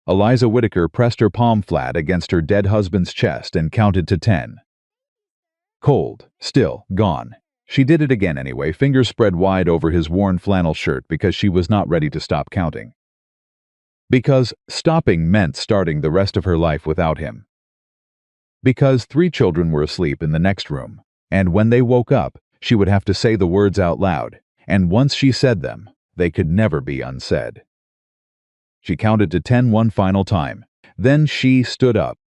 Eliza Whittaker pressed her palm flat against her dead husband's chest and counted to 10. Cold, still, gone. She did it again anyway, fingers spread wide over his worn flannel shirt because she was not ready to stop counting. Because stopping meant starting the rest of her life without him. Because 3 children were asleep in the next room, and when they woke up, she would have to say the words out loud, and once she said them, they could never be unsaid. She counted to 10 one final time. Then she stood up,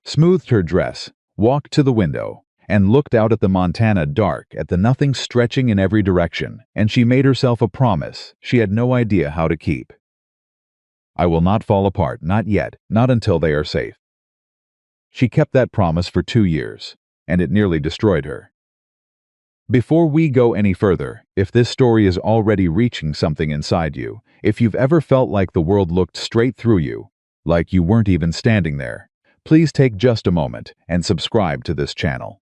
smoothed her dress, walked to the window, and looked out at the Montana dark, at the nothing stretching in every direction, and she made herself a promise she had no idea how to keep. I will not fall apart, not yet, not until they are safe. She kept that promise for 2 years, and it nearly destroyed her. Before we go any further, if this story is already reaching something inside you, if you've ever felt like the world looked straight through you, like you weren't even standing there, please take just a moment and subscribe to this channel.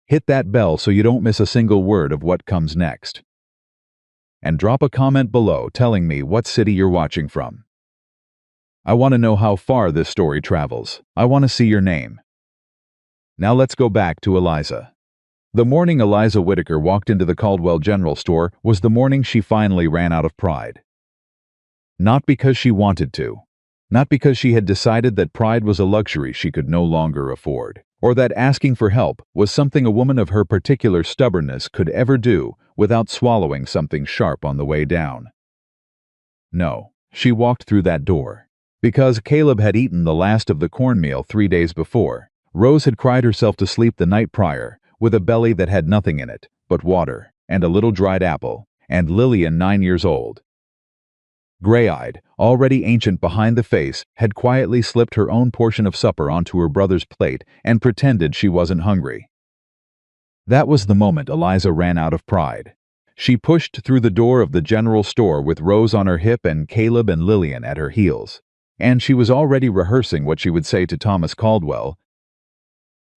Hit that bell so you don't miss a single word of what comes next. And drop a comment below telling me what city you're watching from. I want to know how far this story travels. I want to see your name. Now let's go back to Eliza. The morning Eliza Whittaker walked into the Caldwell General Store was the morning she finally ran out of pride. Not because she wanted to. Not because she had decided that pride was a luxury she could no longer afford, or that asking for help was something a woman of her particular stubbornness could ever do without swallowing something sharp on the way down. No, she walked through that door. Because Caleb had eaten the last of the cornmeal 3 days before, Rose had cried herself to sleep the night prior with a belly that had nothing in it but water and a little dried apple, and Lillian, 9 years old, gray-eyed, already ancient behind the face, had quietly slipped her own portion of supper onto her brother's plate and pretended she wasn't hungry. That was the moment Eliza ran out of pride. She pushed through the door of the general store with Rose on her hip and Caleb and Lillian at her heels. And she was already rehearsing what she would say to Thomas Caldwell,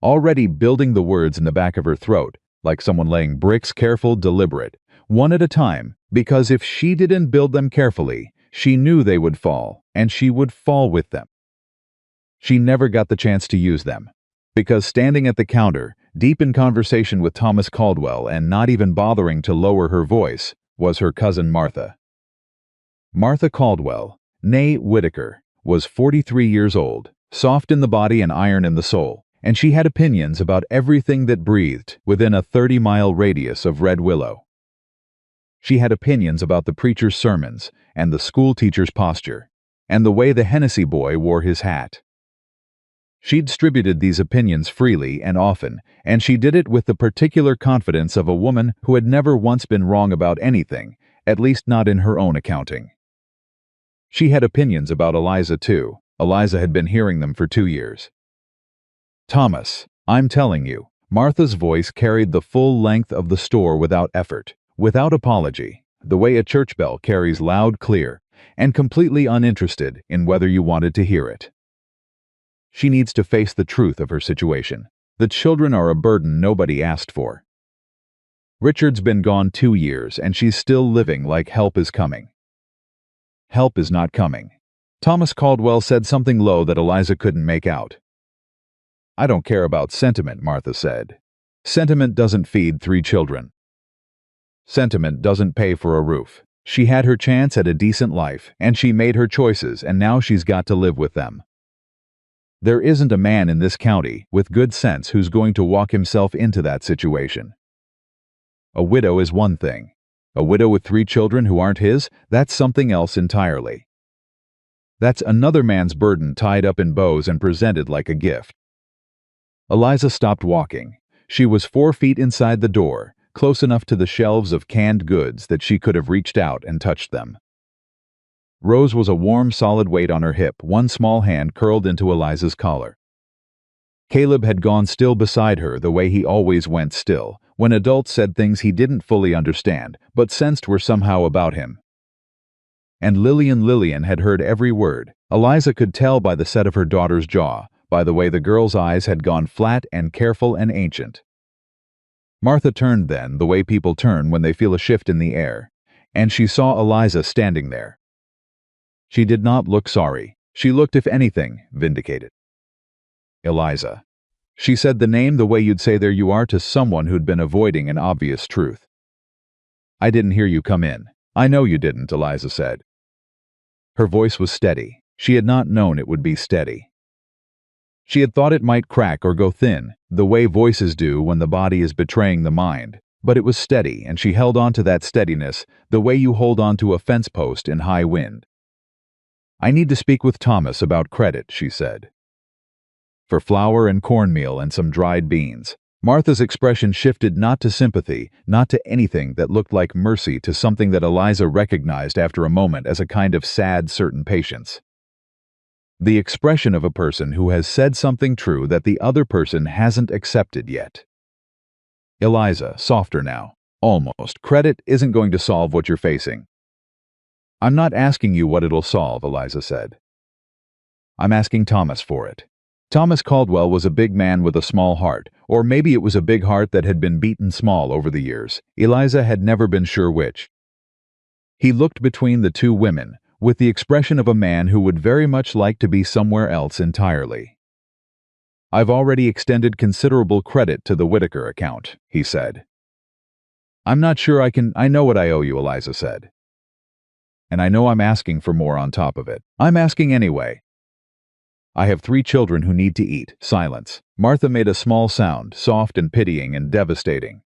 already building the words in the back of her throat, like someone laying bricks, careful, deliberate, one at a time, because if she didn't build them carefully, she knew they would fall, and she would fall with them. She never got the chance to use them, because standing at the counter, deep in conversation with Thomas Caldwell and not even bothering to lower her voice, was her cousin Martha. Martha Caldwell, née Whittaker, was 43 years old, soft in the body and iron in the soul, and she had opinions about everything that breathed within a 30-mile radius of Red Willow. She had opinions about the preacher's sermons and the school teacher's posture, and the way the Hennessy boy wore his hat. She distributed these opinions freely and often, and she did it with the particular confidence of a woman who had never once been wrong about anything, at least not in her own accounting. She had opinions about Eliza too. Eliza had been hearing them for 2 years. Thomas, I'm telling you, Martha's voice carried the full length of the store without effort, without apology, the way a church bell carries loud, clear, and completely uninterested in whether you wanted to hear it. She needs to face the truth of her situation. The children are a burden nobody asked for. Richard's been gone 2 years, and she's still living like help is coming. Help is not coming. Thomas Caldwell said something low that Eliza couldn't make out. I don't care about sentiment, Martha said. Sentiment doesn't feed 3 children. Sentiment doesn't pay for a roof. She had her chance at a decent life, and she made her choices, and now she's got to live with them. There isn't a man in this county with good sense who's going to walk himself into that situation. A widow is one thing. A widow with 3 children who aren't his, that's something else entirely. That's another man's burden tied up in bows and presented like a gift. Eliza stopped walking. She was 4 feet inside the door, close enough to the shelves of canned goods that she could have reached out and touched them. Rose was a warm, solid weight on her hip, one small hand curled into Eliza's collar. Caleb had gone still beside her the way he always went still, when adults said things he didn't fully understand, but sensed were somehow about him. And Lillian had heard every word. Eliza could tell by the set of her daughter's jaw, by the way the girl's eyes had gone flat and careful and ancient. Martha turned then, the way people turn when they feel a shift in the air, and she saw Eliza standing there. She did not look sorry. She looked, if anything, vindicated. Eliza. She said the name the way you'd say there you are to someone who'd been avoiding an obvious truth. I didn't hear you come in. I know you didn't, Eliza said. Her voice was steady. She had not known it would be steady. She had thought it might crack or go thin, the way voices do when the body is betraying the mind, but it was steady, and she held on to that steadiness the way you hold on to a fence post in high wind. I need to speak with Thomas about credit, she said. For flour and cornmeal and some dried beans. Martha's expression shifted not to sympathy, not to anything that looked like mercy, to something that Eliza recognized after a moment as a kind of sad, certain patience. The expression of a person who has said something true that the other person hasn't accepted yet. Eliza, softer now. Almost. Credit isn't going to solve what you're facing. I'm not asking you what it'll solve, Eliza said. I'm asking Thomas for it. Thomas Caldwell was a big man with a small heart, or maybe it was a big heart that had been beaten small over the years. Eliza had never been sure which. He looked between the two women, with the expression of a man who would very much like to be somewhere else entirely. I've already extended considerable credit to the Whitaker account, he said. I'm not sure I know what I owe you, Eliza said. And I know I'm asking for more on top of it. I'm asking anyway. I have 3 children who need to eat. Silence. Martha made a small sound, soft and pitying and devastating.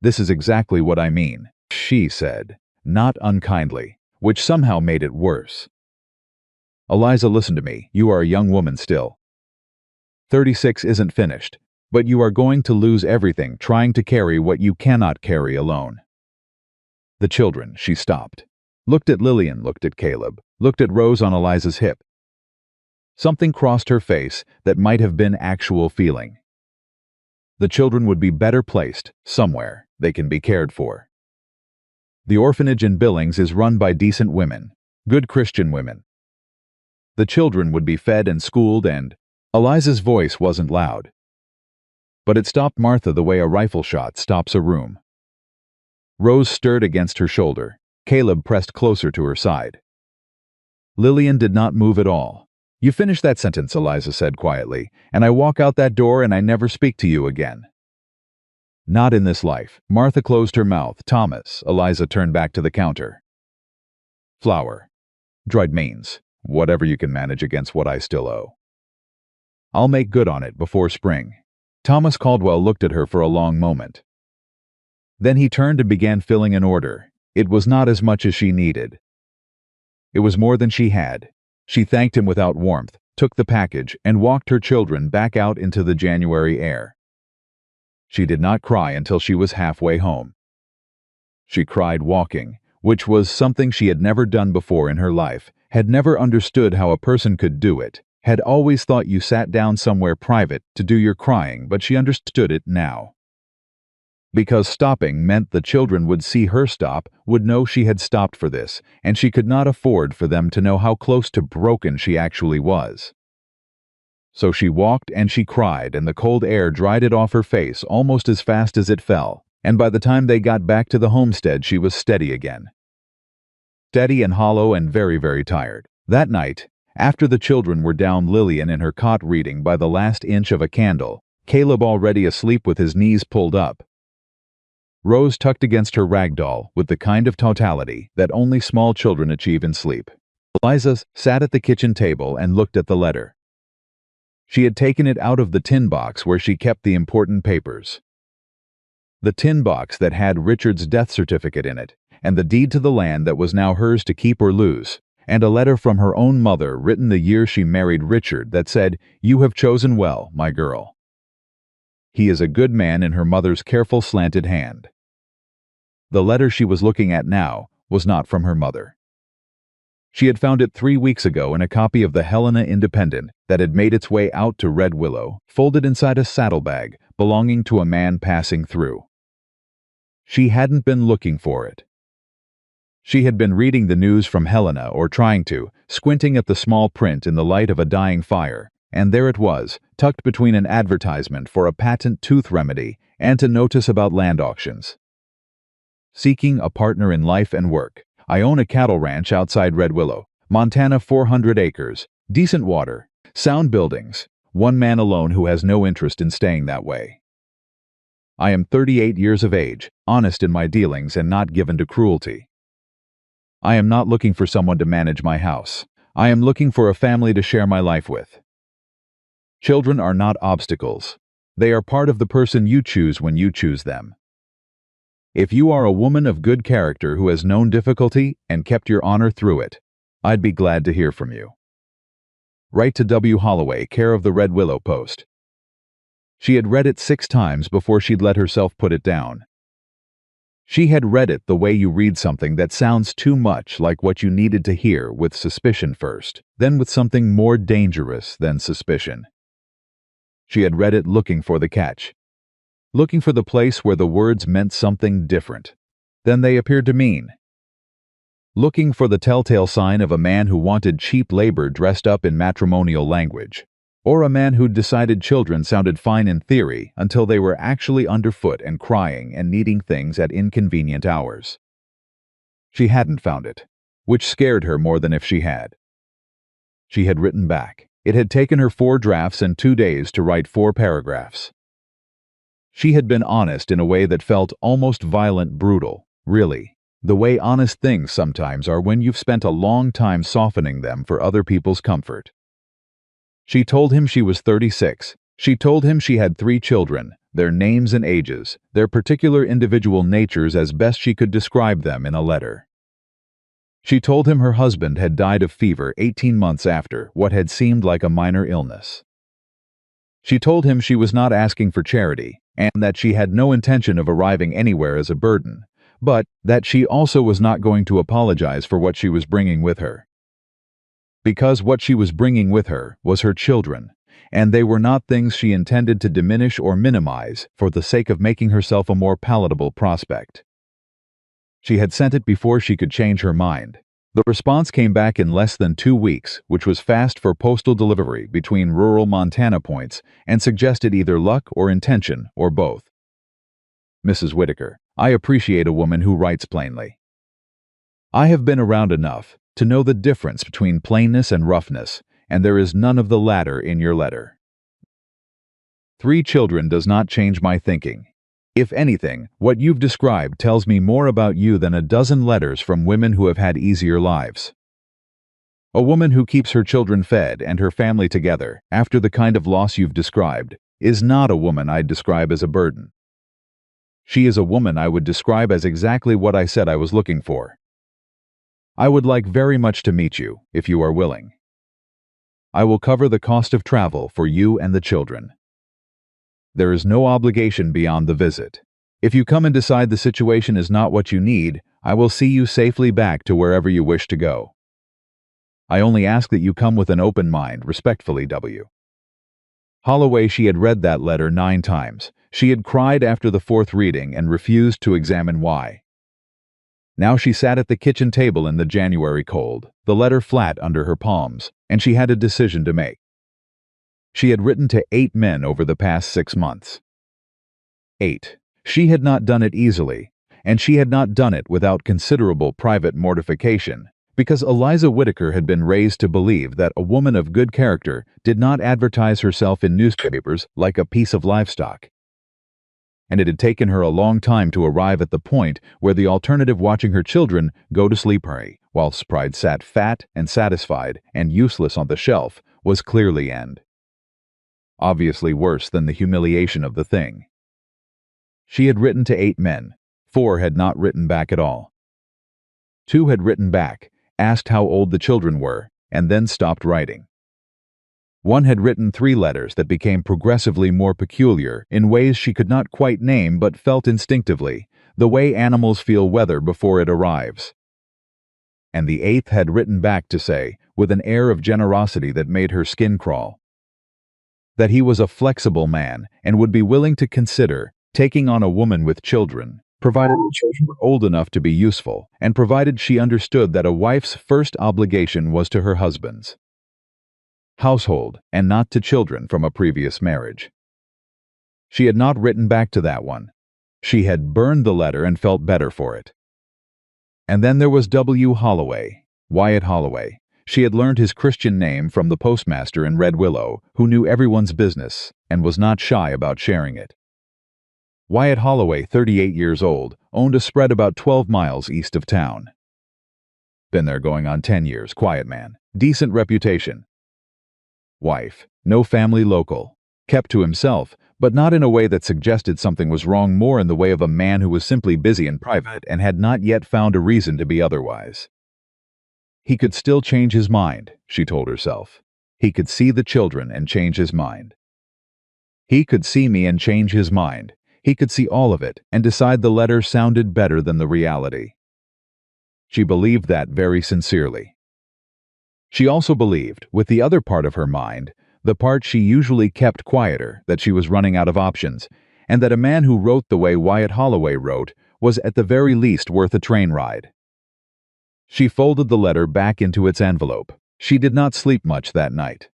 This is exactly what I mean, she said, not unkindly, which somehow made it worse. Eliza, listen to me. You are a young woman still. 36 isn't finished, but you are going to lose everything trying to carry what you cannot carry alone. The children, she stopped. Looked at Lillian, looked at Caleb, looked at Rose on Eliza's hip. Something crossed her face that might have been actual feeling. The children would be better placed, somewhere. They can be cared for. The orphanage in Billings is run by decent women, good Christian women. The children would be fed and schooled and... Eliza's voice wasn't loud. But it stopped Martha the way a rifle shot stops a room. Rose stirred against her shoulder. Caleb pressed closer to her side. Lillian did not move at all. You finish that sentence, Eliza said quietly, and I walk out that door and I never speak to you again. Not in this life. Martha closed her mouth. Thomas, Eliza turned back to the counter. Flour. Dried beans. Whatever you can manage against what I still owe. I'll make good on it before spring. Thomas Caldwell looked at her for a long moment. Then he turned and began filling an order. It was not as much as she needed. It was more than she had. She thanked him without warmth, took the package, and walked her children back out into the January air. She did not cry until she was halfway home. She cried walking, which was something she had never done before in her life, had never understood how a person could do it, had always thought you sat down somewhere private to do your crying, but she understood it now. Because stopping meant the children would see her stop, would know she had stopped for this, and she could not afford for them to know how close to broken she actually was. So she walked and she cried, and the cold air dried it off her face almost as fast as it fell, and by the time they got back to the homestead she was steady again. Steady and hollow and very, very tired. That night, after the children were down, Lillian in her cot reading by the last inch of a candle, Caleb already asleep with his knees pulled up, Rose tucked against her rag doll with the kind of totality that only small children achieve in sleep. Eliza sat at the kitchen table and looked at the letter. She had taken it out of the tin box where she kept the important papers. The tin box that had Richard's death certificate in it, and the deed to the land that was now hers to keep or lose, and a letter from her own mother written the year she married Richard that said, "You have chosen well, my girl." He is a good man, in her mother's careful slanted hand. The letter she was looking at now was not from her mother. She had found it 3 weeks ago in a copy of the Helena Independent that had made its way out to Red Willow, folded inside a saddlebag belonging to a man passing through. She hadn't been looking for it. She had been reading the news from Helena, or trying to, squinting at the small print in the light of a dying fire, and there it was, tucked between an advertisement for a patent tooth remedy and a notice about land auctions. Seeking a partner in life and work. I own a cattle ranch outside Red Willow. Montana 400 acres, decent water, sound buildings, one man alone who has no interest in staying that way. I am 38 years of age, honest in my dealings and not given to cruelty. I am not looking for someone to manage my house. I am looking for a family to share my life with. Children are not obstacles. They are part of the person you choose when you choose them. If you are a woman of good character who has known difficulty and kept your honor through it, I'd be glad to hear from you. Write to W. Holloway, care of the Red Willow Post. She had read it 6 times before she'd let herself put it down. She had read it the way you read something that sounds too much like what you needed to hear, with suspicion first, then with something more dangerous than suspicion. She had read it looking for the catch, looking for the place where the words meant something different than they appeared to mean, looking for the telltale sign of a man who wanted cheap labor dressed up in matrimonial language, or a man who'd decided children sounded fine in theory until they were actually underfoot and crying and needing things at inconvenient hours. She hadn't found it, which scared her more than if she had. She had written back. It had taken her 4 drafts and 2 days to write 4 paragraphs. She had been honest in a way that felt almost violent, brutal, really, the way honest things sometimes are when you've spent a long time softening them for other people's comfort. She told him she was 36. She told him she had 3 children, their names and ages, their particular individual natures as best she could describe them in a letter. She told him her husband had died of fever 18 months after what had seemed like a minor illness. She told him she was not asking for charity, and that she had no intention of arriving anywhere as a burden, but that she also was not going to apologize for what she was bringing with her. Because what she was bringing with her was her children, and they were not things she intended to diminish or minimize for the sake of making herself a more palatable prospect. She had sent it before she could change her mind. The response came back in less than 2 weeks, which was fast for postal delivery between rural Montana points, and suggested either luck or intention, or both. Mrs. Whitaker, I appreciate a woman who writes plainly. I have been around enough to know the difference between plainness and roughness, and there is none of the latter in your letter. 3 children does not change my thinking. If anything, what you've described tells me more about you than a dozen letters from women who have had easier lives. A woman who keeps her children fed and her family together, after the kind of loss you've described, is not a woman I'd describe as a burden. She is a woman I would describe as exactly what I said I was looking for. I would like very much to meet you, if you are willing. I will cover the cost of travel for you and the children. There is no obligation beyond the visit. If you come and decide the situation is not what you need, I will see you safely back to wherever you wish to go. I only ask that you come with an open mind. Respectfully, W. Holloway. She had read that letter 9 times. She had cried after the 4th reading and refused to examine why. Now she sat at the kitchen table in the January cold, the letter flat under her palms, and she had a decision to make. She had written to 8 men over the past 6 months. 8. She had not done it easily, and she had not done it without considerable private mortification, because Eliza Whitaker had been raised to believe that a woman of good character did not advertise herself in newspapers like a piece of livestock. And it had taken her a long time to arrive at the point where the alternative watching her children go to sleep hurry, whilst pride sat fat and satisfied and useless on the shelf, was clearly end. Obviously worse than the humiliation of the thing. She had written to 8 men. 4 had not written back at all. 2 had written back, asked how old the children were, and then stopped writing. 1 had written 3 letters that became progressively more peculiar in ways she could not quite name but felt instinctively, the way animals feel weather before it arrives. And the 8th had written back to say, with an air of generosity that made her skin crawl, that he was a flexible man and would be willing to consider taking on a woman with children, provided the children were old enough to be useful, and provided she understood that a wife's first obligation was to her husband's household and not to children from a previous marriage. She had not written back to that one. She had burned the letter and felt better for it. And then there was W. Holloway, Wyatt Holloway. She had learned his Christian name from the postmaster in Red Willow, who knew everyone's business and was not shy about sharing it. Wyatt Holloway, 38 years old, owned a spread about 12 miles east of town. Been there going on 10 years, quiet man, decent reputation. Wife, no family local, kept to himself, but not in a way that suggested something was wrong, more in the way of a man who was simply busy in private and had not yet found a reason to be otherwise. He could still change his mind, she told herself. He could see the children and change his mind. He could see me and change his mind. He could see all of it and decide the letter sounded better than the reality. She believed that very sincerely. She also believed, with the other part of her mind, the part she usually kept quieter, that she was running out of options, and that a man who wrote the way Wyatt Holloway wrote was at the very least worth a train ride. She folded the letter back into its envelope. She did not sleep much that night.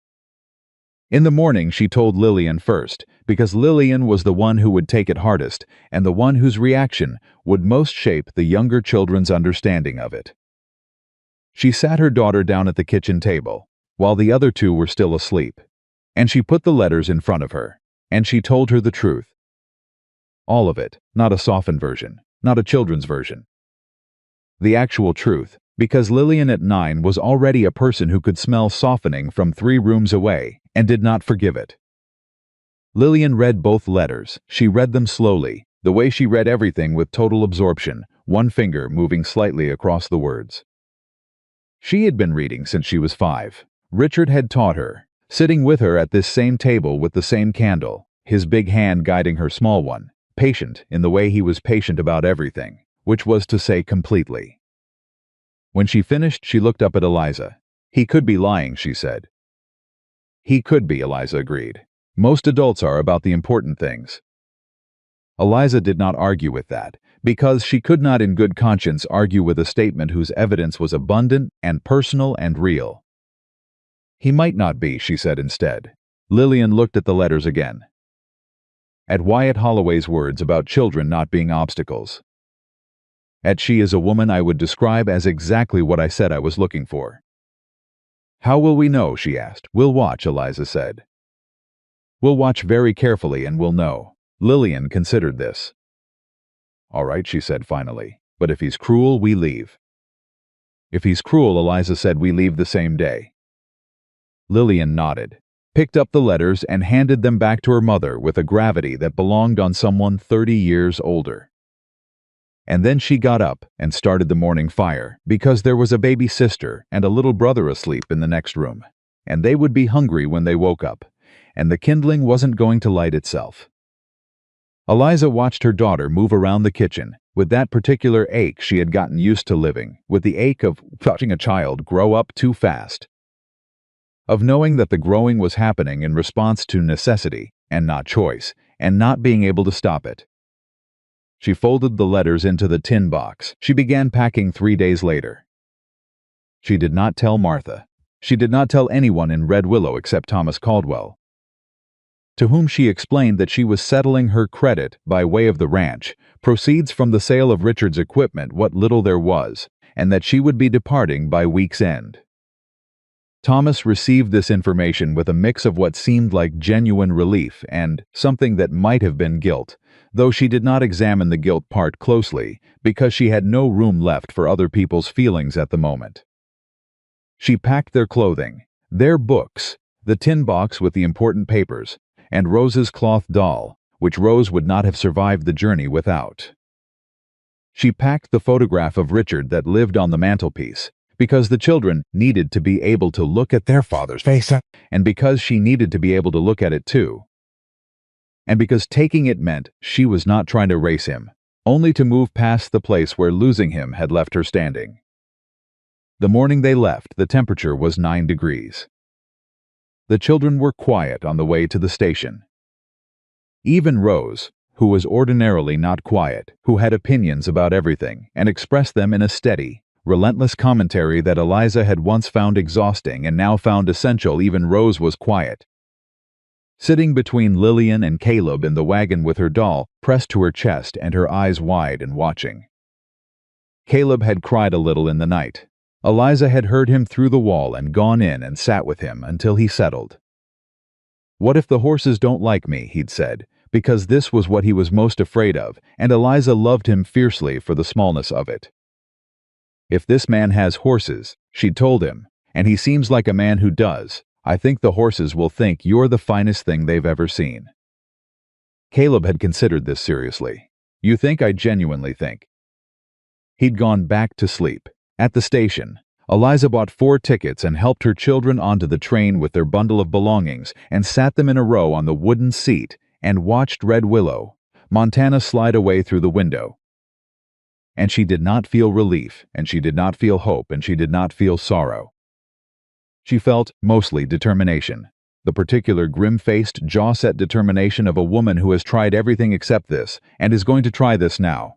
In the morning she told Lillian first, because Lillian was the one who would take it hardest and the one whose reaction would most shape the younger children's understanding of it. She sat her daughter down at the kitchen table, while the other two were still asleep, and she put the letters in front of her, and she told her the truth. All of it, not a softened version, not a children's version. The actual truth, because Lillian at 9 was already a person who could smell softening from 3 rooms away and did not forgive it. Lillian read both letters. She read them slowly, the way she read everything, with total absorption, one finger moving slightly across the words. She had been reading since she was 5. Richard had taught her, sitting with her at this same table with the same candle, his big hand guiding her small one, patient in the way he was patient about everything, which was to say completely. When she finished, she looked up at Eliza. He could be lying, she said. He could be, Eliza agreed. Most adults are about the important things. Eliza did not argue with that, because she could not in good conscience argue with a statement whose evidence was abundant and personal and real. He might not be, she said instead. Lillian looked at the letters again. At Wyatt Holloway's words about children not being obstacles. At she is a woman I would describe as exactly what I said I was looking for. How will we know, she asked. We'll watch, Eliza said. We'll watch very carefully and we'll know. Lillian considered this. All right, she said finally, but if he's cruel, we leave. If he's cruel, Eliza said, we leave the same day. Lillian nodded, picked up the letters and handed them back to her mother with a gravity that belonged on someone 30 years older. And then she got up and started the morning fire, because there was a baby sister and a little brother asleep in the next room, and they would be hungry when they woke up, and the kindling wasn't going to light itself. Eliza watched her daughter move around the kitchen, with that particular ache she had gotten used to living, with the ache of watching a child grow up too fast, of knowing that the growing was happening in response to necessity and not choice, and not being able to stop it. She folded the letters into the tin box. She began packing 3 days later. She did not tell Martha. She did not tell anyone in Red Willow except Thomas Caldwell, to whom she explained that she was settling her credit by way of the ranch, proceeds from the sale of Richard's equipment, what little there was, and that she would be departing by week's end. Thomas received this information with a mix of what seemed like genuine relief and something that might have been guilt, though she did not examine the guilt part closely because she had no room left for other people's feelings at the moment. She packed their clothing, their books, the tin box with the important papers, and Rose's cloth doll, which Rose would not have survived the journey without. She packed the photograph of Richard that lived on the mantelpiece, because the children needed to be able to look at their father's face, and because she needed to be able to look at it too. And because taking it meant she was not trying to race him, only to move past the place where losing him had left her standing. The morning they left, the temperature was 9 degrees. The children were quiet on the way to the station. Even Rose, who was ordinarily not quiet, who had opinions about everything and expressed them in a steady, relentless commentary that Eliza had once found exhausting and now found essential, even Rose was quiet. Sitting between Lillian and Caleb in the wagon with her doll pressed to her chest and her eyes wide and watching. Caleb had cried a little in the night. Eliza had heard him through the wall and gone in and sat with him until he settled. "What if the horses don't like me?" he'd said, because this was what he was most afraid of, and Eliza loved him fiercely for the smallness of it. "If this man has horses," she'd told him, "and he seems like a man who does, I think the horses will think you're the finest thing they've ever seen." Caleb had considered this seriously. "You think?" "I genuinely think." He'd gone back to sleep. At the station, Eliza bought 4 tickets and helped her children onto the train with their bundle of belongings and sat them in a row on the wooden seat and watched Red Willow, Montana, slide away through the window. And she did not feel relief, and she did not feel hope, and she did not feel sorrow. She felt, mostly, determination, the particular grim-faced, jaw-set determination of a woman who has tried everything except this, and is going to try this now.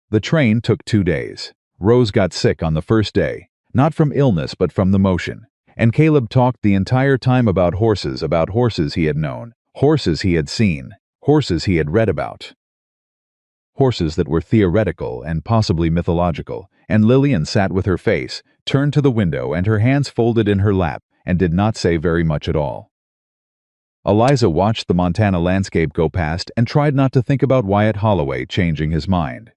The train took 2 days. Rose got sick on the first day, not from illness but from the motion, and Caleb talked the entire time about horses he had known, horses he had seen, horses he had read about. Horses that were theoretical and possibly mythological, and Lillian sat with her face turned to the window and her hands folded in her lap and did not say very much at all. Eliza watched the Montana landscape go past and tried not to think about Wyatt Holloway changing his mind.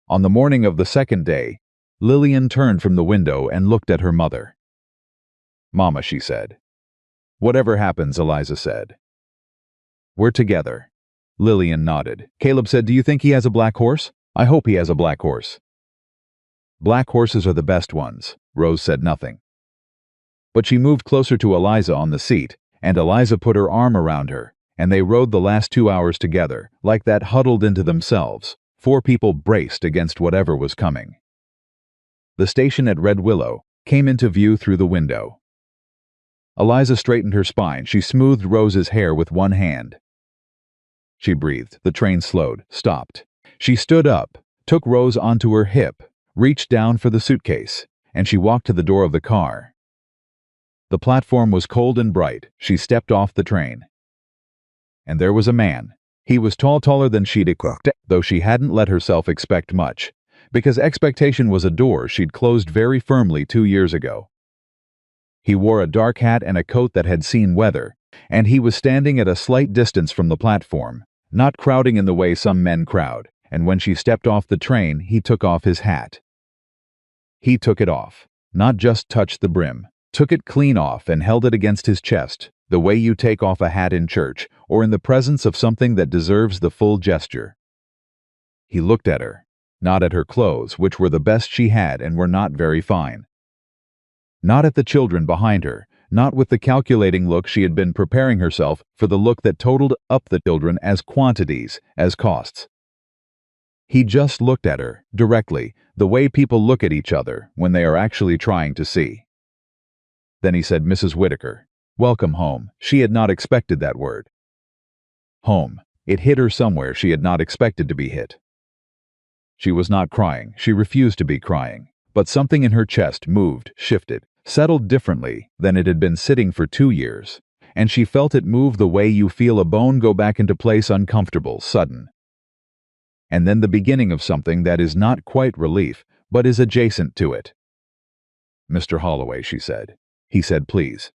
On the morning of the second day, Lillian turned from the window and looked at her mother. "Mama," she said. "Whatever happens," Eliza said, "we're together." Lillian nodded. Caleb said, "Do you think he has a black horse?" "I hope he has a black horse." "Black horses are the best ones." Rose said nothing. But she moved closer to Eliza on the seat, and Eliza put her arm around her, and they rode the last 2 hours together, like that, huddled into themselves, 4 people braced against whatever was coming. The station at Red Willow came into view through the window. Eliza straightened her spine. She smoothed Rose's hair with one hand. She breathed. The train slowed, stopped. She stood up, took Rose onto her hip, reached down for the suitcase, and she walked to the door of the car. The platform was cold and bright. She stepped off the train. And there was a man. He was taller than she'd expected, though she hadn't let herself expect much, because expectation was a door she'd closed very firmly 2 years ago. He wore a dark hat and a coat that had seen weather, and he was standing at a slight distance from the platform, not crowding in the way some men crowd, and when she stepped off the train, he took off his hat. He took it off, not just touched the brim, took it clean off and held it against his chest, the way you take off a hat in church or in the presence of something that deserves the full gesture. He looked at her, not at her clothes, which were the best she had and were not very fine. Not at the children behind her, not with the calculating look she had been preparing herself for, the look that totaled up the children as quantities, as costs. He just looked at her, directly, the way people look at each other when they are actually trying to see. Then he said, "Mrs. Whitaker, welcome home." She had not expected that word. Home. It hit her somewhere she had not expected to be hit. She was not crying. She refused to be crying. But something in her chest moved, shifted, settled differently than it had been sitting for 2 years, and she felt it move the way you feel a bone go back into place, uncomfortable, sudden. And then the beginning of something that is not quite relief, but is adjacent to it. "Mr. Holloway," she said. He said, "Please."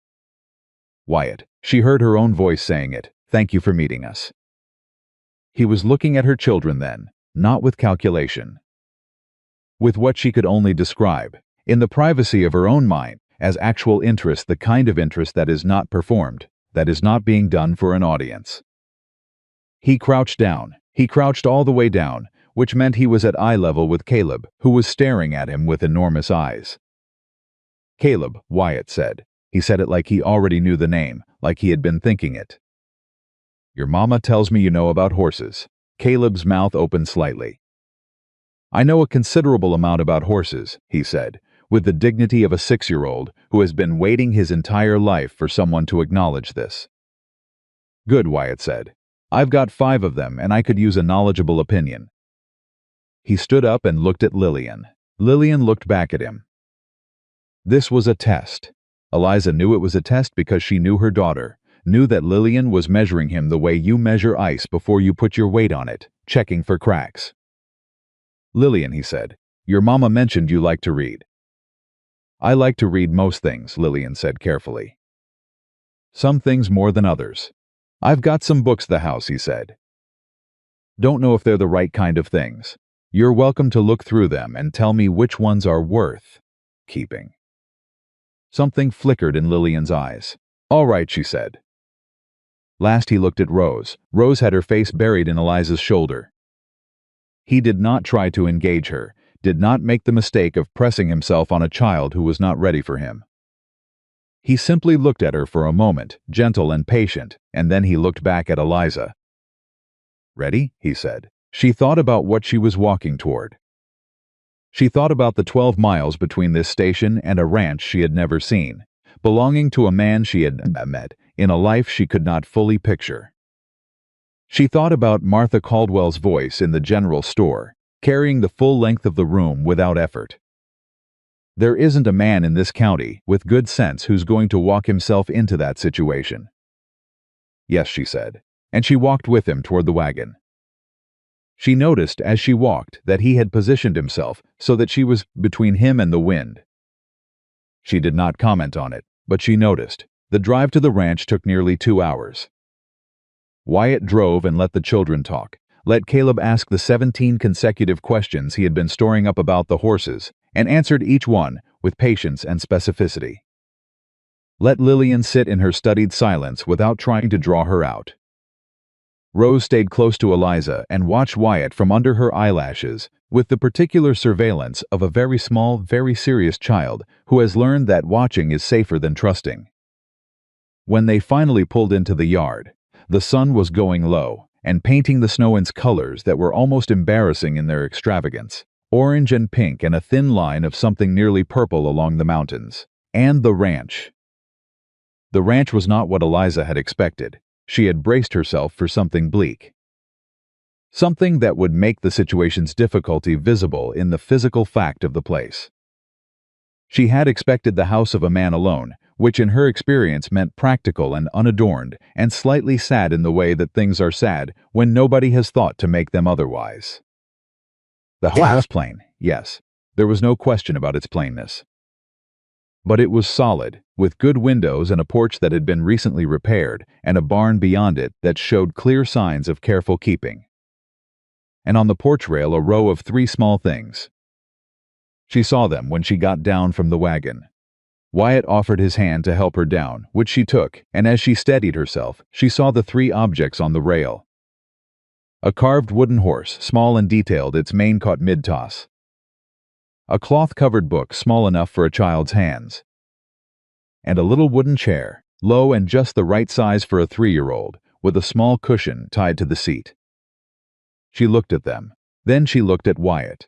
"Wyatt." She heard her own voice saying it. "Thank you for meeting us." He was looking at her children then, not with calculation. With what she could only describe, in the privacy of her own mind, as actual interest, the kind of interest that is not performed, that is not being done for an audience. He crouched down. He crouched all the way down, which meant he was at eye level with Caleb, who was staring at him with enormous eyes. "Caleb," Wyatt said. He said it like he already knew the name, like he had been thinking it. "Your mama tells me you know about horses." Caleb's mouth opened slightly. "I know a considerable amount about horses," he said, with the dignity of a 6-year-old who has been waiting his entire life for someone to acknowledge this. "Good," Wyatt said. "I've got 5 of them, and I could use a knowledgeable opinion." He stood up and looked at Lillian. Lillian looked back at him. This was a test. Eliza knew it was a test because she knew her daughter, knew that Lillian was measuring him the way you measure ice before you put your weight on it, checking for cracks. "Lillian," he said, Your mama mentioned you like to read. I like to read most things, Lillian said carefully. Some things more than others. I've got some books the house, he said. Don't know if they're the right kind of things. You're welcome to look through them and tell me which ones are worth keeping. Something flickered in Lillian's eyes. All right, she said. Last he looked at Rose. Rose had her face buried in Eliza's shoulder. He did not try to engage her, did not make the mistake of pressing himself on a child who was not ready for him. He simply looked at her for a moment, gentle and patient, and then he looked back at Eliza. Ready? He said. She thought about what she was walking toward. She thought about the 12 miles between this station and a ranch she had never seen, belonging to a man she had met in a life she could not fully picture. She thought about Martha Caldwell's voice in the general store, carrying the full length of the room without effort. There isn't a man in this county with good sense who's going to walk himself into that situation. Yes, she said, and she walked with him toward the wagon. She noticed as she walked that he had positioned himself so that she was between him and the wind. She did not comment on it, but she noticed. The drive to the ranch took nearly 2 hours. Wyatt drove and let the children talk, let Caleb ask the 17 consecutive questions he had been storing up about the horses, and answered each one with patience and specificity. Let Lillian sit in her studied silence without trying to draw her out. Rose stayed close to Eliza and watched Wyatt from under her eyelashes with the particular surveillance of a very small, very serious child who has learned that watching is safer than trusting. When they finally pulled into the yard, the sun was going low and painting the snow in colors that were almost embarrassing in their extravagance, orange and pink and a thin line of something nearly purple along the mountains. And the ranch. The ranch was not what Eliza had expected. She had braced herself for something bleak. Something that would make the situation's difficulty visible in the physical fact of the place. She had expected the house of a man alone, which in her experience meant practical and unadorned, and slightly sad in the way that things are sad when nobody has thought to make them otherwise. The house was plain, yes, there was no question about its plainness. But it was solid, with good windows and a porch that had been recently repaired, and a barn beyond it that showed clear signs of careful keeping. And on the porch rail a row of 3 small things. She saw them when she got down from the wagon. Wyatt offered his hand to help her down, which she took, and as she steadied herself, she saw the 3 objects on the rail. A carved wooden horse, small and detailed, its mane caught mid-toss. A cloth-covered book small enough for a child's hands. And a little wooden chair, low and just the right size for a 3-year-old, with a small cushion tied to the seat. She looked at them. Then she looked at Wyatt.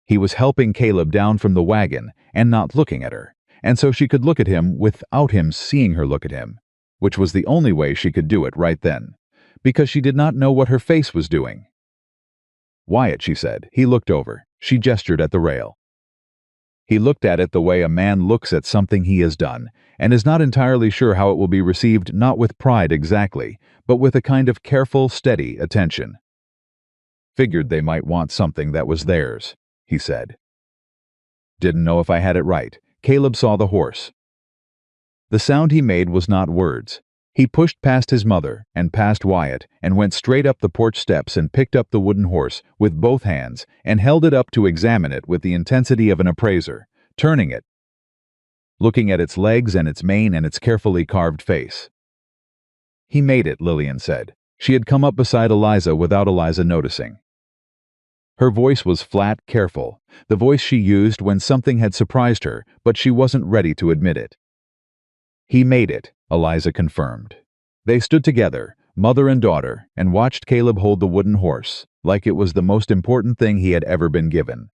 He was helping Caleb down from the wagon and not looking at her, and so she could look at him without him seeing her look at him, which was the only way she could do it right then, because she did not know what her face was doing. Wyatt, she said. He looked over. She gestured at the rail. He looked at it the way a man looks at something he has done, and is not entirely sure how it will be received, not with pride exactly, but with a kind of careful, steady attention. Figured they might want something that was theirs, he said. Didn't know if I had it right. Caleb saw the horse. The sound he made was not words. He pushed past his mother and past Wyatt and went straight up the porch steps and picked up the wooden horse with both hands and held it up to examine it with the intensity of an appraiser, turning it, looking at its legs and its mane and its carefully carved face. He made it, Lillian said. She had come up beside Eliza without Eliza noticing. Her voice was flat, careful, the voice she used when something had surprised her, but she wasn't ready to admit it. He made it, Eliza confirmed. They stood together, mother and daughter, and watched Caleb hold the wooden horse, like it was the most important thing he had ever been given.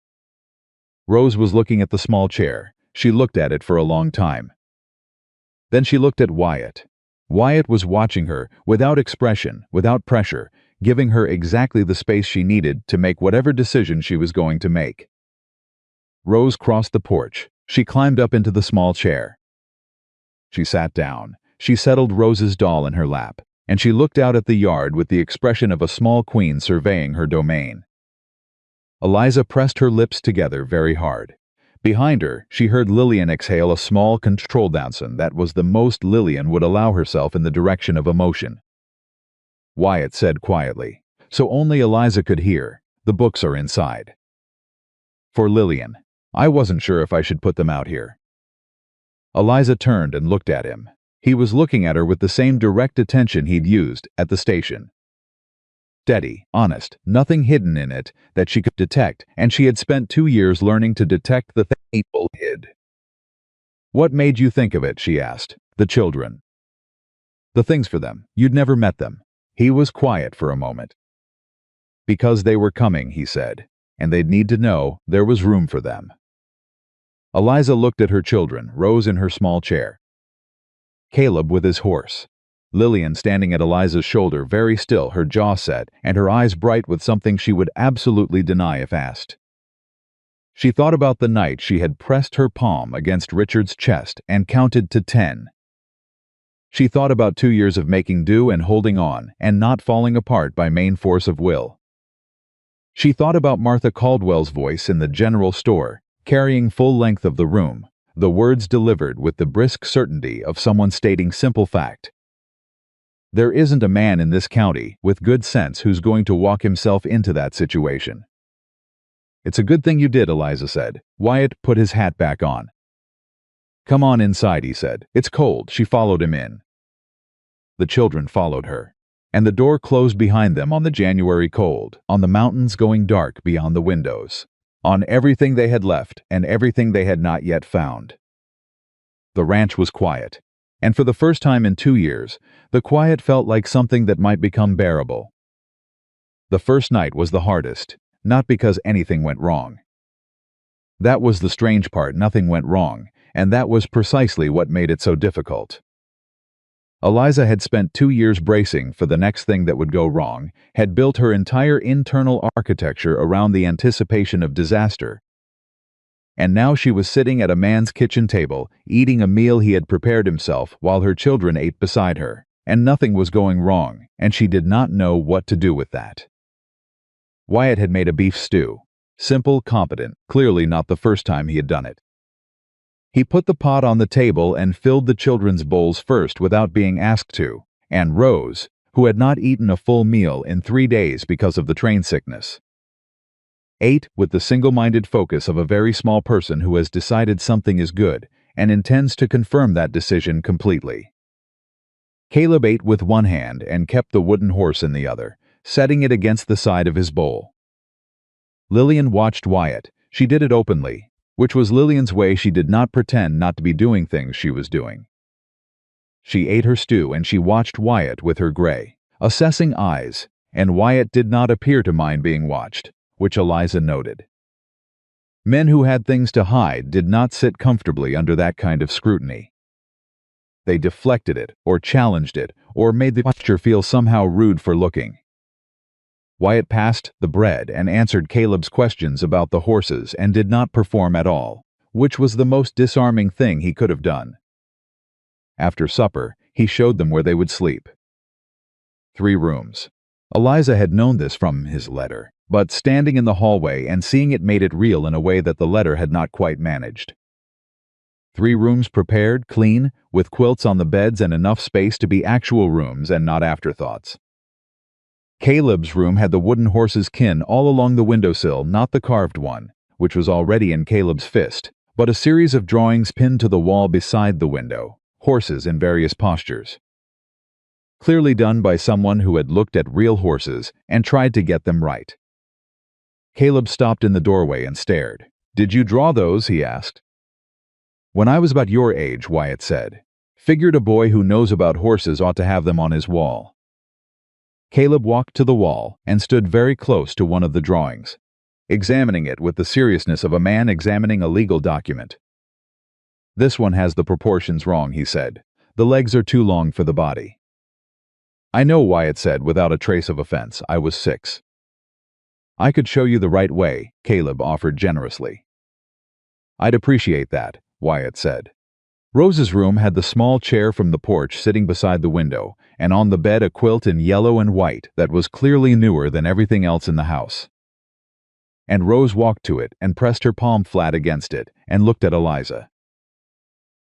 Rose was looking at the small chair. She looked at it for a long time. Then she looked at Wyatt. Wyatt was watching her, without expression, without pressure, giving her exactly the space she needed to make whatever decision she was going to make. Rose crossed the porch. She climbed up into the small chair. She sat down. She settled Rose's doll in her lap, and she looked out at the yard with the expression of a small queen surveying her domain. Eliza pressed her lips together very hard. Behind her, she heard Lillian exhale a small controlled sound that was the most Lillian would allow herself in the direction of emotion. Wyatt said quietly, so only Eliza could hear, "The books are inside." For Lillian, "I wasn't sure if I should put them out here." Eliza turned and looked at him. He was looking at her with the same direct attention he'd used at the station. Steady, honest, nothing hidden in it that she could detect, and she had spent 2 years learning to detect the thing people hid. "What made you think of it?" she asked. "The children." "The things for them. You'd never met them." He was quiet for a moment. "Because they were coming," he said, "and they'd need to know there was room for them." Eliza looked at her children, Rose in her small chair, Caleb with his horse, Lillian standing at Eliza's shoulder very still, her jaw set, and her eyes bright with something she would absolutely deny if asked. She thought about the night she had pressed her palm against Richard's chest and counted to 10. She thought about 2 years of making do and holding on, and not falling apart by main force of will. She thought about Martha Caldwell's voice in the general store, carrying full length of the room, the words delivered with the brisk certainty of someone stating simple fact. There isn't a man in this county with good sense who's going to walk himself into that situation. "It's a good thing you did," Eliza said. Wyatt put his hat back on. "Come on inside," he said. "It's cold." She followed him in. The children followed her, and the door closed behind them on the January cold, on the mountains going dark beyond the windows, on everything they had left and everything they had not yet found. The ranch was quiet, and for the first time in 2 years, the quiet felt like something that might become bearable. The first night was the hardest, not because anything went wrong. That was the strange part, nothing went wrong, and that was precisely what made it so difficult. Eliza had spent 2 years bracing for the next thing that would go wrong, had built her entire internal architecture around the anticipation of disaster. And now she was sitting at a man's kitchen table, eating a meal he had prepared himself while her children ate beside her, and nothing was going wrong, and she did not know what to do with that. Wyatt had made a beef stew. Simple, competent, clearly not the first time he had done it. He put the pot on the table and filled the children's bowls first without being asked to, and Rose, who had not eaten a full meal in 3 days because of the train sickness, ate with the single-minded focus of a very small person who has decided something is good and intends to confirm that decision completely. Caleb ate with one hand and kept the wooden horse in the other, setting it against the side of his bowl. Lillian watched Wyatt. She did it openly, which was Lillian's way. She did not pretend not to be doing things she was doing. She ate her stew and she watched Wyatt with her gray, assessing eyes, and Wyatt did not appear to mind being watched, which Eliza noted. Men who had things to hide did not sit comfortably under that kind of scrutiny. They deflected it, or challenged it, or made the watcher feel somehow rude for looking. Wyatt passed the bread and answered Caleb's questions about the horses and did not perform at all, which was the most disarming thing he could have done. After supper, he showed them where they would sleep. 3 rooms. Eliza had known this from his letter, but standing in the hallway and seeing it made it real in a way that the letter had not quite managed. 3 rooms prepared, clean, with quilts on the beds and enough space to be actual rooms and not afterthoughts. Caleb's room had the wooden horse's kin all along the windowsill, not the carved one, which was already in Caleb's fist, but a series of drawings pinned to the wall beside the window, horses in various postures. Clearly done by someone who had looked at real horses and tried to get them right. Caleb stopped in the doorway and stared. "Did you draw those?" he asked. "When I was about your age," Wyatt said. "Figured a boy who knows about horses ought to have them on his wall." Caleb walked to the wall and stood very close to one of the drawings, examining it with the seriousness of a man examining a legal document. "This one has the proportions wrong," he said. "The legs are too long for the body." "I know," Wyatt said without a trace of offense. "I was 6. "I could show you the right way," Caleb offered generously. "I'd appreciate that," Wyatt said. Rose's room had the small chair from the porch sitting beside the window, and on the bed a quilt in yellow and white that was clearly newer than everything else in the house. And Rose walked to it and pressed her palm flat against it and looked at Eliza.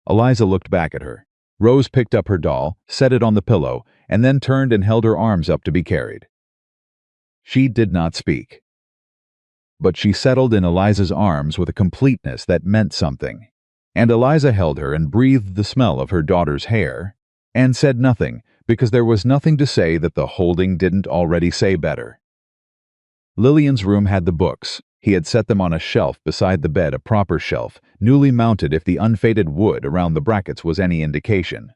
Eliza looked back at her. Rose picked up her doll, set it on the pillow, and then turned and held her arms up to be carried. She did not speak. But she settled in Eliza's arms with a completeness that meant something. And Eliza held her and breathed the smell of her daughter's hair, and said nothing, because there was nothing to say that the holding didn't already say better. Lillian's room had the books. He had set them on a shelf beside the bed, a proper shelf, newly mounted if the unfaded wood around the brackets was any indication.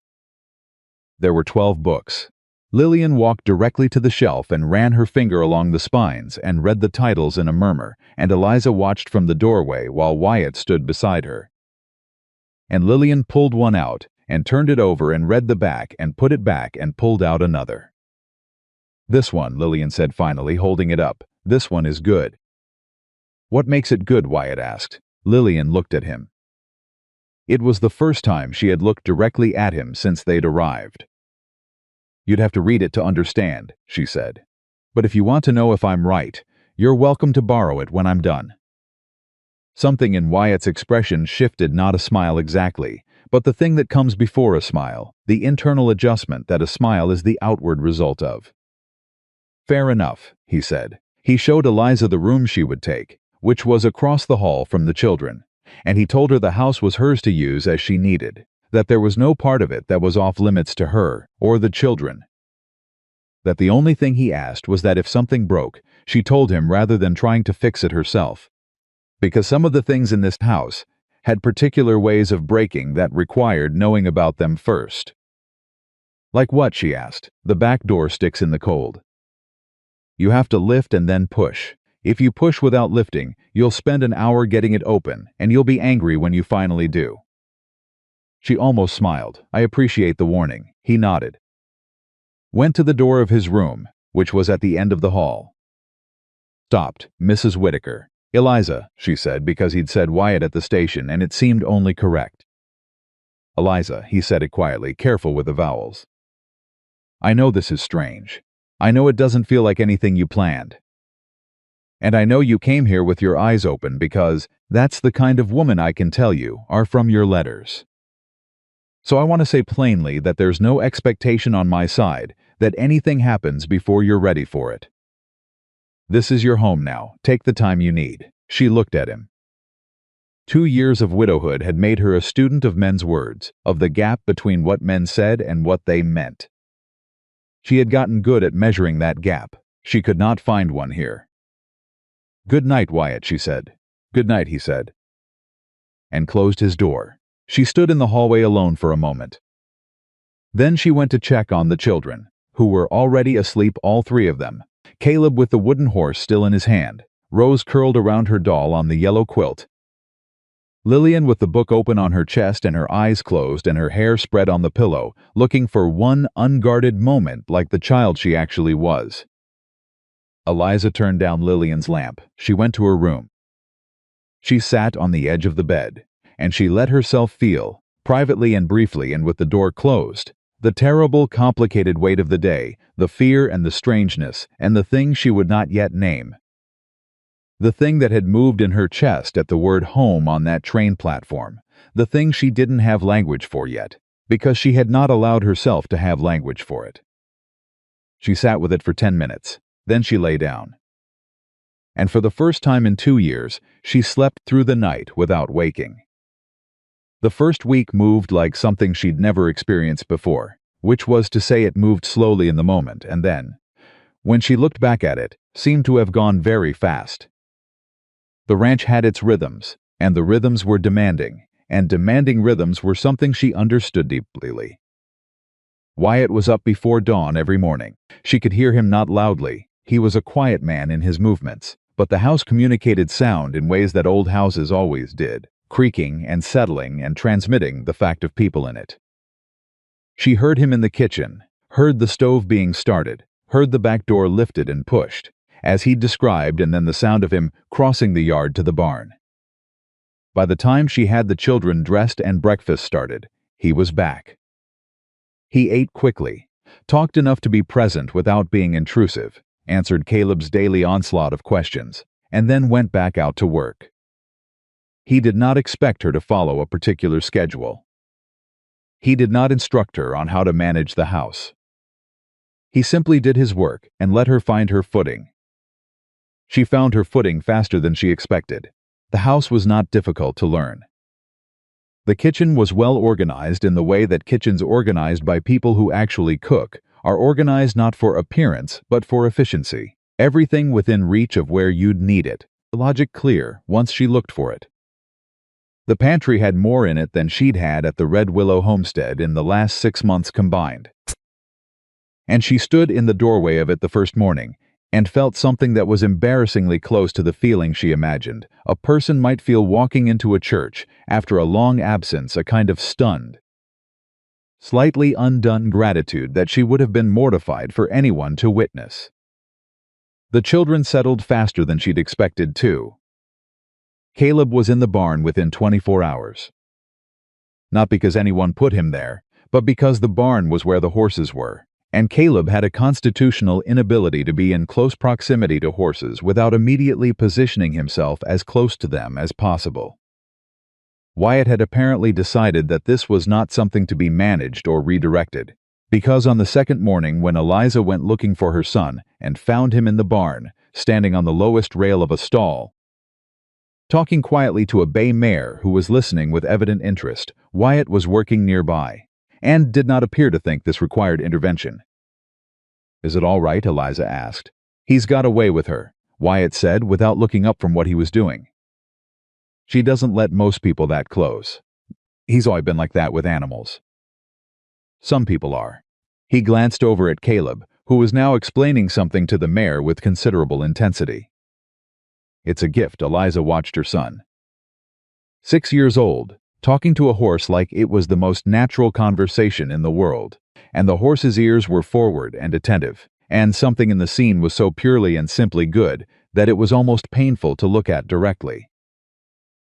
There were 12 books. Lillian walked directly to the shelf and ran her finger along the spines and read the titles in a murmur, and Eliza watched from the doorway while Wyatt stood beside her. And Lillian pulled one out and turned it over and read the back and put it back and pulled out another. "This one," Lillian said finally, holding it up. "This one is good." "What makes it good?" Wyatt asked. Lillian looked at him. It was the first time she had looked directly at him since they'd arrived. "You'd have to read it to understand," she said. "But if you want to know if I'm right, you're welcome to borrow it when I'm done." Something in Wyatt's expression shifted, not a smile exactly, but the thing that comes before a smile, the internal adjustment that a smile is the outward result of. "Fair enough," he said. He showed Eliza the room she would take, which was across the hall from the children, and he told her the house was hers to use as she needed, that there was no part of it that was off limits to her or the children. That the only thing he asked was that if something broke, she told him rather than trying to fix it herself. Because some of the things in this house had particular ways of breaking that required knowing about them first. "Like what?" she asked. "The back door sticks in the cold. You have to lift and then push. If you push without lifting, you'll spend an hour getting it open, and you'll be angry when you finally do." She almost smiled. "I appreciate the warning." He nodded. Went to the door of his room, which was at the end of the hall. Stopped. "Mrs. Whitaker." "Eliza," she said, because he'd said Wyatt at the station and it seemed only correct. "Eliza," he said it quietly, careful with the vowels. "I know this is strange. I know it doesn't feel like anything you planned. And I know you came here with your eyes open because that's the kind of woman, I can tell you, are from your letters. So I want to say plainly that there's no expectation on my side that anything happens before you're ready for it. This is your home now. Take the time you need." She looked at him. 2 years of widowhood had made her a student of men's words, of the gap between what men said and what they meant. She had gotten good at measuring that gap. She could not find one here. "Good night, Wyatt," she said. "Good night," he said, and closed his door. She stood in the hallway alone for a moment. Then she went to check on the children, who were already asleep, all 3 of them. Caleb with the wooden horse still in his hand, Rose curled around her doll on the yellow quilt, Lillian with the book open on her chest and her eyes closed and her hair spread on the pillow, looking for one unguarded moment like the child she actually was. Eliza turned down Lillian's lamp. She went to her room. She sat on the edge of the bed, and she let herself feel, privately and briefly and with the door closed, the terrible, complicated weight of the day, the fear and the strangeness, and the thing she would not yet name. The thing that had moved in her chest at the word home on that train platform, the thing she didn't have language for yet, because she had not allowed herself to have language for it. She sat with it for 10 minutes, then she lay down. And for the first time in 2 years, she slept through the night without waking. The first week moved like something she'd never experienced before, which was to say it moved slowly in the moment, and then, when she looked back at it, seemed to have gone very fast. The ranch had its rhythms, and the rhythms were demanding, and demanding rhythms were something she understood deeply. Wyatt was up before dawn every morning. She could hear him not loudly. He was a quiet man in his movements, but the house communicated sound in ways that old houses always did, creaking and settling and transmitting the fact of people in it. She heard him in the kitchen, heard the stove being started, heard the back door lifted and pushed, as he described, and then the sound of him crossing the yard to the barn. By the time she had the children dressed and breakfast started, he was back. He ate quickly, talked enough to be present without being intrusive, answered Caleb's daily onslaught of questions, and then went back out to work. He did not expect her to follow a particular schedule. He did not instruct her on how to manage the house. He simply did his work and let her find her footing. She found her footing faster than she expected. The house was not difficult to learn. The kitchen was well organized in the way that kitchens organized by people who actually cook are organized not for appearance but for efficiency. Everything within reach of where you'd need it. The logic clear once she looked for it. The pantry had more in it than she'd had at the Red Willow homestead in the last 6 months combined. And she stood in the doorway of it the first morning and felt something that was embarrassingly close to the feeling she imagined a person might feel walking into a church after a long absence, a kind of stunned, slightly undone gratitude that she would have been mortified for anyone to witness. The children settled faster than she'd expected, too. Caleb was in the barn within 24 hours. Not because anyone put him there, but because the barn was where the horses were, and Caleb had a constitutional inability to be in close proximity to horses without immediately positioning himself as close to them as possible. Wyatt had apparently decided that this was not something to be managed or redirected, because on the second morning when Eliza went looking for her son and found him in the barn, standing on the lowest rail of a stall, talking quietly to a bay mare who was listening with evident interest, Wyatt was working nearby, and did not appear to think this required intervention. "Is it all right?" Eliza asked. "He's got away with her," Wyatt said without looking up from what he was doing. "She doesn't let most people that close. He's always been like that with animals." "Some people are." He glanced over at Caleb, who was now explaining something to the mare with considerable intensity. "It's a gift." Eliza watched her son. 6 years old, talking to a horse like it was the most natural conversation in the world, and the horse's ears were forward and attentive, and something in the scene was so purely and simply good that it was almost painful to look at directly.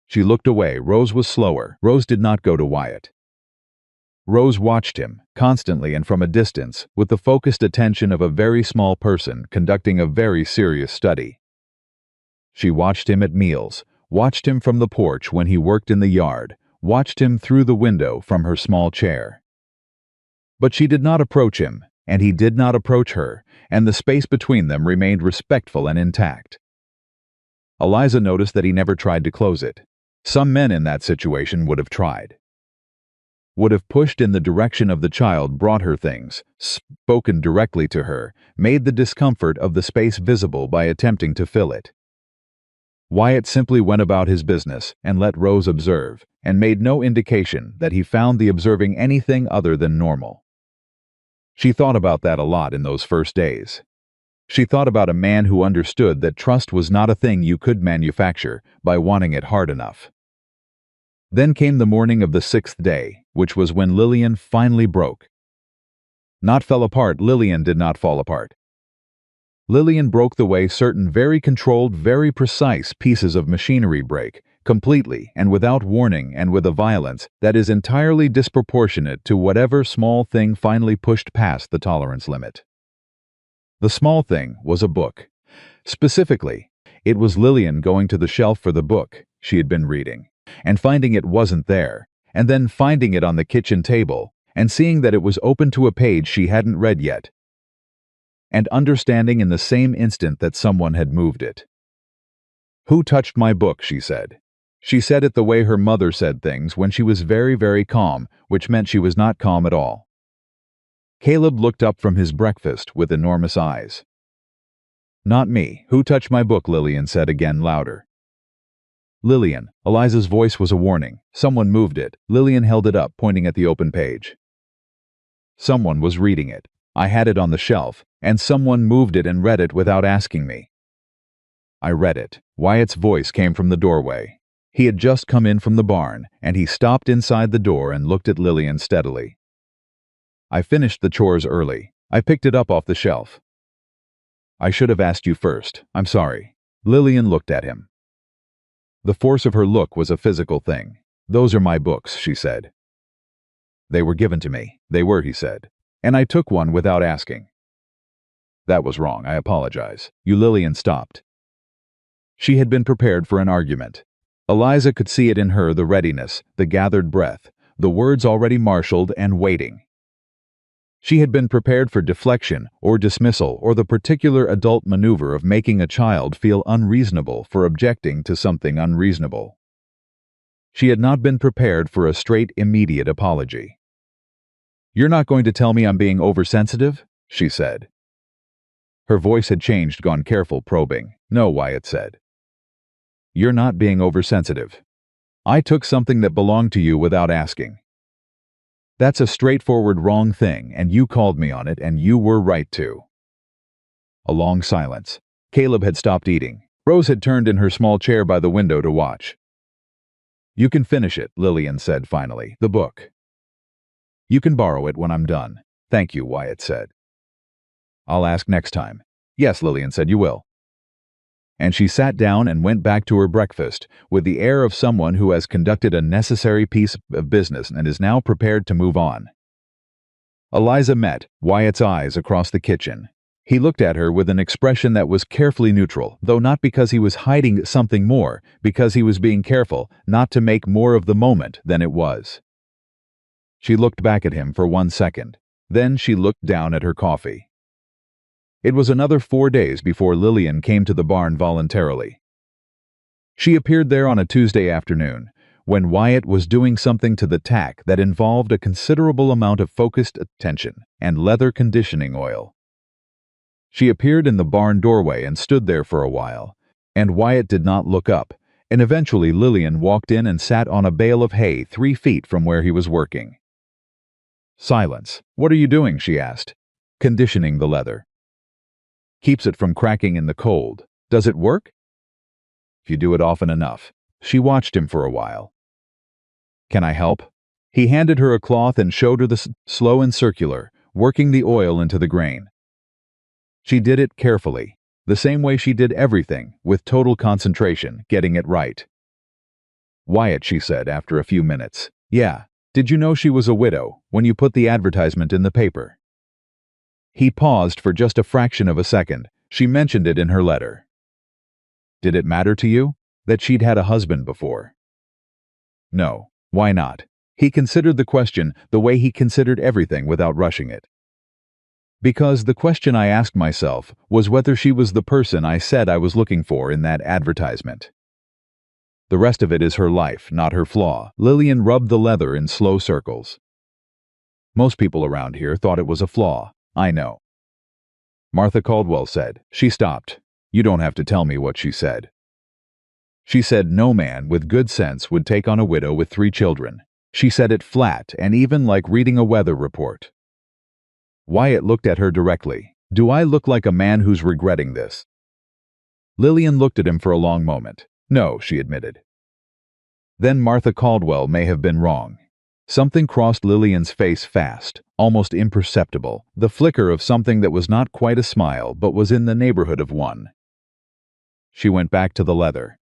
She looked away. Rose was slower. Rose did not go to Wyatt. Rose watched him, constantly and from a distance, with the focused attention of a very small person conducting a very serious study. She watched him at meals, watched him from the porch when he worked in the yard, watched him through the window from her small chair. But she did not approach him, and he did not approach her, and the space between them remained respectful and intact. Eliza noticed that he never tried to close it. Some men in that situation would have tried. Would have pushed in the direction of the child, brought her things, spoken directly to her, made the discomfort of the space visible by attempting to fill it. Wyatt simply went about his business and let Rose observe, and made no indication that he found the observing anything other than normal. She thought about that a lot in those first days. She thought about a man who understood that trust was not a thing you could manufacture by wanting it hard enough. Then came the morning of the 6th day, which was when Lillian finally broke. Not fell apart. Lillian did not fall apart. Lillian broke the way certain very controlled, very precise pieces of machinery break, completely and without warning and with a violence that is entirely disproportionate to whatever small thing finally pushed past the tolerance limit. The small thing was a book. Specifically, it was Lillian going to the shelf for the book she had been reading, and finding it wasn't there, and then finding it on the kitchen table, and seeing that it was open to a page she hadn't read yet, and understanding in the same instant that someone had moved it. "Who touched my book?" she said. She said it the way her mother said things when she was very, very calm, which meant she was not calm at all. Caleb looked up from his breakfast with enormous eyes. "Not me. Who touched my book?" Lillian said again, louder. "Lillian." Eliza's voice was a warning. "Someone moved it." Lillian held it up, pointing at the open page. "Someone was reading it. I had it on the shelf, and someone moved it and read it without asking me. I read it." Wyatt's voice came from the doorway. He had just come in from the barn, and he stopped inside the door and looked at Lillian steadily. "I finished the chores early. I picked it up off the shelf. I should have asked you first. I'm sorry." Lillian looked at him. The force of her look was a physical thing. "Those are my books," she said. "They were given to me." "They were," he said. "And I took one without asking." "That was wrong. I apologize." Lillian stopped. She had been prepared for an argument. Eliza could see it in her, the readiness, the gathered breath, the words already marshaled and waiting. She had been prepared for deflection or dismissal or the particular adult maneuver of making a child feel unreasonable for objecting to something unreasonable. She had not been prepared for a straight, immediate apology. "You're not going to tell me I'm being oversensitive?" she said. Her voice had changed, gone careful, probing. "No," Wyatt said. "You're not being oversensitive. I took something that belonged to you without asking. That's a straightforward wrong thing, and you called me on it, and you were right to." A long silence. Caleb had stopped eating. Rose had turned in her small chair by the window to watch. "You can finish it," Lillian said finally. "The book. You can borrow it when I'm done." "Thank you," Wyatt said. "I'll ask next time." "Yes," Lillian said, "you will." And she sat down and went back to her breakfast with the air of someone who has conducted a necessary piece of business and is now prepared to move on. Eliza met Wyatt's eyes across the kitchen. He looked at her with an expression that was carefully neutral, though not because he was hiding something more, because he was being careful not to make more of the moment than it was. She looked back at him for 1 second. Then she looked down at her coffee. It was another 4 days before Lillian came to the barn voluntarily. She appeared there on a Tuesday afternoon, when Wyatt was doing something to the tack that involved a considerable amount of focused attention and leather conditioning oil. She appeared in the barn doorway and stood there for a while, and Wyatt did not look up, and eventually Lillian walked in and sat on a bale of hay 3 feet from where he was working. Silence. "What are you doing?" she asked. "Conditioning the leather. Keeps it from cracking in the cold. Does it work?" "If you do it often enough." She watched him for a while. "Can I help?" He handed her a cloth and showed her the slow and circular, working the oil into the grain. She did it carefully, the same way she did everything, with total concentration, getting it right. "Wyatt," she said after a few minutes. "Yeah. Did you know she was a widow when you put the advertisement in the paper?" He paused for just a fraction of a second. "She mentioned it in her letter." "Did it matter to you that she'd had a husband before?" "No. Why not?" He considered the question the way he considered everything without rushing it. "Because the question I asked myself was whether she was the person I said I was looking for in that advertisement. The rest of it is her life, not her flaw." Lillian rubbed the leather in slow circles. "Most people around here thought it was a flaw. I know." Martha Caldwell said. She stopped. "You don't have to tell me what she said." "She said no man with good sense would take on a widow with 3 children. She said it flat and even like reading a weather report." Wyatt looked at her directly. "Do I look like a man who's regretting this?" Lillian looked at him for a long moment. "No," she admitted. Then Martha Caldwell may have been wrong. Something crossed Lillian's face fast, almost imperceptible, the flicker of something that was not quite a smile but was in the neighborhood of one. She went back to the leather.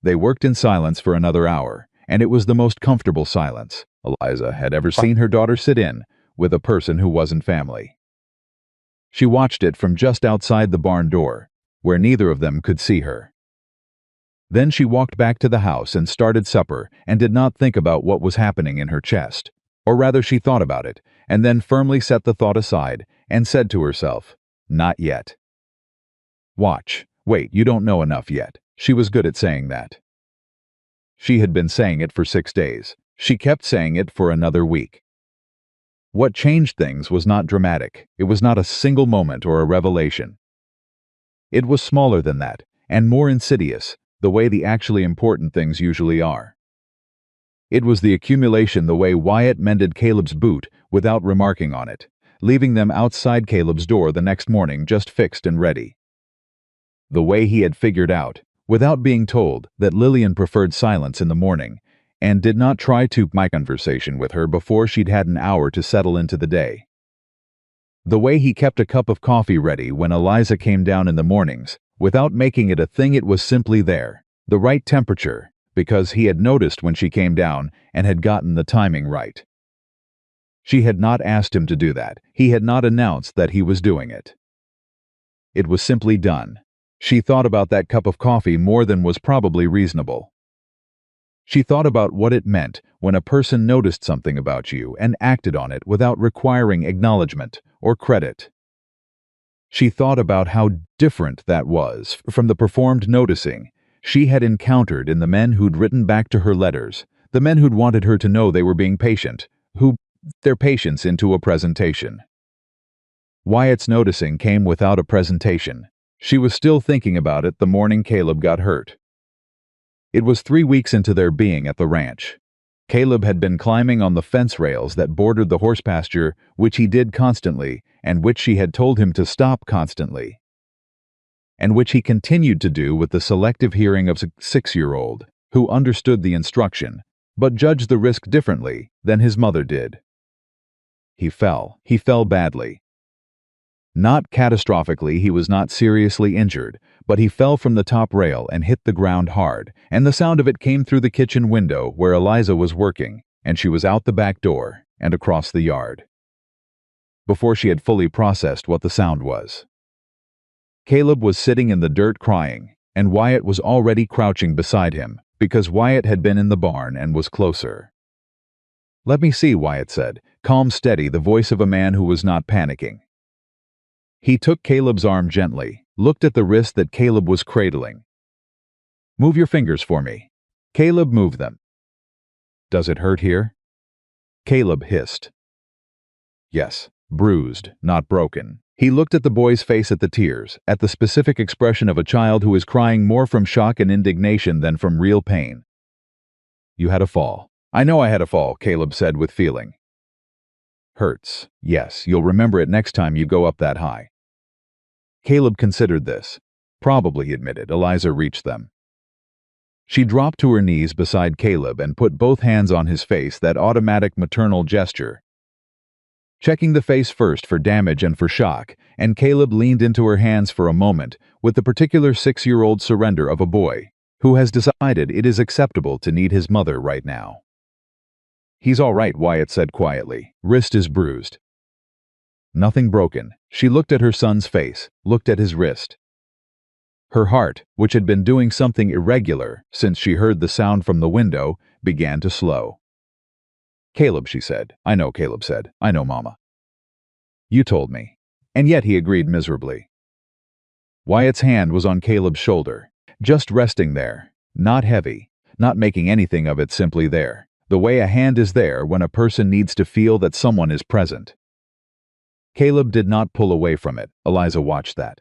They worked in silence for another hour, and it was the most comfortable silence Eliza had ever seen her daughter sit in with a person who wasn't family. She watched it from just outside the barn door, where neither of them could see her. Then she walked back to the house and started supper and did not think about what was happening in her chest. Or rather, she thought about it, and then firmly set the thought aside and said to herself, "Not yet. Watch. Wait, you don't know enough yet." She was good at saying that. She had been saying it for 6 days. She kept saying it for another week. What changed things was not dramatic. It was not a single moment or a revelation. It was smaller than that, and more insidious, the way the actually important things usually are. It was the accumulation the way Wyatt mended Caleb's boot without remarking on it, leaving them outside Caleb's door the next morning just fixed and ready. The way he had figured out, without being told, that Lillian preferred silence in the morning, and did not try to make conversation with her before she'd had an hour to settle into the day. The way he kept a cup of coffee ready when Eliza came down in the mornings, without making it a thing. It was simply there, the right temperature, because he had noticed when she came down and had gotten the timing right. She had not asked him to do that. He had not announced that he was doing it. It was simply done. She thought about that cup of coffee more than was probably reasonable. She thought about what it meant when a person noticed something about you and acted on it without requiring acknowledgement or credit. She thought about how different that was from the performed noticing she had encountered in the men who'd written back to her letters, the men who'd wanted her to know they were being patient, who their patience into a presentation. Wyatt's noticing came without a presentation. She was still thinking about it the morning Caleb got hurt. It was 3 weeks into their being at the ranch. Caleb had been climbing on the fence rails that bordered the horse pasture, which he did constantly, and which she had told him to stop constantly, and which he continued to do with the selective hearing of a 6-year-old, who understood the instruction, but judged the risk differently than his mother did. He fell badly. Not catastrophically, he was not seriously injured, but he fell from the top rail and hit the ground hard, and the sound of it came through the kitchen window where Eliza was working, and she was out the back door and across the yard, before she had fully processed what the sound was. Caleb was sitting in the dirt crying, and Wyatt was already crouching beside him, because Wyatt had been in the barn and was closer. "Let me see," Wyatt said, calm, steady, the voice of a man who was not panicking. He took Caleb's arm gently, looked at the wrist that Caleb was cradling. "Move your fingers for me." Caleb moved them. "Does it hurt here?" Caleb hissed. "Yes, bruised, not broken." He looked at the boy's face, at the tears, at the specific expression of a child who is crying more from shock and indignation than from real pain. "You had a fall." "I know I had a fall," Caleb said with feeling. "Hurts. Yes, you'll remember it next time you go up that high." Caleb considered this. "Probably," he admitted. Eliza reached them. She dropped to her knees beside Caleb and put both hands on his face, that automatic maternal gesture, checking the face first for damage and for shock, and Caleb leaned into her hands for a moment with the particular 6-year-old surrender of a boy who has decided it is acceptable to need his mother right now. "He's all right," Wyatt said quietly. "Wrist is bruised." "Nothing broken." She looked at her son's face, looked at his wrist. Her heart, which had been doing something irregular since she heard the sound from the window, began to slow. "Caleb," she said. "I know," Caleb said. "I know, Mama. You told me." And yet he agreed miserably. Wyatt's hand was on Caleb's shoulder, just resting there, not heavy, not making anything of it, simply there, the way a hand is there when a person needs to feel that someone is present. Caleb did not pull away from it. Eliza watched that.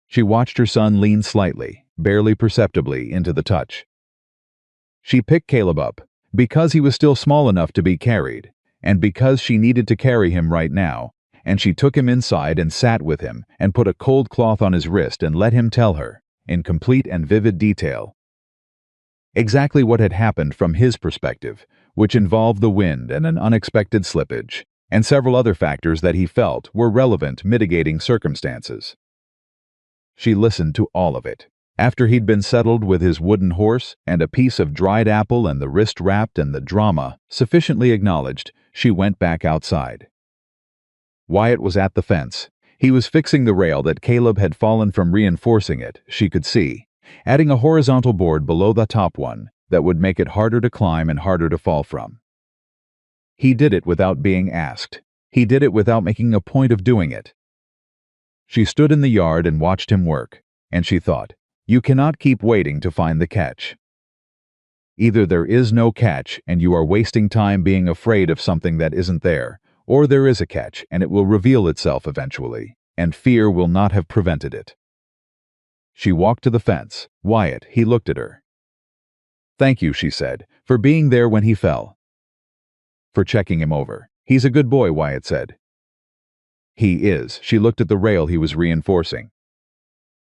She watched her son lean slightly, barely perceptibly, into the touch. She picked Caleb up, because he was still small enough to be carried, and because she needed to carry him right now, and she took him inside and sat with him and put a cold cloth on his wrist and let him tell her, in complete and vivid detail, exactly what had happened from his perspective, which involved the wind and an unexpected slippage, and several other factors that he felt were relevant mitigating circumstances. She listened to all of it. After he'd been settled with his wooden horse and a piece of dried apple and the wrist wrapped and the drama sufficiently acknowledged, she went back outside. Wyatt was at the fence. He was fixing the rail that Caleb had fallen from, reinforcing it, she could see, adding a horizontal board below the top one that would make it harder to climb and harder to fall from. He did it without being asked. He did it without making a point of doing it. She stood in the yard and watched him work, and she thought, you cannot keep waiting to find the catch. Either there is no catch and you are wasting time being afraid of something that isn't there, or there is a catch and it will reveal itself eventually, and fear will not have prevented it. She walked to the fence. Wyatt, he looked at her. "Thank you," she said, "for being there when he fell. For checking him over. He's a good boy," Wyatt said. "He is." She looked at the rail he was reinforcing.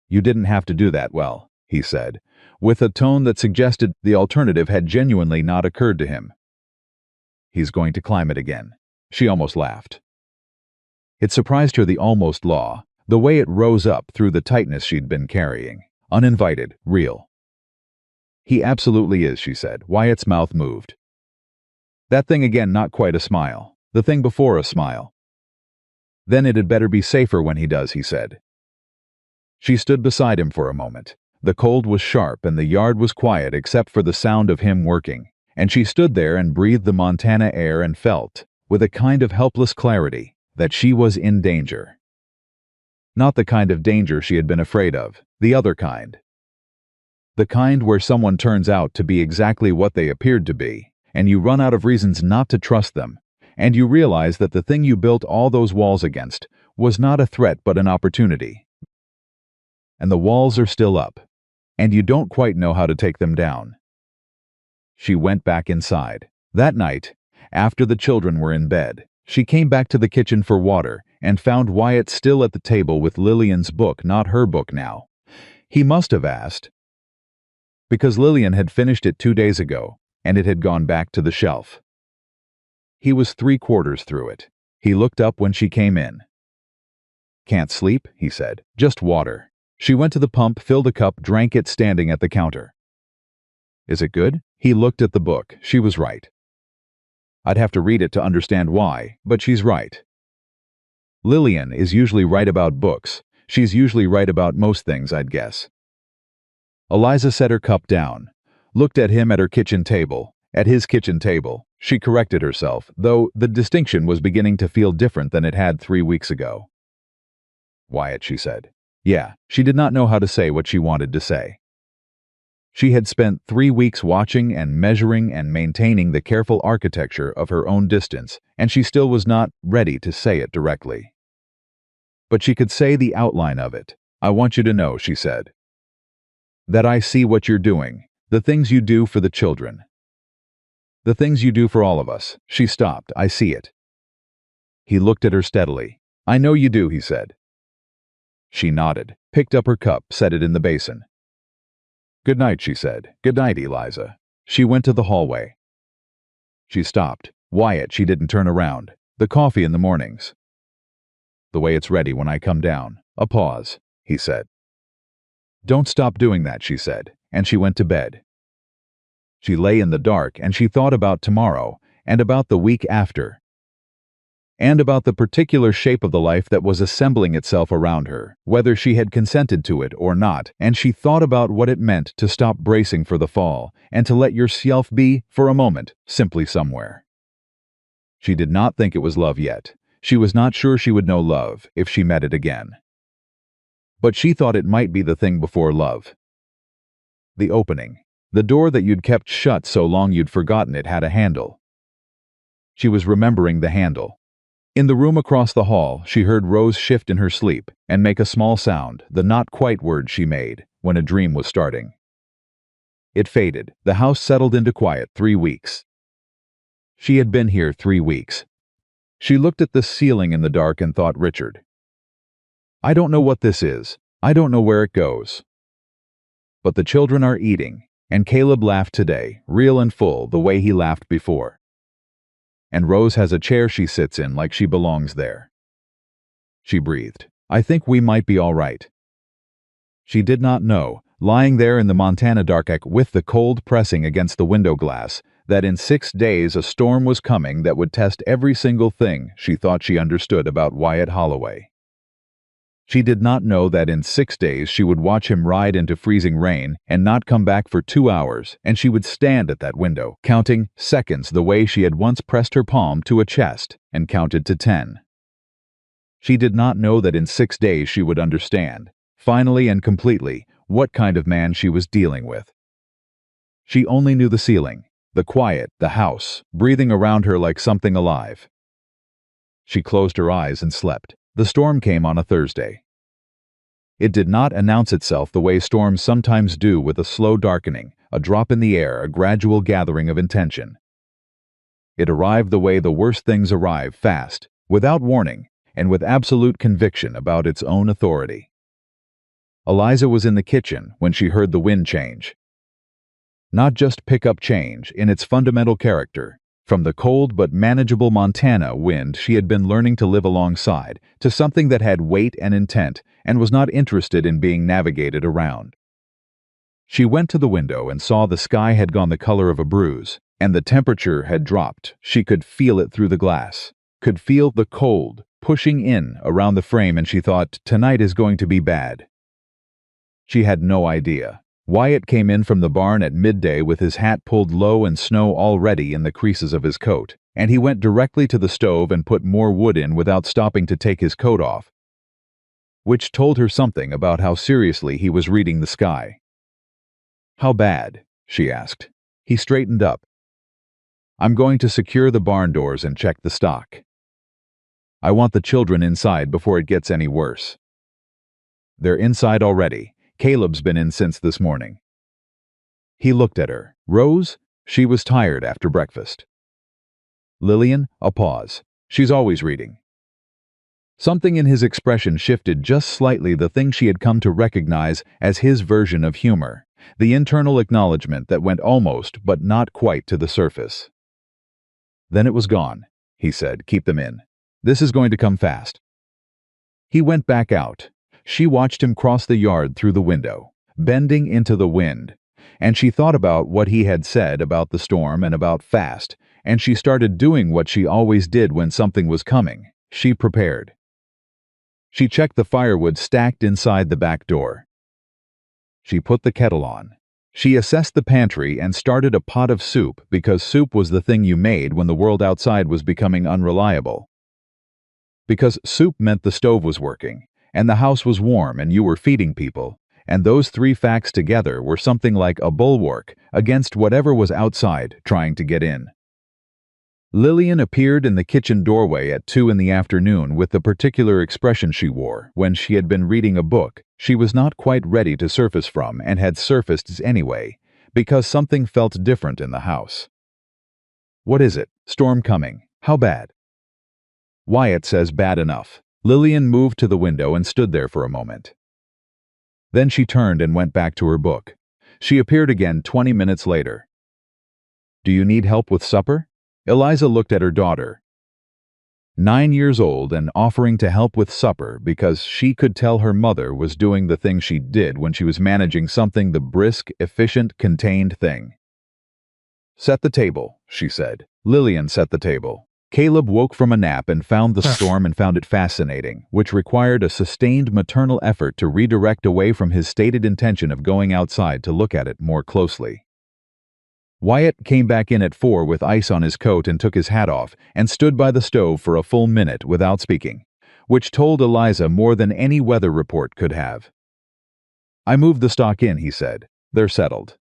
"You didn't have to do that, well," he said, with a tone that suggested the alternative had genuinely not occurred to him. "He's going to climb it again." She almost laughed. It surprised her, the almost law, the way it rose up through the tightness she'd been carrying. Uninvited, real. "He absolutely is," she said. Wyatt's mouth moved. That thing again, not quite a smile. The thing before a smile. "Then it had better be safer when he does," he said. She stood beside him for a moment. The cold was sharp and the yard was quiet except for the sound of him working, and she stood there and breathed the Montana air and felt, with a kind of helpless clarity, that she was in danger. Not the kind of danger she had been afraid of, the other kind. The kind where someone turns out to be exactly what they appeared to be, and you run out of reasons not to trust them, and you realize that the thing you built all those walls against was not a threat but an opportunity. And the walls are still up, and you don't quite know how to take them down. She went back inside. That night, after the children were in bed, she came back to the kitchen for water and found Wyatt still at the table with Lillian's book, not her book now. He must have asked, because Lillian had finished it 2 days ago, and it had gone back to the shelf. He was 3/4 through it. He looked up when she came in. "Can't sleep," he said. "Just water." She went to the pump, filled a cup, drank it standing at the counter. "Is it good?" He looked at the book. She was right. I'd have to read it to understand why, but she's right. Lillian is usually right about books. She's usually right about most things, I'd guess. Eliza set her cup down, looked at him at her kitchen table, at his kitchen table. She corrected herself, though the distinction was beginning to feel different than it had 3 weeks ago. "Wyatt," she said. Yeah, she did not know how to say what she wanted to say. She had spent 3 weeks watching and measuring and maintaining the careful architecture of her own distance, and she still was not ready to say it directly. But she could say the outline of it. "I want you to know," she said, "that I see what you're doing, the things you do for the children. The things you do for all of us." She stopped. "I see it." He looked at her steadily. "I know you do," he said. She nodded, picked up her cup, set it in the basin. "Good night," she said. "Good night, Eliza." She went to the hallway. She stopped. "Wyatt," she didn't turn around. "The coffee in the mornings." "The way it's ready when I come down." A pause. He said. "Don't stop doing that," she said, and she went to bed. She lay in the dark and she thought about tomorrow, and about the week after, and about the particular shape of the life that was assembling itself around her, whether she had consented to it or not, and she thought about what it meant to stop bracing for the fall, and to let yourself be, for a moment, simply somewhere. She did not think it was love yet. She was not sure she would know love if she met it again. But she thought it might be the thing before love. The opening. The door that you'd kept shut so long you'd forgotten it had a handle. She was remembering the handle. In the room across the hall, she heard Rose shift in her sleep and make a small sound, the not quite word she made, when a dream was starting. It faded. The house settled into quiet. 3 weeks. She had been here 3 weeks. She looked at the ceiling in the dark and thought Richard. I don't know what this is. I don't know where it goes. But the children are eating, and Caleb laughed today, real and full, the way he laughed before. And Rose has a chair she sits in like she belongs there. She breathed. I think we might be all right. She did not know, lying there in the Montana dark with the cold pressing against the window glass, that in 6 days a storm was coming that would test every single thing she thought she understood about Wyatt Holloway. She did not know that in 6 days she would watch him ride into freezing rain and not come back for 2 hours, and she would stand at that window, counting seconds the way she had once pressed her palm to a chest and counted to 10. She did not know that in 6 days she would understand, finally and completely, what kind of man she was dealing with. She only knew the ceiling, the quiet, the house, breathing around her like something alive. She closed her eyes and slept. The storm came on a Thursday. It did not announce itself the way storms sometimes do, with a slow darkening, a drop in the air, a gradual gathering of intention. It arrived the way the worst things arrive, fast, without warning, and with absolute conviction about its own authority. Eliza was in the kitchen when she heard the wind change. Not just pick up change in its fundamental character, from the cold but manageable Montana wind she had been learning to live alongside, to something that had weight and intent and was not interested in being navigated around. She went to the window and saw the sky had gone the color of a bruise, and the temperature had dropped. She could feel it through the glass, could feel the cold pushing in around the frame, and she thought, tonight is going to be bad. She had no idea. Wyatt came in from the barn at midday with his hat pulled low and snow already in the creases of his coat, and he went directly to the stove and put more wood in without stopping to take his coat off, which told her something about how seriously he was reading the sky. "How bad?" she asked. He straightened up. "I'm going to secure the barn doors and check the stock. I want the children inside before it gets any worse." "They're inside already. Caleb's been in since this morning." He looked at her. "Rose?" She was tired after breakfast. "Lillian?" A pause. "She's always reading." Something in his expression shifted just slightly, the thing she had come to recognize as his version of humor, the internal acknowledgement that went almost but not quite to the surface. "Then it was gone," he said. "Keep them in. This is going to come fast." He went back out. She watched him cross the yard through the window, bending into the wind, and she thought about what he had said about the storm and about fast, and she started doing what she always did when something was coming. She prepared. She checked the firewood stacked inside the back door. She put the kettle on. She assessed the pantry and started a pot of soup, because soup was the thing you made when the world outside was becoming unreliable. Because soup meant the stove was working, and the house was warm and you were feeding people, and those three facts together were something like a bulwark against whatever was outside trying to get in. Lillian appeared in the kitchen doorway at 2 in the afternoon with the particular expression she wore when she had been reading a book she was not quite ready to surface from and had surfaced anyway, because something felt different in the house. "What is it? Storm coming. How bad?" "Wyatt says bad enough." Lillian moved to the window and stood there for a moment. Then she turned and went back to her book. She appeared again 20 minutes later. "Do you need help with supper?" Eliza looked at her daughter, 9 years old, and offering to help with supper because she could tell her mother was doing the thing she did when she was managing something, the brisk, efficient, contained thing. "Set the table," she said. Lillian set the table. Caleb woke from a nap and found the storm and found it fascinating, which required a sustained maternal effort to redirect away from his stated intention of going outside to look at it more closely. Wyatt came back in at 4 with ice on his coat and took his hat off and stood by the stove for a full minute without speaking, which told Eliza more than any weather report could have. "I moved the stock in," he said. "They're settled."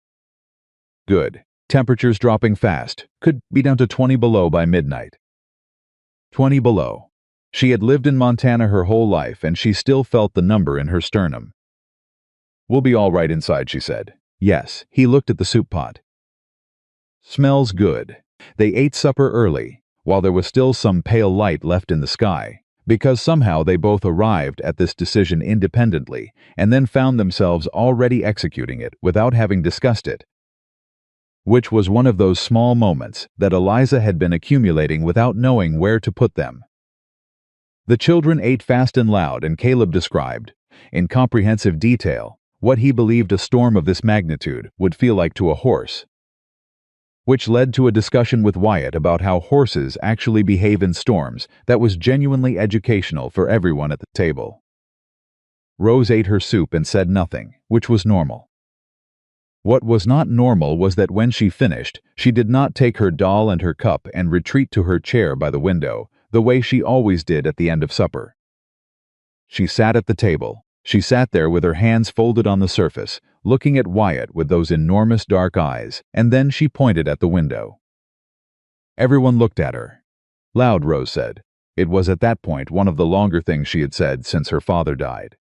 "Good. Temperatures dropping fast. Could be down to 20 below by midnight." 20 below. She had lived in Montana her whole life, and she still felt the number in her sternum. "We'll be all right inside," she said. "Yes." He looked at the soup pot. "Smells good." They ate supper early, while there was still some pale light left in the sky, because somehow they both arrived at this decision independently and then found themselves already executing it without having discussed it, which was one of those small moments that Eliza had been accumulating without knowing where to put them. The children ate fast and loud, and Caleb described, in comprehensive detail, what he believed a storm of this magnitude would feel like to a horse, which led to a discussion with Wyatt about how horses actually behave in storms that was genuinely educational for everyone at the table. Rose ate her soup and said nothing, which was normal. What was not normal was that when she finished, she did not take her doll and her cup and retreat to her chair by the window, the way she always did at the end of supper. She sat at the table. She sat there with her hands folded on the surface, looking at Wyatt with those enormous dark eyes, and then she pointed at the window. Everyone looked at her. "Loud," Rose said. It was at that point one of the longer things she had said since her father died.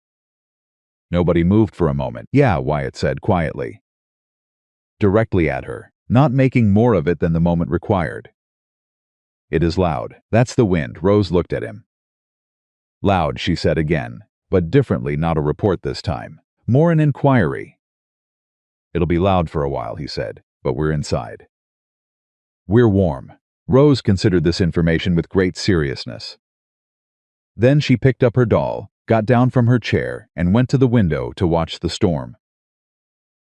Nobody moved for a moment. "Yeah," Wyatt said quietly. Directly at her, not making more of it than the moment required. "It is loud. That's the wind." Rose looked at him. "Loud," she said again, but differently, not a report this time. More an inquiry. "It'll be loud for a while," he said, "but we're inside. We're warm." Rose considered this information with great seriousness. Then she picked up her doll, got down from her chair, and went to the window to watch the storm.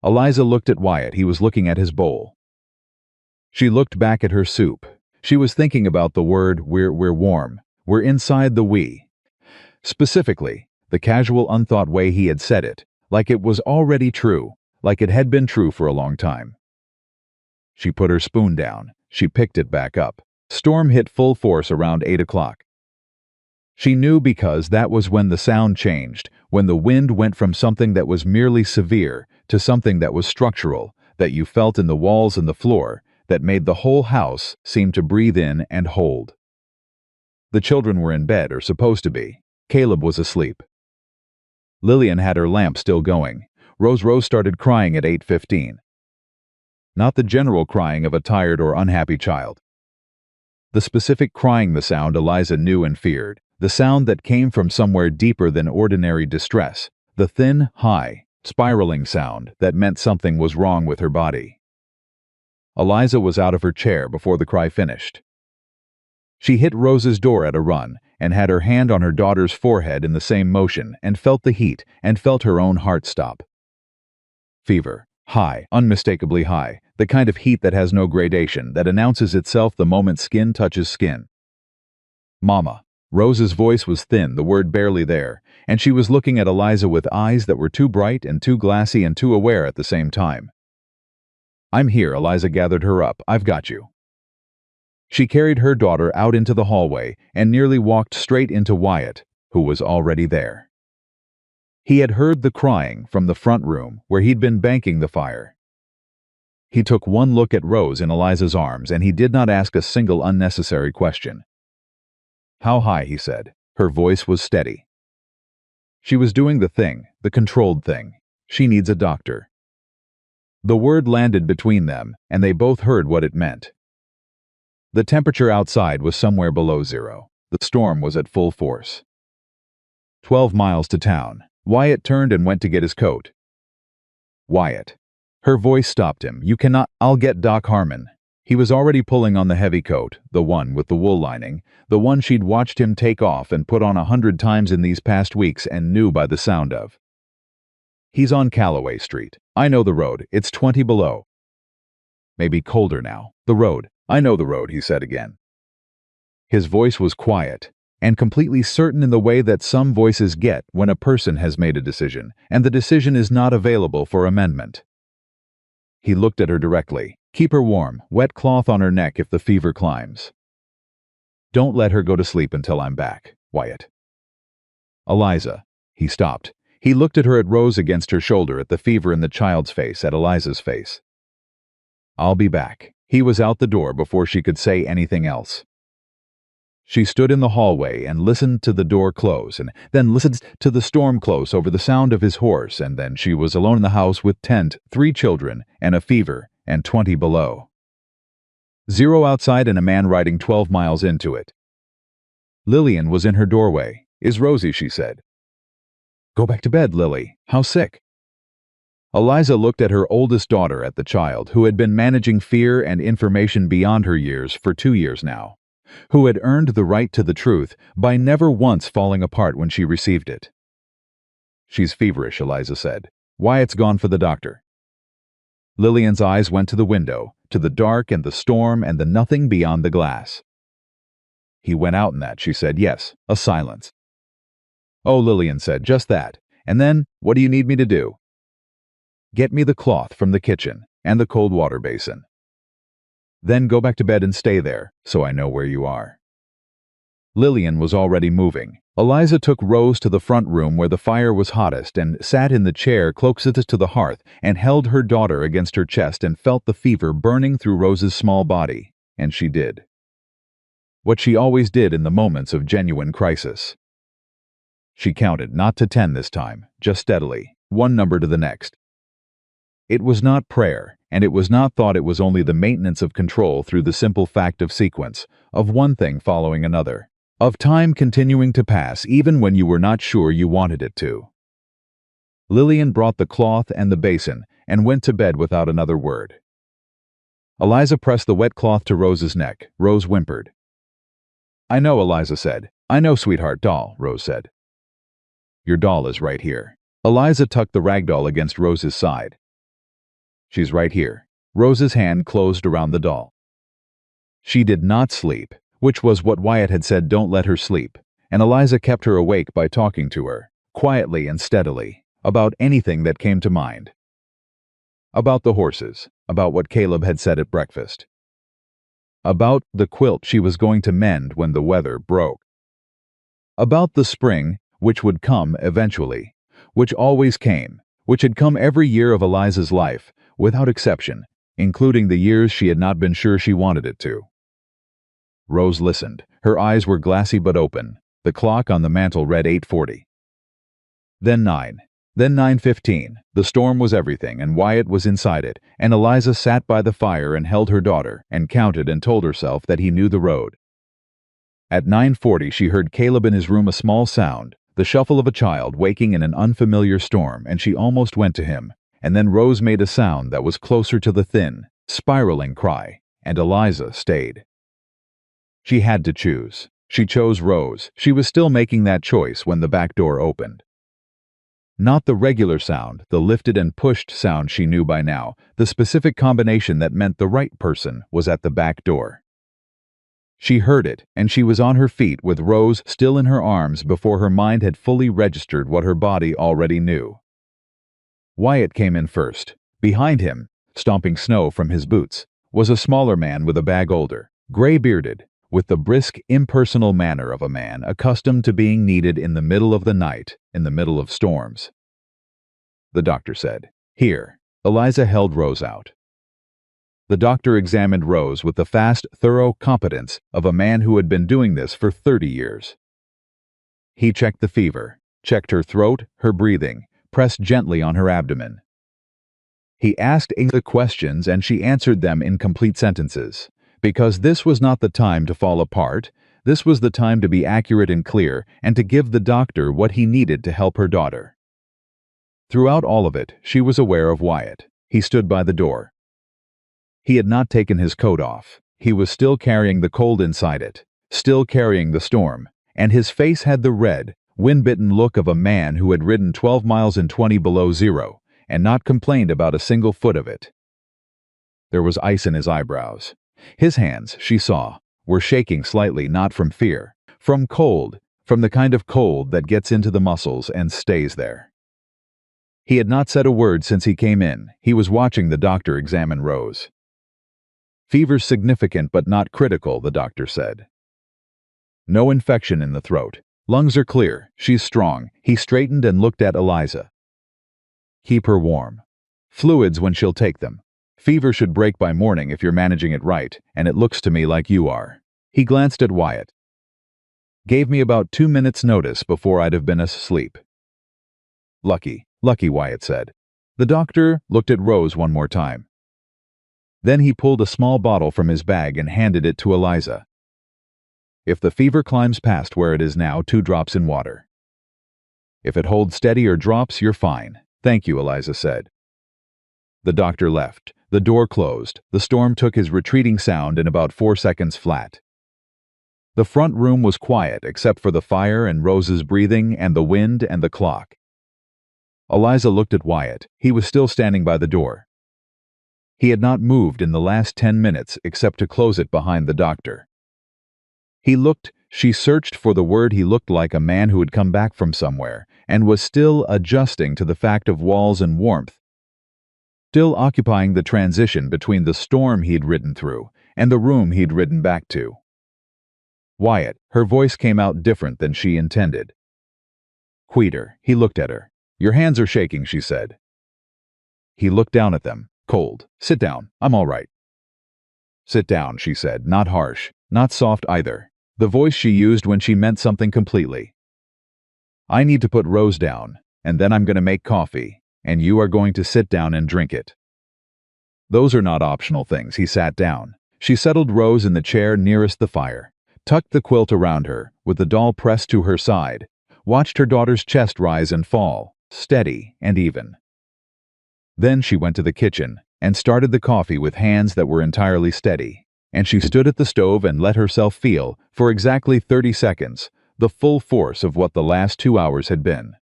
Eliza looked at Wyatt. He was looking at his bowl. She looked back at her soup. She was thinking about the word we're warm. We're inside the we. Specifically, the casual, unthought way he had said it, like it was already true, like it had been true for a long time. She put her spoon down. She picked it back up. Storm hit full force around 8 o'clock. She knew because that was when the sound changed, when the wind went from something that was merely severe to something that was structural, that you felt in the walls and the floor, that made the whole house seem to breathe in and hold. The children were in bed, or supposed to be. Caleb was asleep. Lillian had her lamp still going. Rose started crying at 8:15. Not the general crying of a tired or unhappy child. The specific crying, the sound Eliza knew and feared, the sound that came from somewhere deeper than ordinary distress, the thin, high, spiraling sound that meant something was wrong with her body. Eliza was out of her chair before the cry finished. She hit Rose's door at a run and had her hand on her daughter's forehead in the same motion and felt the heat and felt her own heart stop. Fever. High, unmistakably high, the kind of heat that has no gradation, that announces itself the moment skin touches skin. Mama. Rose's voice was thin, the word barely there, and she was looking at Eliza with eyes that were too bright and too glassy and too aware at the same time. I'm here, Eliza gathered her up. I've got you. She carried her daughter out into the hallway and nearly walked straight into Wyatt, who was already there. He had heard the crying from the front room where he'd been banking the fire. He took one look at Rose in Eliza's arms, and he did not ask a single unnecessary question. How high, he said. Her voice was steady. She was doing the thing, the controlled thing. She needs a doctor. The word landed between them, and they both heard what it meant. The temperature outside was somewhere below zero. The storm was at full force. 12 miles to town. Wyatt turned and went to get his coat. Wyatt. Her voice stopped him. You cannot. I'll get Doc Harmon. He was already pulling on the heavy coat, the one with the wool lining, the one she'd watched him take off and put on 100 times in these past weeks and knew by the sound of. He's on Calloway Street. I know the road. It's 20 below. Maybe colder now. The road. I know the road, he said again. His voice was quiet and completely certain in the way that some voices get when a person has made a decision, and the decision is not available for amendment. He looked at her directly. Keep her warm, wet cloth on her neck if the fever climbs. Don't let her go to sleep until I'm back, Wyatt. Eliza. He stopped. He looked at her, at Rose against her shoulder, at the fever in the child's face, at Eliza's face. I'll be back. He was out the door before she could say anything else. She stood in the hallway and listened to the door close, and then listened to the storm close over the sound of his horse, and then she was alone in the house with tent, 3 children, and a fever, and 20 below. 0 outside and a man riding 12 miles into it. Lillian was in her doorway. Is Rosie, she said. Go back to bed, Lily. How sick? Eliza looked at her oldest daughter, at the child, who had been managing fear and information beyond her years for 2 years now, who had earned the right to the truth by never once falling apart when she received it. She's feverish, Eliza said. Wyatt's gone for the doctor. Lillian's eyes went to the window, to the dark and the storm and the nothing beyond the glass. He went out in that, she said. Yes, a silence. Oh, Lillian said, just that. And then, what do you need me to do? Get me the cloth from the kitchen and the cold water basin. Then go back to bed and stay there, so I know where you are. Lillian was already moving. Eliza took Rose to the front room where the fire was hottest and sat in the chair closest to the hearth and held her daughter against her chest and felt the fever burning through Rose's small body, and she did. What she always did in the moments of genuine crisis. She counted, not to 10 this time, just steadily, one number to the next. It was not prayer, and it was not thought. It was only the maintenance of control through the simple fact of sequence, of one thing following another, of time continuing to pass even when you were not sure you wanted it to. Lillian brought the cloth and the basin and went to bed without another word. Eliza pressed the wet cloth to Rose's neck. Rose whimpered. I know, Eliza said. I know, sweetheart. Doll, Rose said. Your doll is right here. Eliza tucked the rag doll against Rose's side. She's right here. Rose's hand closed around the doll. She did not sleep, which was what Wyatt had said, don't let her sleep, and Eliza kept her awake by talking to her, quietly and steadily, about anything that came to mind. About the horses, about what Caleb had said at breakfast. About the quilt she was going to mend when the weather broke. About the spring, which would come eventually, which always came, which had come every year of Eliza's life, without exception, including the years she had not been sure she wanted it to. Rose listened. Her eyes were glassy but open. The clock on the mantel read 8:40. Then 9. Then 9:15. The storm was everything, and Wyatt was inside it, and Eliza sat by the fire and held her daughter, and counted and told herself that he knew the road. At 9:40 she heard Caleb in his room, a small sound, the shuffle of a child waking in an unfamiliar storm, and she almost went to him, and then Rose made a sound that was closer to the thin, spiraling cry, and Eliza stayed. She had to choose. She chose Rose. She was still making that choice when the back door opened. Not the regular sound, the lifted and pushed sound she knew by now, the specific combination that meant the right person was at the back door. She heard it, and she was on her feet with Rose still in her arms before her mind had fully registered what her body already knew. Wyatt came in first. Behind him, stomping snow from his boots, was a smaller man with a bag, older, gray-bearded, with the brisk, impersonal manner of a man accustomed to being needed in the middle of the night, in the middle of storms. The doctor said, "Here." Eliza held Rose out. The doctor examined Rose with the fast, thorough competence of a man who had been doing this for 30 years. He checked the fever, checked her throat, her breathing, pressed gently on her abdomen. He asked the questions and she answered them in complete sentences, because this was not the time to fall apart. This was the time to be accurate and clear and to give the doctor what he needed to help her daughter. Throughout all of it, she was aware of Wyatt. He stood by the door. He had not taken his coat off. He was still carrying the cold inside it, still carrying the storm, and his face had the red, wind-bitten look of a man who had ridden 12 miles in 20 below zero and not complained about a single foot of it. There was ice in his eyebrows. His hands, she saw, were shaking slightly, not from fear, from cold, from the kind of cold that gets into the muscles and stays there. He had not said a word since he came in. He was watching the doctor examine Rose. "Fever's significant but not critical," the doctor said. "No infection in the throat. Lungs are clear. She's strong." He straightened and looked at Eliza. "Keep her warm. Fluids when she'll take them. Fever should break by morning if you're managing it right, and it looks to me like you are." He glanced at Wyatt. "Gave me about 2 minutes' notice before I'd have been asleep." "Lucky, Wyatt said. The doctor looked at Rose one more time. Then he pulled a small bottle from his bag and handed it to Eliza. "If the fever climbs past where it is now, 2 drops in water. If it holds steady or drops, you're fine." "Thank you," Eliza said. The doctor left. The door closed. The storm took his retreating sound in about 4 seconds flat. The front room was quiet except for the fire and Rose's breathing and the wind and the clock. Eliza looked at Wyatt. He was still standing by the door. He had not moved in the last 10 minutes except to close it behind the doctor. She searched for the word. He looked like a man who had come back from somewhere and was still adjusting to the fact of walls and warmth, still occupying the transition between the storm he'd ridden through and the room he'd ridden back to. "Wyatt," her voice came out different than she intended. "Quieter." He looked at her. "Your hands are shaking," she said. He looked down at them. "Cold. Sit down. I'm all right." "Sit down," she said, not harsh, not soft either, the voice she used when she meant something completely. "I need to put Rose down, and then I'm going to make coffee, and you are going to sit down and drink it." "Those are not optional things." He sat down. She settled Rose in the chair nearest the fire, tucked the quilt around her, with the doll pressed to her side, watched her daughter's chest rise and fall, steady and even. Then she went to the kitchen and started the coffee with hands that were entirely steady, and she stood at the stove and let herself feel, for exactly 30 seconds, the full force of what the last 2 hours had been.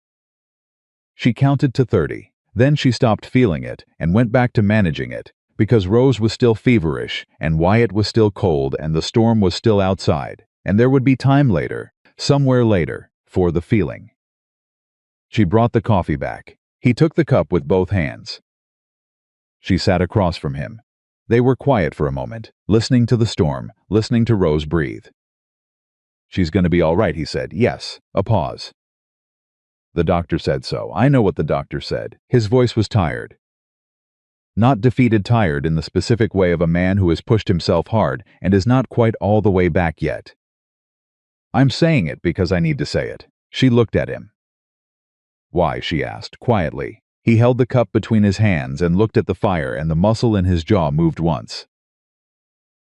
She counted to 30, then she stopped feeling it and went back to managing it, because Rose was still feverish, and Wyatt was still cold, and the storm was still outside, and there would be time later, somewhere later, for the feeling. She brought the coffee back. He took the cup with both hands. She sat across from him. They were quiet for a moment, listening to the storm, listening to Rose breathe. "She's going to be all right," he said. "Yes." A pause. "The doctor said so." "I know what the doctor said." His voice was tired. Not defeated, tired in the specific way of a man who has pushed himself hard and is not quite all the way back yet. "I'm saying it because I need to say it." She looked at him. "Why?" she asked, quietly. He held the cup between his hands and looked at the fire, and the muscle in his jaw moved once.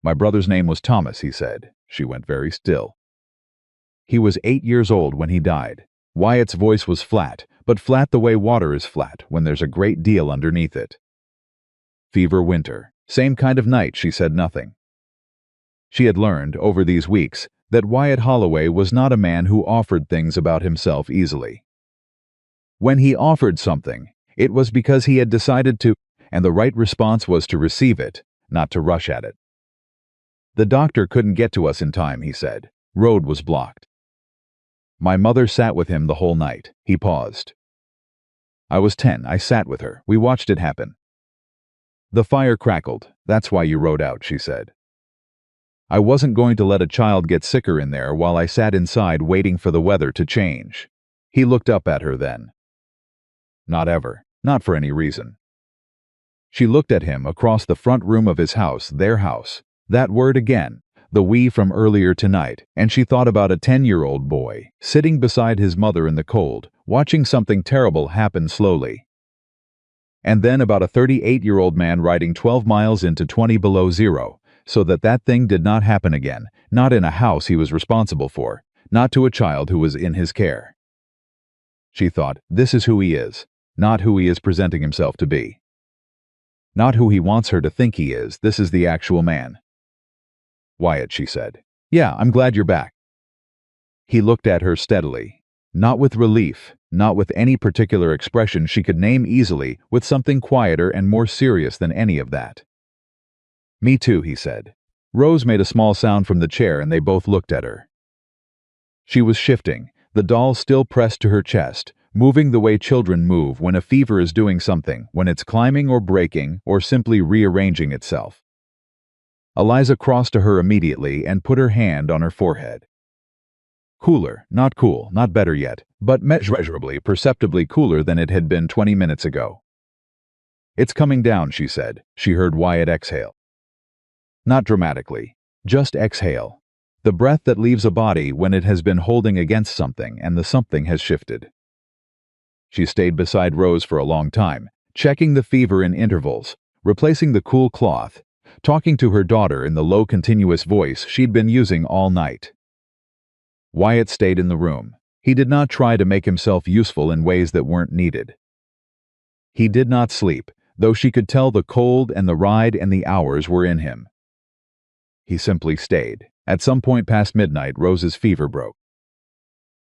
"My brother's name was Thomas," he said. She went very still. "He was 8 years old when he died." Wyatt's voice was flat, but flat the way water is flat when there's a great deal underneath it. "Fever winter. Same kind of night." She said nothing. She had learned, over these weeks, that Wyatt Holloway was not a man who offered things about himself easily. When he offered something, it was because he had decided to, and the right response was to receive it, not to rush at it. "The doctor couldn't get to us in time," he said. "Road was blocked." "My mother sat with him the whole night." He paused. "I was 10. I sat with her. We watched it happen." "The fire crackled. That's why you rode out," she said. "I wasn't going to let a child get sicker in there while I sat inside waiting for the weather to change." He looked up at her then. "Not ever. Not for any reason." She looked at him across the front room of his house, their house. That word again, the "we" from earlier tonight, and she thought about a 10-year-old boy, sitting beside his mother in the cold, watching something terrible happen slowly. And then about a 38-year-old man riding 12 miles into 20 below zero, so that that thing did not happen again, not in a house he was responsible for, not to a child who was in his care. She thought, this is who he is, not who he is presenting himself to be. Not who he wants her to think he is, this is the actual man. "Wyatt," she said. "Yeah, I'm glad you're back." He looked at her steadily, not with relief, not with any particular expression she could name easily, with something quieter and more serious than any of that. "Me too," he said. Rose made a small sound from the chair and they both looked at her. She was shifting, the doll still pressed to her chest, moving the way children move when a fever is doing something, when it's climbing or breaking or simply rearranging itself. Eliza crossed to her immediately and put her hand on her forehead. Cooler, not cool, not better yet, but measurably, perceptibly cooler than it had been 20 minutes ago. "It's coming down," she said. She heard Wyatt exhale. Not dramatically, just exhale. The breath that leaves a body when it has been holding against something and the something has shifted. She stayed beside Rose for a long time, checking the fever in intervals, replacing the cool cloth, talking to her daughter in the low continuous voice she'd been using all night. Wyatt stayed in the room. He did not try to make himself useful in ways that weren't needed. He did not sleep, though she could tell the cold and the ride and the hours were in him. He simply stayed. At some point past midnight, Rose's fever broke.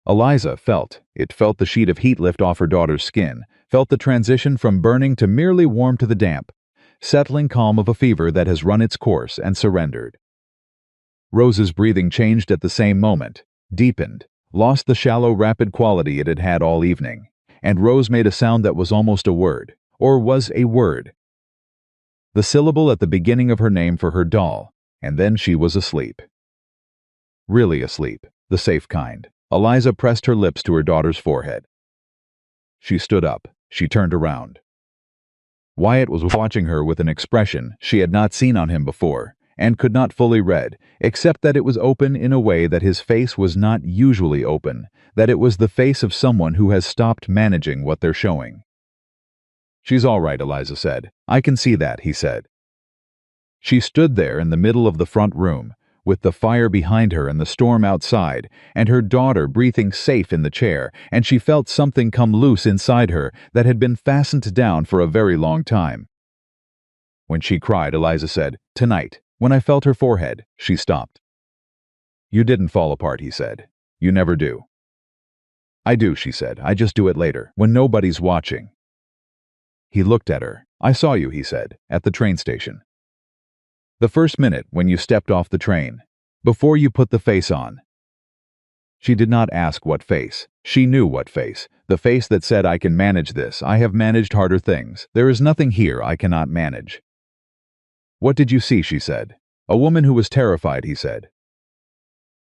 Eliza felt the sheet of heat lift off her daughter's skin, felt the transition from burning to merely warm to the damp, settling calm of a fever that has run its course and surrendered. Rose's breathing changed at the same moment, deepened, lost the shallow, rapid quality it had had all evening, and Rose made a sound that was almost a word, or was a word. The syllable at the beginning of her name for her doll, and then she was asleep. Really asleep, the safe kind. Eliza pressed her lips to her daughter's forehead. She stood up. She turned around. Wyatt was watching her with an expression she had not seen on him before, and could not fully read, except that it was open in a way that his face was not usually open, that it was the face of someone who has stopped managing what they're showing. "She's all right," Eliza said. "I can see that," he said. She stood there in the middle of the front room, with the fire behind her and the storm outside, and her daughter breathing safe in the chair, and she felt something come loose inside her that had been fastened down for a very long time. When she cried, Eliza said, "Tonight, when I felt her forehead," she stopped. "You didn't fall apart," he said. "You never do." "I do," she said. "I just do it later, when nobody's watching." He looked at her. "I saw you," he said, "at the train station. The first minute when you stepped off the train, before you put the face on." She did not ask what face. She knew what face. The face that said, I can manage this. I have managed harder things. There is nothing here I cannot manage. What did you see? She said. A woman who was terrified, he said.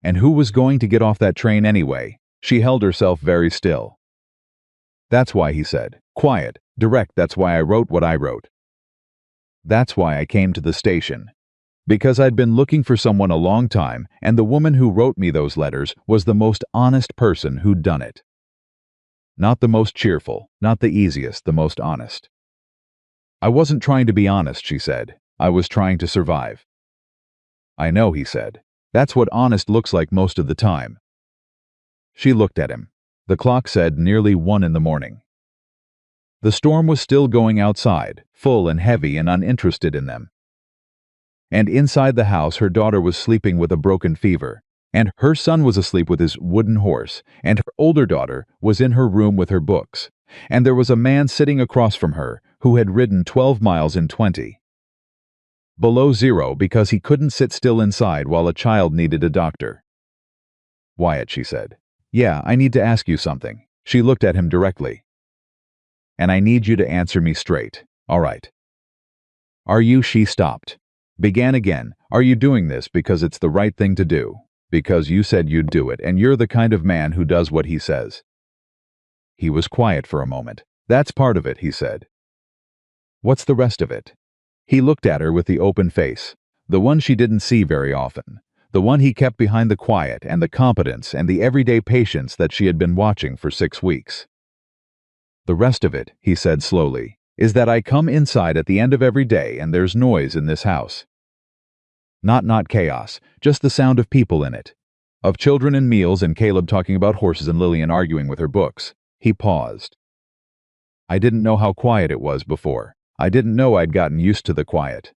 And who was going to get off that train anyway? She held herself very still. That's why, he said. Quiet, direct, that's why I wrote what I wrote. That's why I came to the station. Because I'd been looking for someone a long time, and the woman who wrote me those letters was the most honest person who'd done it. Not the most cheerful, not the easiest, the most honest. I wasn't trying to be honest, she said. I was trying to survive. I know, he said. That's what honest looks like most of the time. She looked at him. The clock said nearly 1 in the morning. The storm was still going outside, full and heavy and uninterested in them. And inside the house her daughter was sleeping with a broken fever, and her son was asleep with his wooden horse, and her older daughter was in her room with her books, and there was a man sitting across from her who had ridden 12 miles in 20. Below zero because he couldn't sit still inside while a child needed a doctor. Wyatt, she said. Yeah, I need to ask you something. She looked at him directly. And I need you to answer me straight. All right. Are you? She stopped. Began again. Are you doing this because it's the right thing to do? Because you said you'd do it, and you're the kind of man who does what he says. He was quiet for a moment. That's part of it, he said. What's the rest of it? He looked at her with the open face, the one she didn't see very often, the one he kept behind the quiet and the competence and the everyday patience that she had been watching for 6 weeks. The rest of it, he said slowly, is that I come inside at the end of every day and there's noise in this house. Not chaos, just the sound of people in it. Of children and meals and Caleb talking about horses and Lillian arguing with her books. He paused. I didn't know how quiet it was before. I didn't know I'd gotten used to the quiet.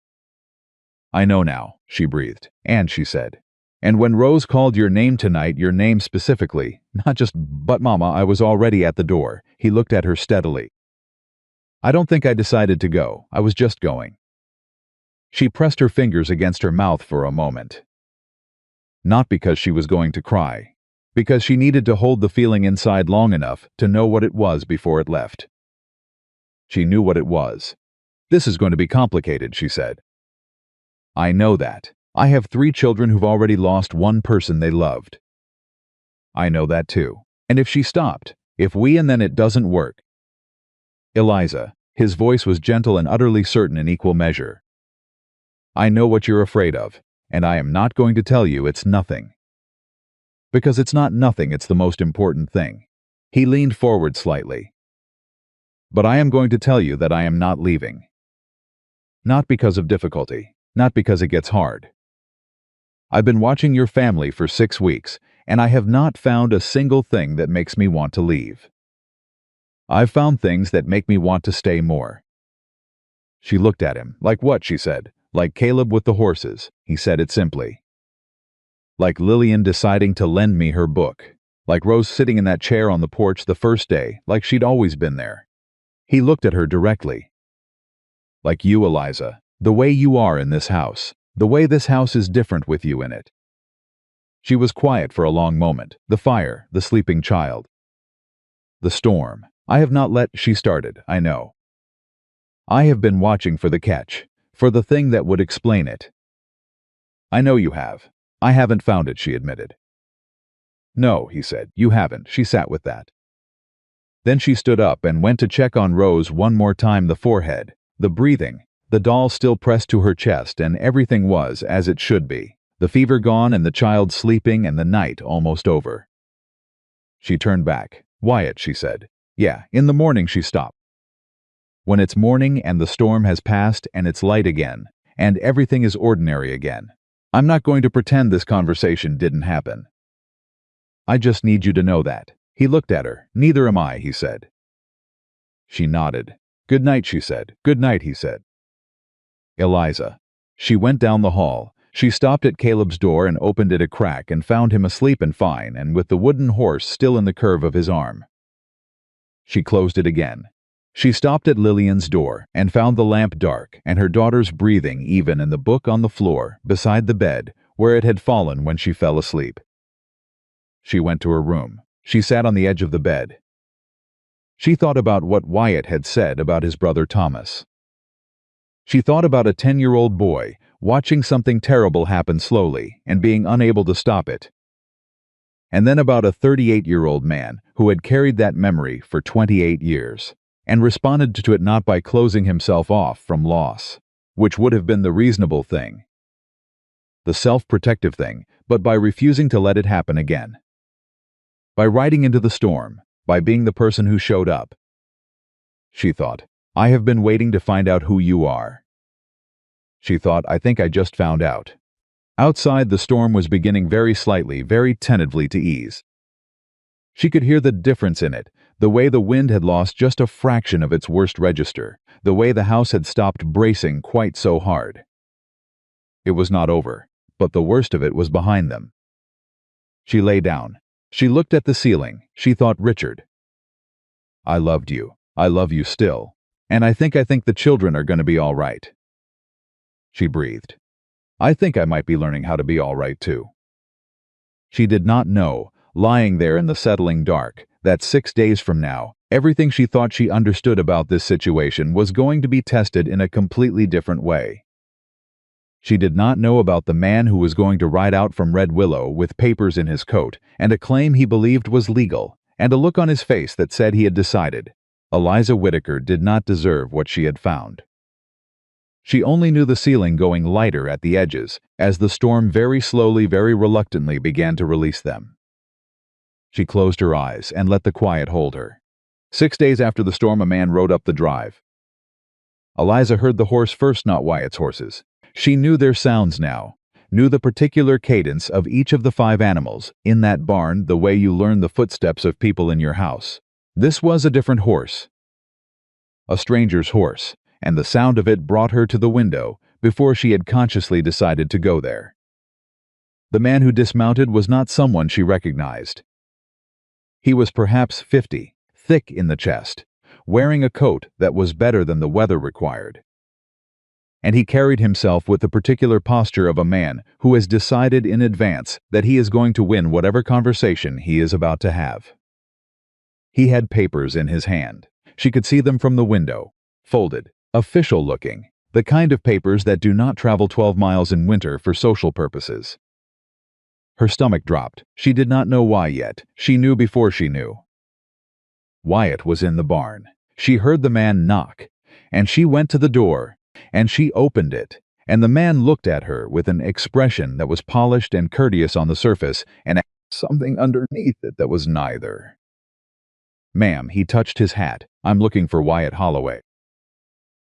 I know now, she breathed, and she said. And when Rose called your name tonight, your name specifically, not just, but Mama, I was already at the door. He looked at her steadily. I don't think I decided to go. I was just going. She pressed her fingers against her mouth for a moment. Not because she was going to cry, because she needed to hold the feeling inside long enough to know what it was before it left. She knew what it was. This is going to be complicated, she said. I know that. I have 3 children who've already lost one person they loved. I know that too. And if she stopped, if we and then it doesn't work. Eliza, his voice was gentle and utterly certain in equal measure. I know what you're afraid of, and I am not going to tell you it's nothing. Because it's not nothing, it's the most important thing. He leaned forward slightly. But I am going to tell you that I am not leaving. Not because of difficulty, not because it gets hard. I've been watching your family for 6 weeks, and I have not found a single thing that makes me want to leave. I've found things that make me want to stay more. She looked at him. Like what? She said. Like Caleb with the horses. He said it simply. Like Lillian deciding to lend me her book. Like Rose sitting in that chair on the porch the first day, like she'd always been there. He looked at her directly. Like you, Eliza. The way you are in this house. The way this house is different with you in it. She was quiet for a long moment. The fire, the sleeping child. The storm. I have not let, she started, I know. I have been watching for the catch, for the thing that would explain it. I know you have. I haven't found it, she admitted. No, he said, you haven't. She sat with that. Then she stood up and went to check on Rose one more time, the forehead, the breathing, the doll still pressed to her chest, and everything was as it should be. The fever gone and the child sleeping and the night almost over. She turned back. Wyatt, she said. Yeah, in the morning. She stopped. When it's morning and the storm has passed and it's light again, and everything is ordinary again. I'm not going to pretend this conversation didn't happen. I just need you to know that. He looked at her. Neither am I, he said. She nodded. Good night, she said. Good night, he said. Eliza. She went down the hall. She stopped at Caleb's door and opened it a crack and found him asleep and fine and with the wooden horse still in the curve of his arm. She closed it again. She stopped at Lillian's door and found the lamp dark and her daughter's breathing even and the book on the floor beside the bed where it had fallen when she fell asleep. She went to her room. She sat on the edge of the bed. She thought about what Wyatt had said about his brother Thomas. She thought about a 10-year-old boy watching something terrible happen slowly and being unable to stop it. And then about a 38-year-old man who had carried that memory for 28 years and responded to it not by closing himself off from loss, which would have been the reasonable thing, the self-protective thing, but by refusing to let it happen again. By riding into the storm, by being the person who showed up. She thought, I have been waiting to find out who you are. She thought, I think I just found out. Outside, the storm was beginning very slightly, very tentatively to ease. She could hear the difference in it, the way the wind had lost just a fraction of its worst register, the way the house had stopped bracing quite so hard. It was not over, but the worst of it was behind them. She lay down. She looked at the ceiling. She thought, Richard. I loved you. I love you still. And I think the children are going to be all right. She breathed. I think I might be learning how to be all right too. She did not know, lying there in the settling dark, that 6 days from now, everything she thought she understood about this situation was going to be tested in a completely different way. She did not know about the man who was going to ride out from Red Willow with papers in his coat and a claim he believed was legal, and a look on his face that said he had decided. Eliza Whittaker did not deserve what she had found. She only knew the ceiling going lighter at the edges as the storm very slowly, very reluctantly began to release them. She closed her eyes and let the quiet hold her. 6 days after the storm, a man rode up the drive. Eliza heard the horse first, not Wyatt's horses. She knew their sounds now, knew the particular cadence of each of the 5 animals in that barn the way you learn the footsteps of people in your house. This was a different horse. A stranger's horse, and the sound of it brought her to the window before she had consciously decided to go there. The man who dismounted was not someone she recognized. He was perhaps 50, thick in the chest, wearing a coat that was better than the weather required. And he carried himself with the particular posture of a man who has decided in advance that he is going to win whatever conversation he is about to have. He had papers in his hand. She could see them from the window, folded, official-looking, the kind of papers that do not travel 12 miles in winter for social purposes. Her stomach dropped. She did not know why yet. She knew before she knew. Wyatt was in the barn. She heard the man knock, and she went to the door, and she opened it, and the man looked at her with an expression that was polished and courteous on the surface, and something underneath it that was neither. Ma'am, he touched his hat. I'm looking for Wyatt Holloway.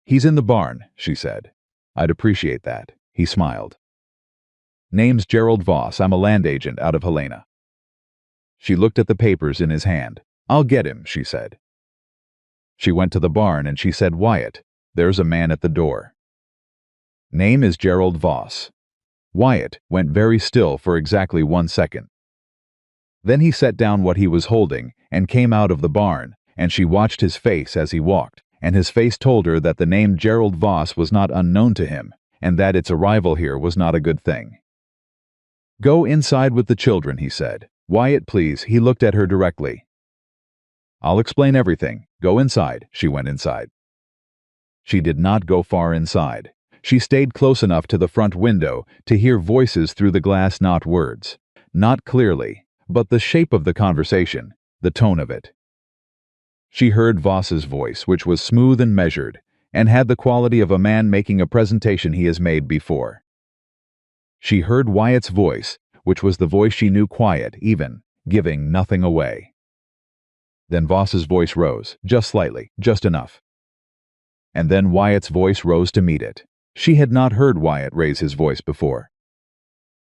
He's in the barn, she said. I'd appreciate that. He smiled. Name's Gerald Voss. I'm a land agent out of Helena. She looked at the papers in his hand. I'll get him, she said. She went to the barn and she said, Wyatt, there's a man at the door. Name is Gerald Voss. Wyatt went very still for exactly 1 second. Then he set down what he was holding and came out of the barn, and she watched his face as he walked, and his face told her that the name Gerald Voss was not unknown to him, and that its arrival here was not a good thing. Go inside with the children, he said. Wyatt, please. He looked at her directly. I'll explain everything. Go inside. She went inside. She did not go far inside. She stayed close enough to the front window to hear voices through the glass, not words. Not clearly, but the shape of the conversation, the tone of it. She heard Voss's voice, which was smooth and measured, and had the quality of a man making a presentation he has made before. She heard Wyatt's voice, which was the voice she knew, quiet, even, giving nothing away. Then Voss's voice rose, just slightly, just enough. And then Wyatt's voice rose to meet it. She had not heard Wyatt raise his voice before.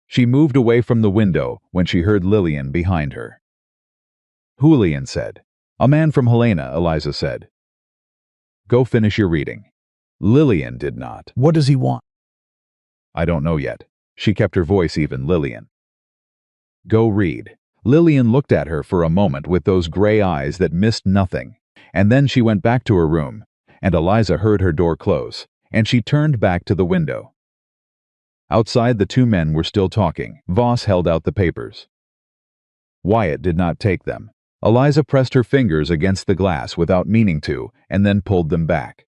She moved away from the window when she heard Lillian behind her. Julian said. A man from Helena, Eliza said. Go finish your reading. Lillian did not. What does he want? I don't know yet. She kept her voice even, Lillian. Go read. Lillian looked at her for a moment with those gray eyes that missed nothing, and then she went back to her room, and Eliza heard her door close, and she turned back to the window. Outside, the 2 men were still talking. Voss held out the papers. Wyatt did not take them. Eliza pressed her fingers against the glass without meaning to, and then pulled them back.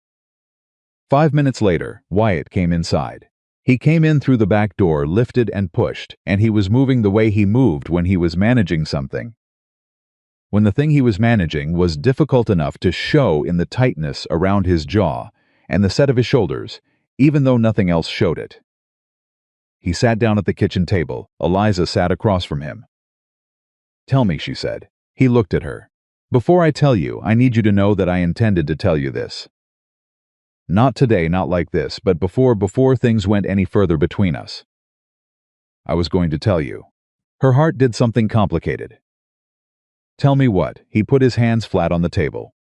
5 minutes later, Wyatt came inside. He came in through the back door, lifted and pushed, and he was moving the way he moved when he was managing something. When the thing he was managing was difficult enough to show in the tightness around his jaw and the set of his shoulders, even though nothing else showed it. He sat down at the kitchen table. Eliza sat across from him. "Tell me," she said. He looked at her. "Before I tell you, I need you to know that I intended to tell you this. Not today, not like this, but before things went any further between us. I was going to tell you." Her heart did something complicated. "Tell me what?" He put his hands flat on the table.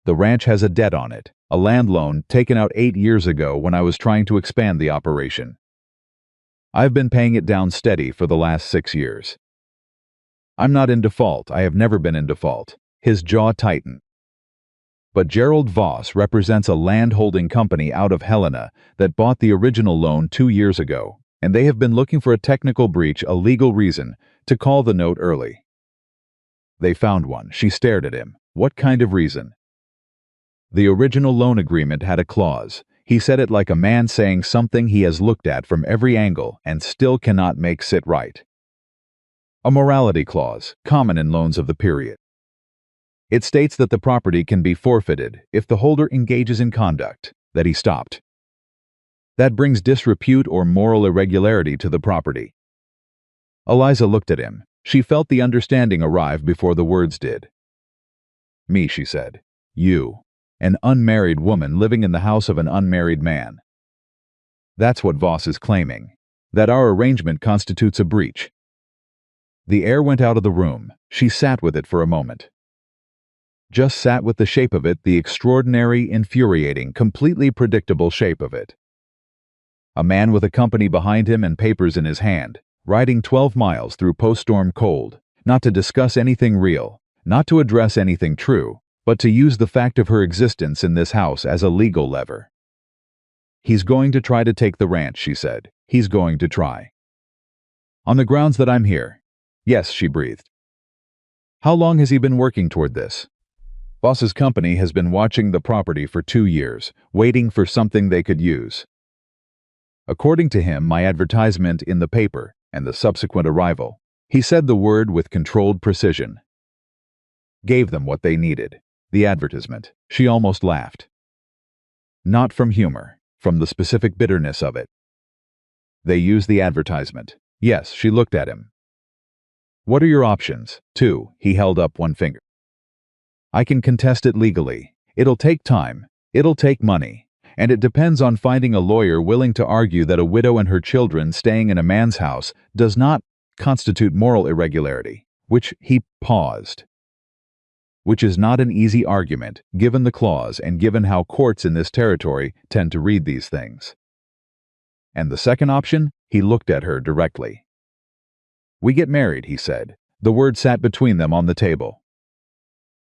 "The ranch has a debt on it, a land loan taken out 8 years ago when I was trying to expand the operation. I've been paying it down steady for the last 6 years. I'm not in default. I have never been in default." His jaw tightened. "But Gerald Voss represents a land-holding company out of Helena that bought the original loan 2 years ago, and they have been looking for a technical breach, a legal reason, to call the note early. They found one." She stared at him. "What kind of reason?" "The original loan agreement had a clause." He said it like a man saying something he has looked at from every angle and still cannot make sit right. "A morality clause, common in loans of the period. It states that the property can be forfeited if the holder engages in conduct." That he stopped. "That brings disrepute or moral irregularity to the property." Eliza looked at him. She felt the understanding arrive before the words did. "Me," she said. "You. An unmarried woman living in the house of an unmarried man. That's what Voss is claiming. That our arrangement constitutes a breach." The air went out of the room. She sat with it for a moment. Just sat with the shape of it, the extraordinary, infuriating, completely predictable shape of it. A man with a company behind him and papers in his hand, riding 12 miles through post-storm cold, not to discuss anything real, not to address anything true, but to use the fact of her existence in this house as a legal lever. "He's going to try to take the ranch," she said. "He's going to try." "On the grounds that I'm here." "Yes," she breathed. "How long has he been working toward this?" "Voss's company has been watching the property for 2 years, waiting for something they could use. According to him, my advertisement in the paper and the subsequent arrival." He said the word with controlled precision. "Gave them what they needed. The advertisement." She almost laughed. Not from humor, from the specific bitterness of it. "They used the advertisement." "Yes," she looked at him. "What are your options?" "2." He held up one finger. "I can contest it legally. It'll take time. It'll take money. And it depends on finding a lawyer willing to argue that a widow and her children staying in a man's house does not constitute moral irregularity," which he paused. "Which is not an easy argument, given the clause and given how courts in this territory tend to read these things." "And the second option?" He looked at her directly. "We get married," he said. The word sat between them on the table.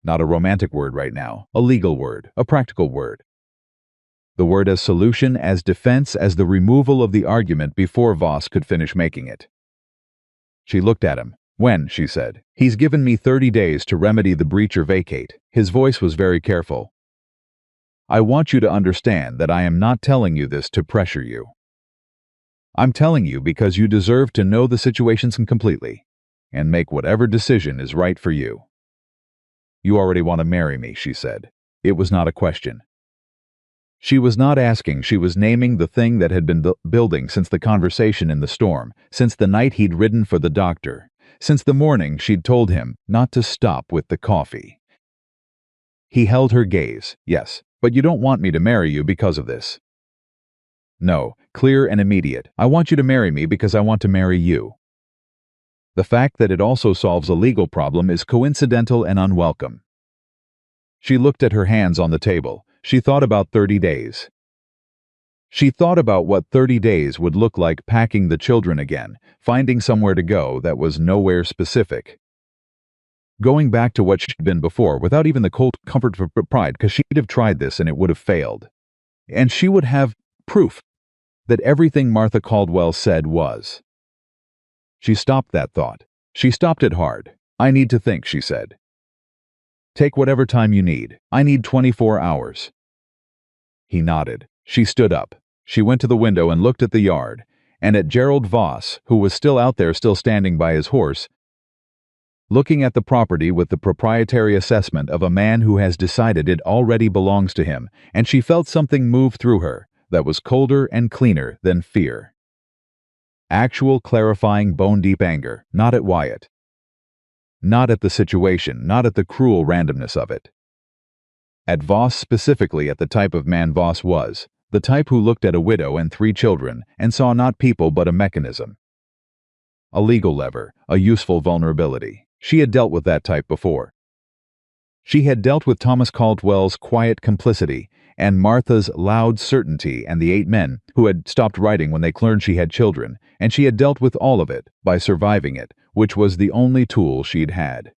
Not a romantic word right now, a legal word, a practical word. The word as solution, as defense, as the removal of the argument before Voss could finish making it. She looked at him. "When?" she said. "He's given me 30 days to remedy the breach or vacate." His voice was very careful. "I want you to understand that I am not telling you this to pressure you. I'm telling you because you deserve to know the situation completely and make whatever decision is right for you." "You already want to marry me," she said. It was not a question. She was not asking, she was naming the thing that had been building since the conversation in the storm, since the night he'd ridden for the doctor, since the morning she'd told him not to stop with the coffee. He held her gaze. "Yes, but you don't want me to marry you because of this." "No, clear and immediate. I want you to marry me because I want to marry you. The fact that it also solves a legal problem is coincidental and unwelcome." She looked at her hands on the table. She thought about 30 days. She thought about what 30 days would look like, packing the children again, finding somewhere to go that was nowhere specific. Going back to what she'd been before without even the cold comfort of pride, because she'd have tried this and it would have failed. And she would have proof that everything Martha Caldwell said was. She stopped that thought. She stopped it hard. I need to think, she said. Take whatever time you need. I need 24 hours. He nodded. She stood up. She went to the window and looked at the yard, and at Gerald Voss, who was still out there, still standing by his horse, looking at the property with the proprietary assessment of a man who has decided it already belongs to him, and she felt something move through her that was colder and cleaner than fear. Actual, clarifying, bone-deep anger, not at Wyatt. Not at the situation, not at the cruel randomness of it. At Voss, specifically at the type of man Voss was, the type who looked at a widow and 3 children and saw not people but a mechanism. A legal lever, a useful vulnerability. She had dealt with that type before. She had dealt with Thomas Caldwell's quiet complicity and Martha's loud certainty and the 8 men who had stopped writing when they learned she had children, and she had dealt with all of it by surviving it, which was the only tool she'd had.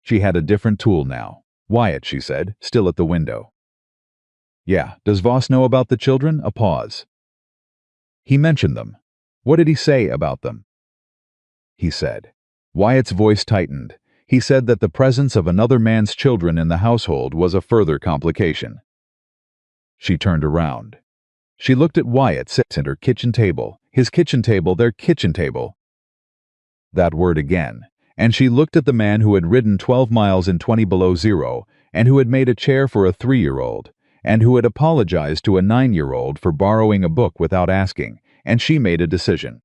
She had a different tool now. Wyatt, she said, still at the window. Yeah, does Voss know about the children? A pause. He mentioned them. What did he say about them? He said. Wyatt's voice tightened. He said that the presence of another man's children in the household was a further complication. She turned around. She looked at Wyatt sitting at her kitchen table, his kitchen table, their kitchen table. That word again. And she looked at the man who had ridden 12 miles in 20 below zero, and who had made a chair for a 3-year-old, and who had apologized to a 9-year-old for borrowing a book without asking, and she made a decision.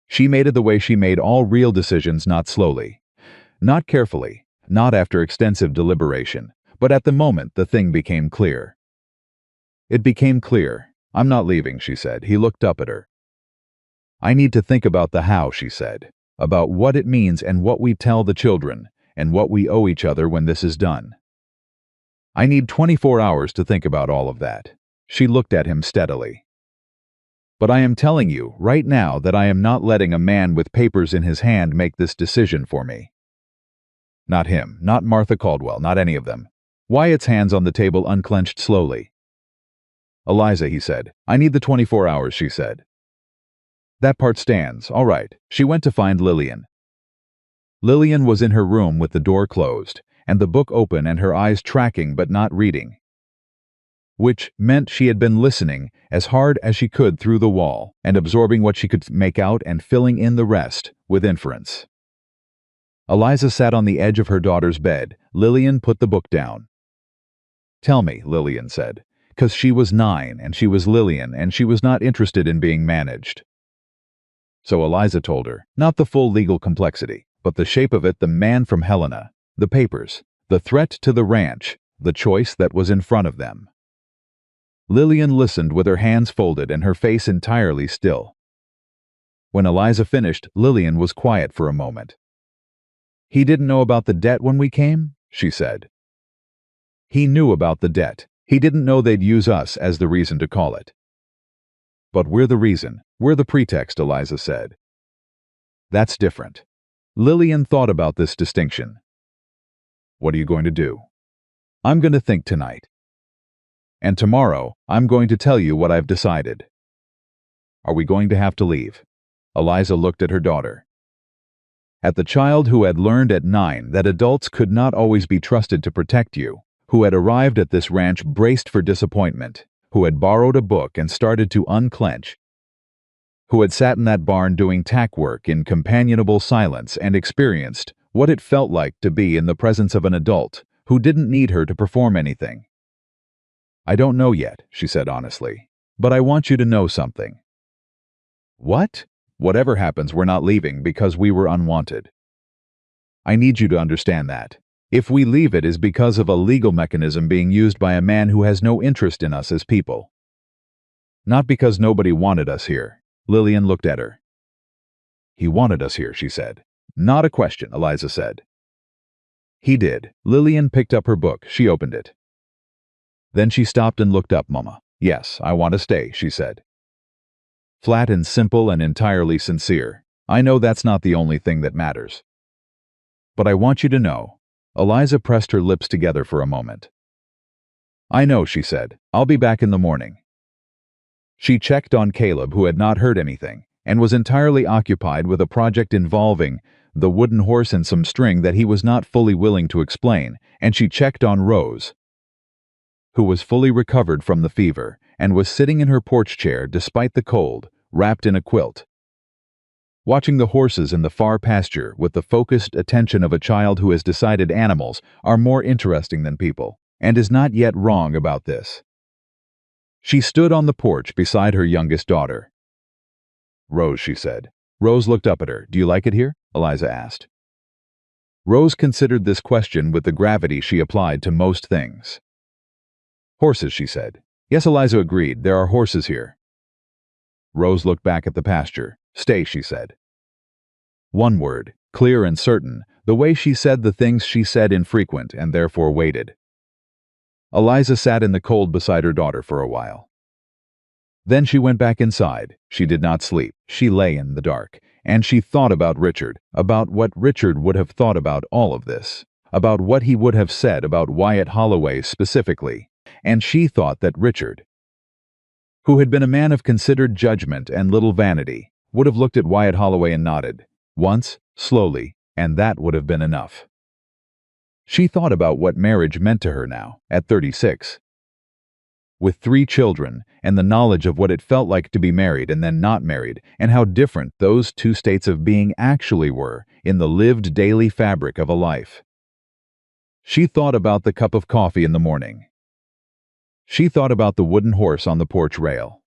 She made it the way she made all real decisions, not slowly, not carefully, not after extensive deliberation, but at the moment the thing became clear. It became clear. I'm not leaving, she said. He looked up at her. I need to think about the how, she said. About what it means and what we tell the children, and what we owe each other when this is done. I need 24 hours to think about all of that. She looked at him steadily. But I am telling you, right now, that I am not letting a man with papers in his hand make this decision for me. Not him, not Martha Caldwell, not any of them. Wyatt's hands on the table unclenched slowly. Eliza, he said. I need the 24 hours, she said. That part stands, all right. She went to find Lillian. Lillian was in her room with the door closed, and the book open and her eyes tracking but not reading. Which meant she had been listening as hard as she could through the wall, and absorbing what she could make out and filling in the rest with inference. Eliza sat on the edge of her daughter's bed. Lillian put the book down. Tell me, Lillian said, 'cause she was 9 and she was Lillian and she was not interested in being managed. So Eliza told her, not the full legal complexity, but the shape of it, the man from Helena, the papers, the threat to the ranch, the choice that was in front of them. Lillian listened with her hands folded and her face entirely still. When Eliza finished, Lillian was quiet for a moment. He didn't know about the debt when we came, she said. He knew about the debt. He didn't know they'd use us as the reason to call it. But we're the reason. We're the pretext, Eliza said. That's different. Lillian thought about this distinction. What are you going to do? I'm going to think tonight. And tomorrow, I'm going to tell you what I've decided. Are we going to have to leave? Eliza looked at her daughter. At the child who had learned at 9 that adults could not always be trusted to protect you, who had arrived at this ranch braced for disappointment, who had borrowed a book and started to unclench, who had sat in that barn doing tack work in companionable silence and experienced what it felt like to be in the presence of an adult who didn't need her to perform anything. I don't know yet, she said honestly, but I want you to know something. What? Whatever happens, we're not leaving because we were unwanted. I need you to understand that. If we leave, it is because of a legal mechanism being used by a man who has no interest in us as people. Not because nobody wanted us here. Lillian looked at her. He wanted us here, she said. Not a question, Eliza said. He did. Lillian picked up her book. She opened it. Then she stopped and looked up, Mama. Yes, I want to stay, she said. Flat and simple and entirely sincere. I know that's not the only thing that matters. But I want you to know. Eliza pressed her lips together for a moment. I know, she said. I'll be back in the morning. She checked on Caleb, who had not heard anything, and was entirely occupied with a project involving the wooden horse and some string that he was not fully willing to explain, and she checked on Rose, who was fully recovered from the fever, and was sitting in her porch chair despite the cold, wrapped in a quilt, watching the horses in the far pasture with the focused attention of a child who has decided animals are more interesting than people, and is not yet wrong about this. She stood on the porch beside her youngest daughter. "Rose," she said. Rose looked up at her. "Do you like it here?" Eliza asked. Rose considered this question with the gravity she applied to most things. "Horses," she said. "Yes," Eliza agreed. "There are horses here." Rose looked back at the pasture. "Stay," she said. One word, clear and certain, the way she said the things she said infrequent, and therefore waited. Eliza sat in the cold beside her daughter for a while. Then she went back inside. She did not sleep. She lay in the dark, and she thought about Richard, about what Richard would have thought about all of this, about what he would have said about Wyatt Holloway specifically, and she thought that Richard, who had been a man of considered judgment and little vanity, would have looked at Wyatt Holloway and nodded, once, slowly, and that would have been enough. She thought about what marriage meant to her now, at 36. With 3 children, and the knowledge of what it felt like to be married and then not married, and how different those 2 states of being actually were in the lived daily fabric of a life. She thought about the cup of coffee in the morning. She thought about the wooden horse on the porch rail.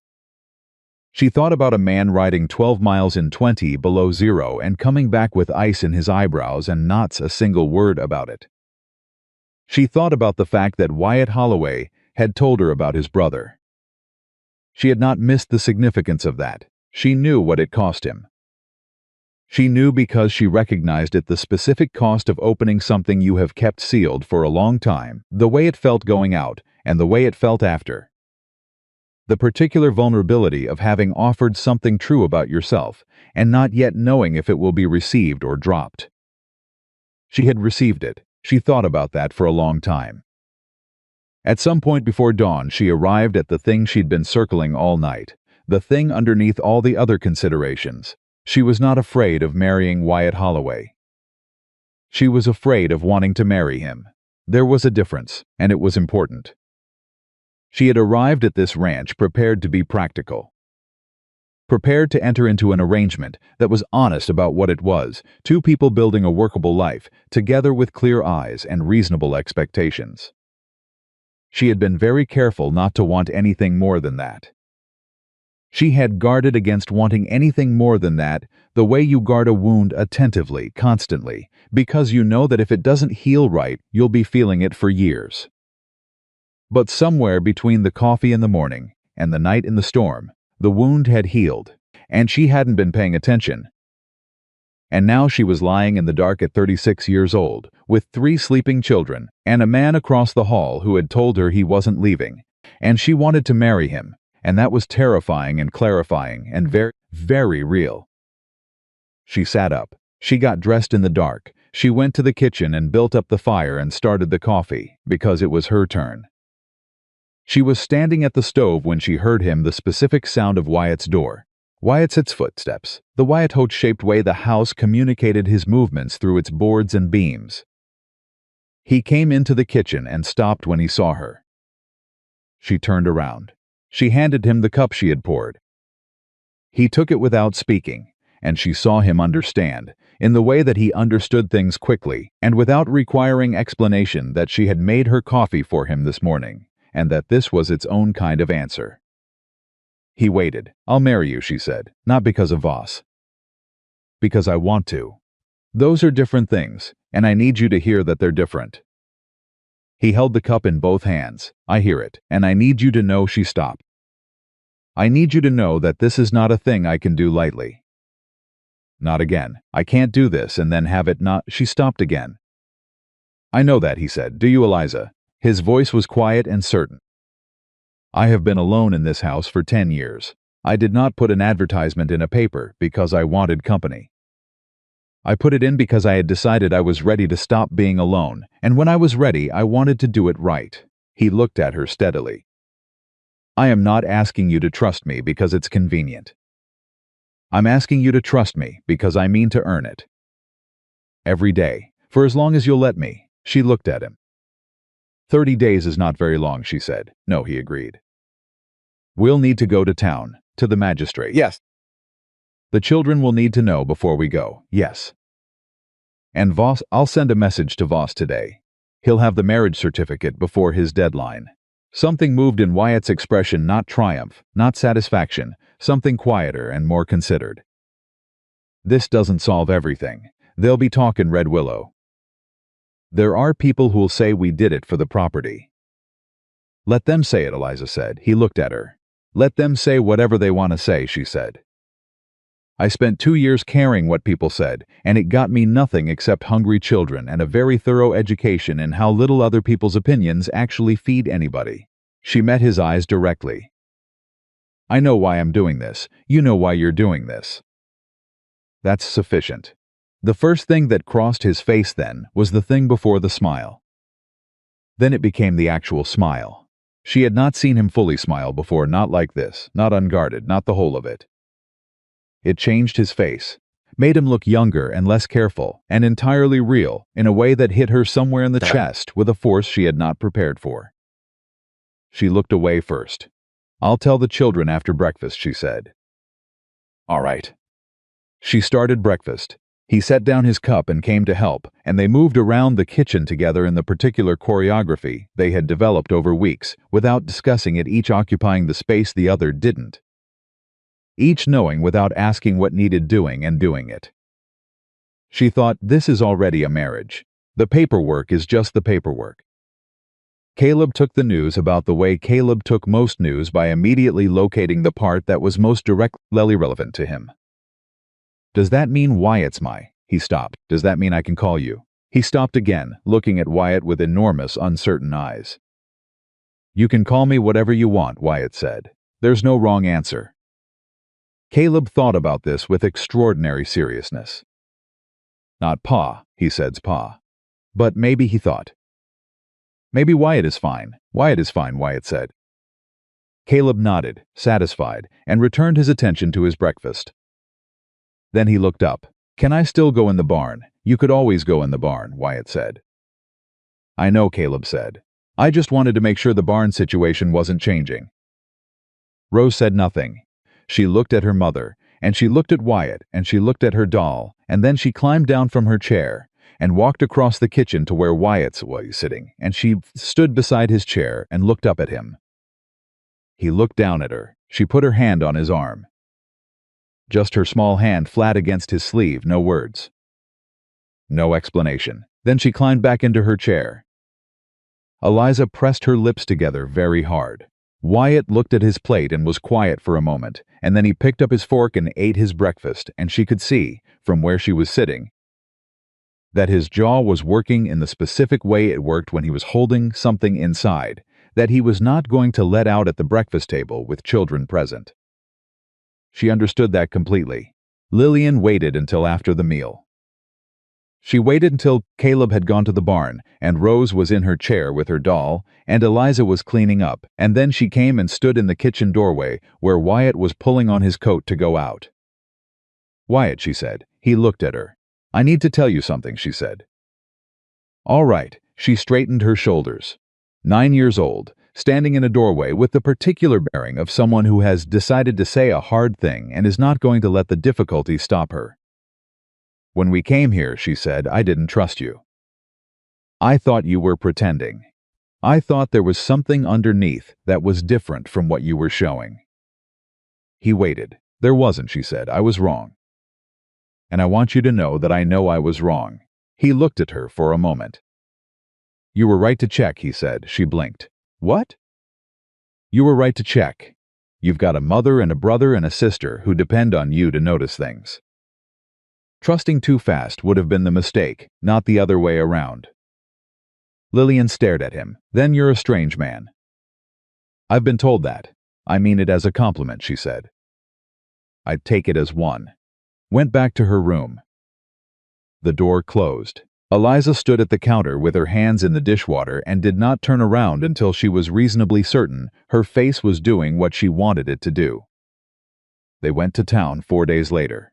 She thought about a man riding 12 miles in 20 below zero and coming back with ice in his eyebrows and not a single word about it. She thought about the fact that Wyatt Holloway had told her about his brother. She had not missed the significance of that. She knew what it cost him. She knew because she recognized it, the specific cost of opening something you have kept sealed for a long time, the way it felt going out, and the way it felt after. The particular vulnerability of having offered something true about yourself, and not yet knowing if it will be received or dropped. She had received it. She thought about that for a long time. At some point before dawn, she arrived at the thing she'd been circling all night, the thing underneath all the other considerations. She was not afraid of marrying Wyatt Holloway. She was afraid of wanting to marry him. There was a difference, and it was important. She had arrived at this ranch prepared to be practical. Prepared to enter into an arrangement that was honest about what it was, 2 people building a workable life, together with clear eyes and reasonable expectations. She had been very careful not to want anything more than that. She had guarded against wanting anything more than that, the way you guard a wound attentively, constantly, because you know that if it doesn't heal right, you'll be feeling it for years. But somewhere between the coffee in the morning and the night in the storm, the wound had healed, and she hadn't been paying attention. And now she was lying in the dark at 36 years old, with 3 sleeping children, and a man across the hall who had told her he wasn't leaving, and she wanted to marry him, and that was terrifying and clarifying and very, very real. She sat up. She got dressed in the dark. She went to the kitchen and built up the fire and started the coffee, because it was her turn. She was standing at the stove when she heard him, the specific sound of Wyatt's door. Wyatt's footsteps, the Wyatt-shaped way the house communicated his movements through its boards and beams. He came into the kitchen and stopped when he saw her. She turned around. She handed him the cup she had poured. He took it without speaking, and she saw him understand, in the way that he understood things quickly and without requiring explanation, that she had made her coffee for him this morning, and that this was its own kind of answer. He waited. "I'll marry you," she said, "not because of Voss. Because I want to. Those are different things, and I need you to hear that they're different." He held the cup in both hands. "I hear it, and I need you to know." She stopped. "I need you to know that this is not a thing I can do lightly. Not again. I can't do this and then have it not." She stopped again. "I know that," he said. "Do you, Eliza?" His voice was quiet and certain. "I have been alone in this house for 10 years. I did not put an advertisement in a paper because I wanted company. I put it in because I had decided I was ready to stop being alone, and when I was ready, I wanted to do it right." He looked at her steadily. "I am not asking you to trust me because it's convenient. I'm asking you to trust me because I mean to earn it. Every day, for as long as you'll let me." She looked at him. 30 days is not very long, she said. No, he agreed. We'll need to go to town, to the magistrate. Yes. The children will need to know before we go. Yes. And Voss, I'll send a message to Voss today. He'll have the marriage certificate before his deadline. Something moved in Wyatt's expression, not triumph, not satisfaction, something quieter and more considered. This doesn't solve everything. They'll be talking Red Willow. There are people who'll say we did it for the property. Let them say it, Eliza said. He looked at her. Let them say whatever they want to say, she said. I spent 2 years caring what people said, and it got me nothing except hungry children and a very thorough education in how little other people's opinions actually feed anybody. She met his eyes directly. I know why I'm doing this. You know why you're doing this. That's sufficient. The first thing that crossed his face then was the thing before the smile. Then it became the actual smile. She had not seen him fully smile before, not like this, not unguarded, not the whole of it. It changed his face, made him look younger and less careful, and entirely real, in a way that hit her somewhere in the chest with a force she had not prepared for. She looked away first. I'll tell the children after breakfast, she said. All right. She started breakfast. He set down his cup and came to help, and they moved around the kitchen together in the particular choreography they had developed over weeks, without discussing it, each occupying the space the other didn't. Each knowing without asking what needed doing and doing it. She thought, this is already a marriage. The paperwork is just the paperwork. Caleb took the news about the way Caleb took most news, by immediately locating the part that was most directly relevant to him. Does that mean Wyatt's my? He stopped. Does that mean I can call you? He stopped again, looking at Wyatt with enormous, uncertain eyes. You can call me whatever you want, Wyatt said. There's no wrong answer. Caleb thought about this with extraordinary seriousness. Not Pa, he said's Pa. But maybe, he thought. Maybe Wyatt is fine. Wyatt is fine, Wyatt said. Caleb nodded, satisfied, and returned his attention to his breakfast. Then he looked up. Can I still go in the barn? You could always go in the barn, Wyatt said. I know, Caleb said. I just wanted to make sure the barn situation wasn't changing. Rose said nothing. She looked at her mother, and she looked at Wyatt, and she looked at her doll, and then she climbed down from her chair and walked across the kitchen to where Wyatt was sitting, and she stood beside his chair and looked up at him. He looked down at her. She put her hand on his arm. Just her small hand flat against his sleeve, no words. No explanation. Then she climbed back into her chair. Eliza pressed her lips together very hard. Wyatt looked at his plate and was quiet for a moment, and then he picked up his fork and ate his breakfast, and she could see, from where she was sitting, that his jaw was working in the specific way it worked when he was holding something inside, that he was not going to let out at the breakfast table with children present. She understood that completely. Lillian waited until after the meal. She waited until Caleb had gone to the barn, and Rose was in her chair with her doll, and Eliza was cleaning up, and then she came and stood in the kitchen doorway where Wyatt was pulling on his coat to go out. Wyatt, she said. He looked at her. I need to tell you something, she said. All right. She straightened her shoulders. 9 years old, standing in a doorway with the particular bearing of someone who has decided to say a hard thing and is not going to let the difficulty stop her. When we came here, she said, I didn't trust you. I thought you were pretending. I thought there was something underneath that was different from what you were showing. He waited. There wasn't, she said. I was wrong. And I want you to know that I know I was wrong. He looked at her for a moment. You were right to check, he said. She blinked. What? You were right to check. You've got a mother and a brother and a sister who depend on you to notice things. Trusting too fast would have been the mistake, not the other way around. Lillian stared at him. Then you're a strange man. I've been told that. I mean it as a compliment, she said. I'd take it as one. Went back to her room. The door closed. Eliza stood at the counter with her hands in the dishwater and did not turn around until she was reasonably certain her face was doing what she wanted it to do. They went to town 4 days later.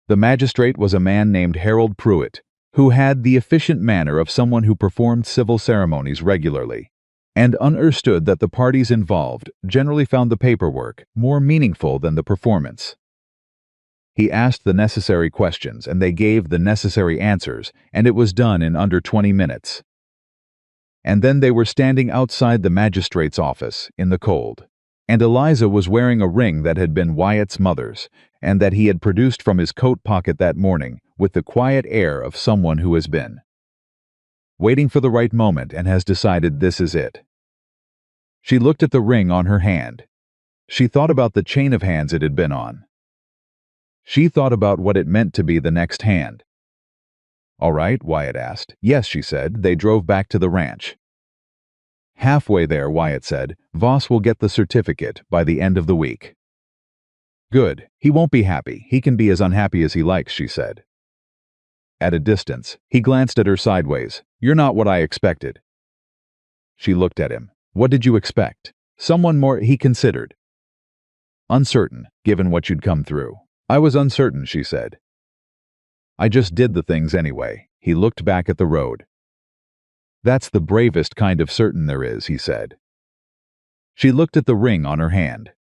The magistrate was a man named Harold Pruitt, who had the efficient manner of someone who performed civil ceremonies regularly, and understood that the parties involved generally found the paperwork more meaningful than the performance. He asked the necessary questions, and they gave the necessary answers, and it was done in under 20 minutes. And then they were standing outside the magistrate's office in the cold, and Eliza was wearing a ring that had been Wyatt's mother's, and that he had produced from his coat pocket that morning with the quiet air of someone who has been waiting for the right moment and has decided this is it. She looked at the ring on her hand. She thought about the chain of hands it had been on. She thought about what it meant to be the next hand. "All right," Wyatt asked. "Yes," she said. They drove back to the ranch. Halfway there, Wyatt said, "Voss will get the certificate by the end of the week." "Good. He won't be happy. He can be as unhappy as he likes," she said. At a distance, he glanced at her sideways. "You're not what I expected." She looked at him. "What did you expect?" "Someone more," he considered. "Uncertain, given what you'd come through." "I was uncertain," she said. "I just did the things anyway." He looked back at the road. "That's the bravest kind of certain there is," he said. She looked at the ring on her hand.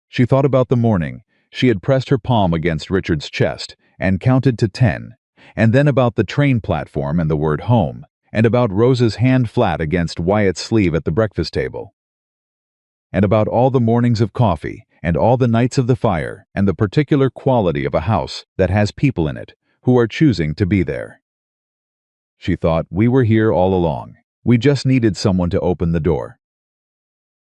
She thought about the morning. She had pressed her palm against Richard's chest and counted to 10, and then about the train platform and the word home, and about Rose's hand flat against Wyatt's sleeve at the breakfast table, and about all the mornings of coffee, and all the nights of the fire, and the particular quality of a house that has people in it who are choosing to be there. She thought, we were here all along. We just needed someone to open the door.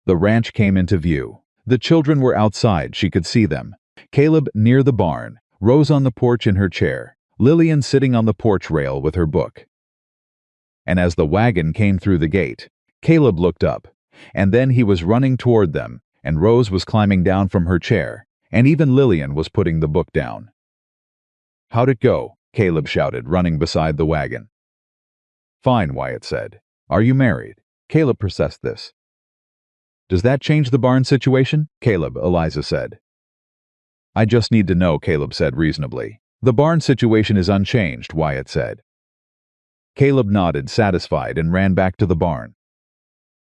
The ranch came into view. The children were outside, she could see them. Caleb near the barn, Rose on the porch in her chair, Lillian sitting on the porch rail with her book. And as the wagon came through the gate, Caleb looked up, and then he was running toward them, and Rose was climbing down from her chair, and even Lillian was putting the book down. "How'd it go?" Caleb shouted, running beside the wagon. "Fine," Wyatt said. "Are you married?" Caleb processed this. "Does that change the barn situation?" "Caleb," Eliza said. "I just need to know," Caleb said reasonably. "The barn situation is unchanged," Wyatt said. Caleb nodded, satisfied, and ran back to the barn.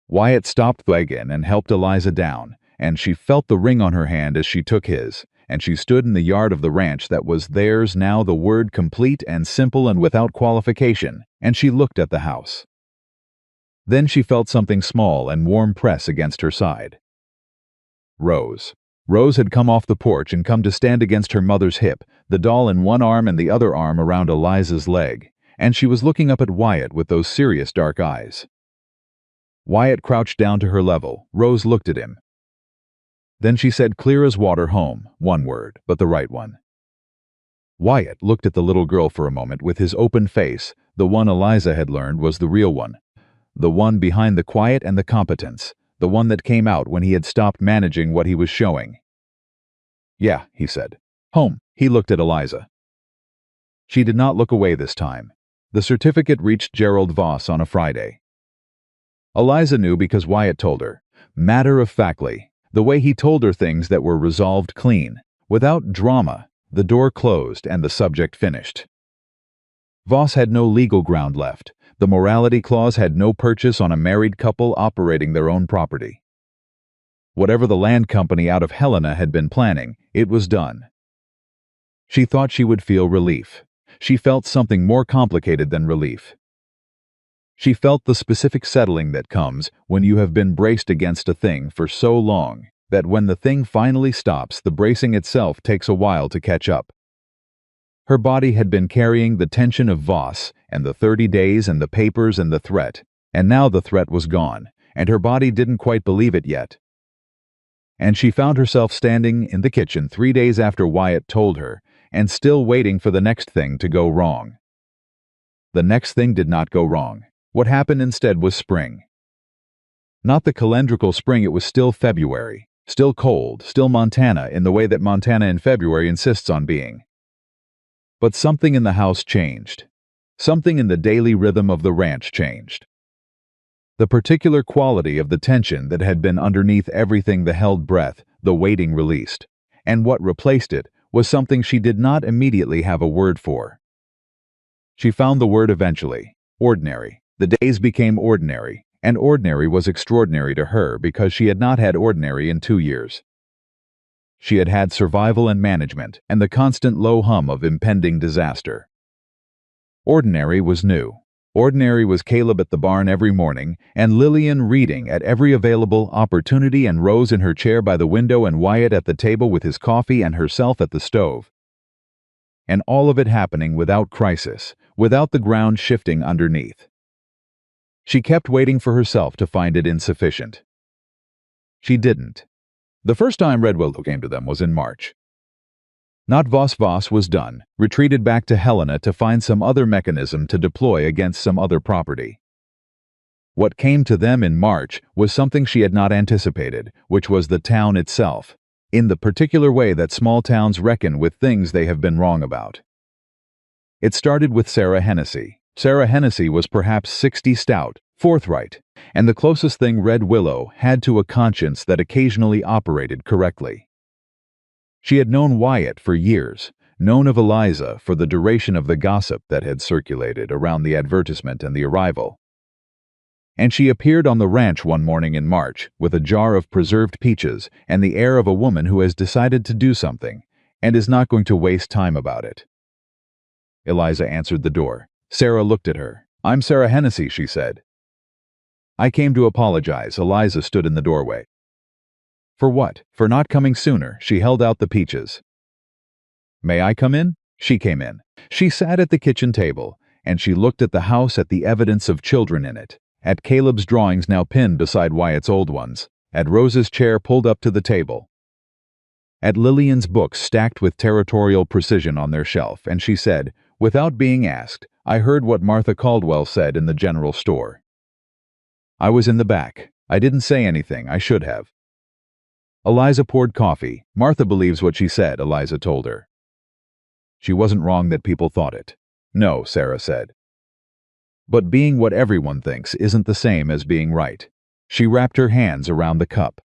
Wyatt stopped the wagon and helped Eliza down, and she felt the ring on her hand as she took his, and she stood in the yard of the ranch that was theirs now, the word complete and simple and without qualification, and she looked at the house. Then she felt something small and warm press against her side. Rose. Rose had come off the porch and come to stand against her mother's hip, the doll in one arm and the other arm around Eliza's leg, and she was looking up at Wyatt with those serious dark eyes. Wyatt crouched down to her level. Rose looked at him. Then she said clear as water, "Home," one word, but the right one. Wyatt looked at the little girl for a moment with his open face. The one Eliza had learned was the real one. The one behind the quiet and the competence. The one that came out when he had stopped managing what he was showing. "Yeah," he said. "Home." He looked at Eliza. She did not look away this time. The certificate reached Gerald Voss on a Friday. Eliza knew because Wyatt told her, matter-of-factly, the way he told her things that were resolved clean, without drama. The door closed and the subject finished. Voss had no legal ground left. The morality clause had no purchase on a married couple operating their own property. Whatever the land company out of Helena had been planning, it was done. She thought she would feel relief. She felt something more complicated than relief. She felt the specific settling that comes when you have been braced against a thing for so long that when the thing finally stops, the bracing itself takes a while to catch up. Her body had been carrying the tension of Voss and the 30 days and the papers and the threat, and now the threat was gone, and her body didn't quite believe it yet. And she found herself standing in the kitchen 3 days after Wyatt told her, and still waiting for the next thing to go wrong. The next thing did not go wrong. What happened instead was spring. Not the calendrical spring, it was still February, still cold, still Montana in the way that Montana in February insists on being. But something in the house changed. Something in the daily rhythm of the ranch changed. The particular quality of the tension that had been underneath everything, the held breath, the waiting released. And what replaced it was something she did not immediately have a word for. She found the word eventually: ordinary. The days became ordinary, and ordinary was extraordinary to her because she had not had ordinary in 2 years. She had had survival and management, and the constant low hum of impending disaster. Ordinary was new. Ordinary was Caleb at the barn every morning, and Lillian reading at every available opportunity, and Rose in her chair by the window, and Wyatt at the table with his coffee, and herself at the stove. And all of it happening without crisis, without the ground shifting underneath. She kept waiting for herself to find it insufficient. She didn't. The first time Red Willow came to them was in March. Not Voss was done, retreated back to Helena to find some other mechanism to deploy against some other property. What came to them in March was something she had not anticipated, which was the town itself, in the particular way that small towns reckon with things they have been wrong about. It started with Sarah Hennessy. Sarah Hennessy was perhaps 60, stout, forthright, and the closest thing Red Willow had to a conscience that occasionally operated correctly. She had known Wyatt for years, known of Eliza for the duration of the gossip that had circulated around the advertisement and the arrival. And she appeared on the ranch one morning in March with a jar of preserved peaches and the air of a woman who has decided to do something and is not going to waste time about it. Eliza answered the door. Sarah looked at her. "I'm Sarah Hennessy," she said. "I came to apologize." Eliza stood in the doorway. "For what?" "For not coming sooner." She held out the peaches. "May I come in?" She came in. She sat at the kitchen table, and she looked at the house, at the evidence of children in it, at Caleb's drawings now pinned beside Wyatt's old ones, at Rose's chair pulled up to the table, at Lillian's books stacked with territorial precision on their shelf, and she said, without being asked, "I heard what Martha Caldwell said in the general store. I was in the back. I didn't say anything. I should have." Eliza poured coffee. "Martha believes what she said," Eliza told her. "She wasn't wrong that people thought it." "No," Sarah said. "But being what everyone thinks isn't the same as being right." She wrapped her hands around the cup.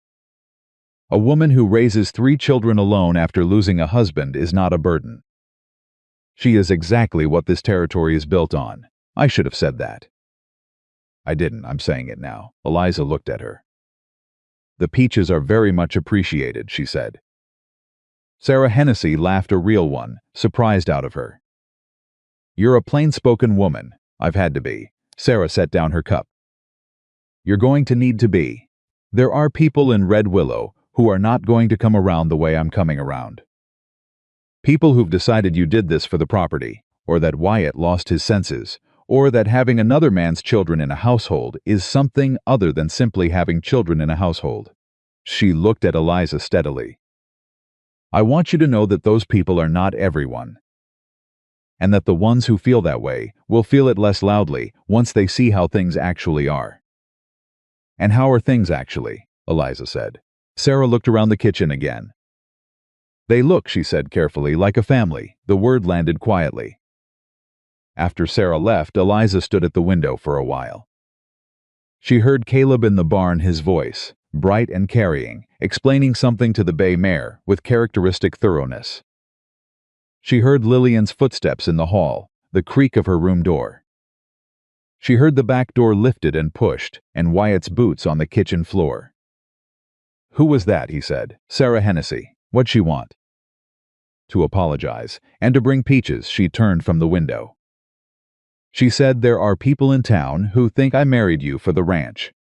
"A woman who raises 3 children alone after losing a husband is not a burden. She is exactly what this territory is built on. I should have said that." "I didn't. I'm saying it now." Eliza looked at her. "The peaches are very much appreciated," she said. Sarah Hennessy laughed, a real one, surprised out of her. "You're a plain-spoken woman." "I've had to be." Sarah set down her cup. "You're going to need to be. There are people in Red Willow who are not going to come around the way I'm coming around. People who've decided you did this for the property, or that Wyatt lost his senses, or that having another man's children in a household is something other than simply having children in a household." She looked at Eliza steadily. "I want you to know that those people are not everyone, and that the ones who feel that way will feel it less loudly once they see how things actually are." "And how are things actually?" Eliza said. Sarah looked around the kitchen again. "They look," she said carefully, "like a family." The word landed quietly. After Sarah left, Eliza stood at the window for a while. She heard Caleb in the barn, his voice, bright and carrying, explaining something to the bay mare with characteristic thoroughness. She heard Lillian's footsteps in the hall, the creak of her room door. She heard the back door lifted and pushed, and Wyatt's boots on the kitchen floor. "Who was that?" he said. "Sarah Hennessy. What'd she want?" To apologize, and to bring peaches. She turned from the window. "She said there are people in town who think I married you for the ranch."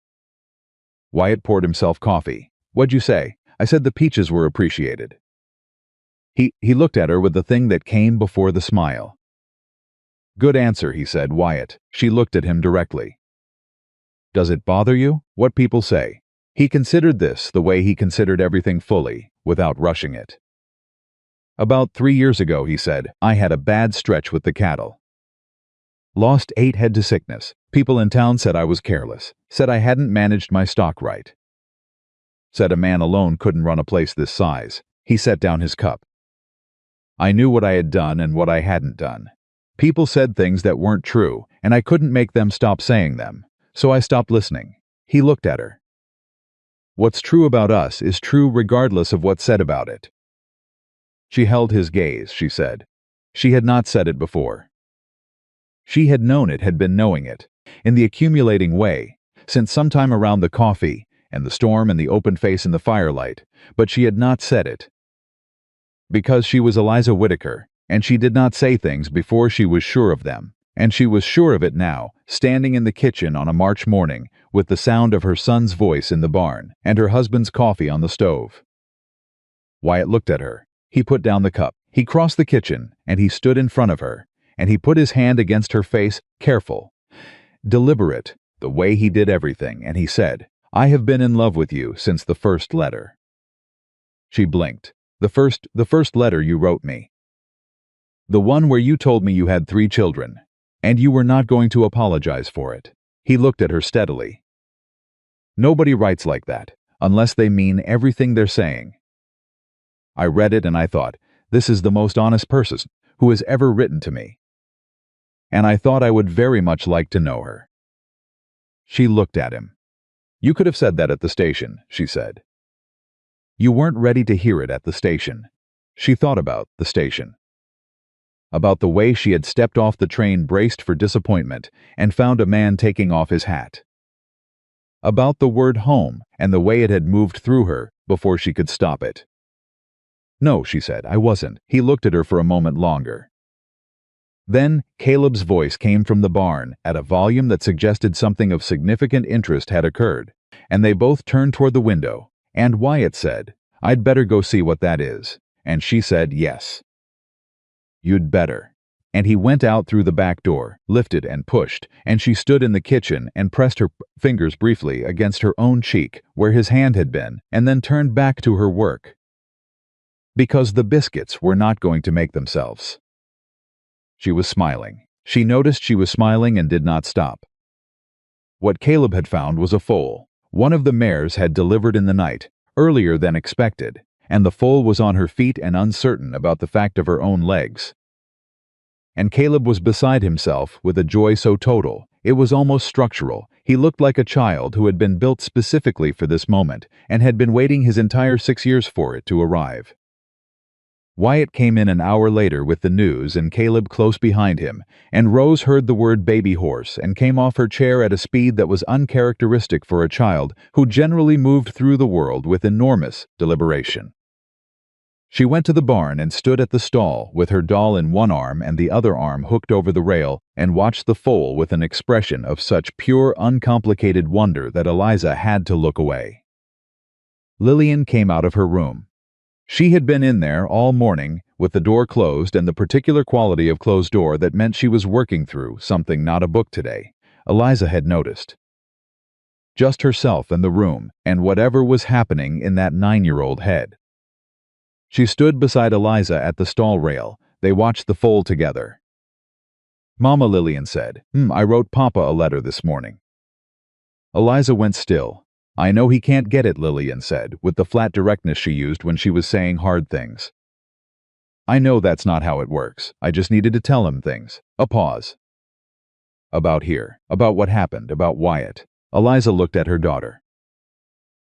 Wyatt poured himself coffee. "What'd you say?" "I said the peaches were appreciated." He looked at her with the thing that came before the smile. "Good answer," he said. "Wyatt." She looked at him directly. "Does it bother you, what people say?" He considered this the way he considered everything, fully, without rushing it. "About 3 years ago," he said, "I had a bad stretch with the cattle. Lost 8 head to sickness. People in town said I was careless, said I hadn't managed my stock right. Said a man alone couldn't run a place this size." He set down his cup. "I knew what I had done and what I hadn't done. People said things that weren't true, and I couldn't make them stop saying them, so I stopped listening." He looked at her. What's true about us is true regardless of what's said about it." She held his gaze, she said. She had not said it before. She had known it, had been knowing it, in the accumulating way, since sometime around the coffee, and the storm and the open face in the firelight, but she had not said it. Because she was Eliza Whittaker, and she did not say things before she was sure of them, and she was sure of it now, standing in the kitchen on a March morning, with the sound of her son's voice in the barn, and her husband's coffee on the stove. Wyatt looked at her. He put down the cup. He crossed the kitchen, and he stood in front of her, and he put his hand against her face, careful, deliberate, the way he did everything, and he said, "I have been in love with you since the first letter." She blinked. The first letter you wrote me. The one where you told me you had 3 children, and you were not going to apologize for it." He looked at her steadily. "Nobody writes like that, unless they mean everything they're saying. I read it and I thought, this is the most honest person who has ever written to me. And I thought I would very much like to know her." She looked at him. "You could have said that at the station," she said. "You weren't ready to hear it at the station." She thought about the station. About the way she had stepped off the train braced for disappointment and found a man taking off his hat. About the word home and the way it had moved through her before she could stop it. "No," she said, "I wasn't." He looked at her for a moment longer. Then Caleb's voice came from the barn at a volume that suggested something of significant interest had occurred, and they both turned toward the window, and Wyatt said, "I'd better go see what that is," and she said yes. "You'd better." And he went out through the back door, lifted and pushed, and she stood in the kitchen and pressed her fingers briefly against her own cheek where his hand had been, and then turned back to her work. Because the biscuits were not going to make themselves. She was smiling. She noticed she was smiling and did not stop. What Caleb had found was a foal. One of the mares had delivered in the night, earlier than expected, and the foal was on her feet and uncertain about the fact of her own legs. And Caleb was beside himself with a joy so total, it was almost structural. He looked like a child who had been built specifically for this moment and had been waiting his entire 6 years for it to arrive. Wyatt came in an hour later with the news and Caleb close behind him, and Rose heard the word baby horse and came off her chair at a speed that was uncharacteristic for a child who generally moved through the world with enormous deliberation. She went to the barn and stood at the stall with her doll in one arm and the other arm hooked over the rail and watched the foal with an expression of such pure, uncomplicated wonder that Eliza had to look away. Lillian came out of her room. She had been in there all morning with the door closed and the particular quality of closed door that meant she was working through something, not a book today. Eliza had noticed. Just herself and the room and whatever was happening in that 9-year-old head. She stood beside Eliza at the stall rail. They watched the foal together. "Mama," Lillian said, I wrote Papa a letter this morning." Eliza went still. "I know he can't get it," Lillian said, with the flat directness she used when she was saying hard things. "I know that's not how it works. I just needed to tell him things." A pause. "About here. About what happened. About Wyatt." Eliza looked at her daughter.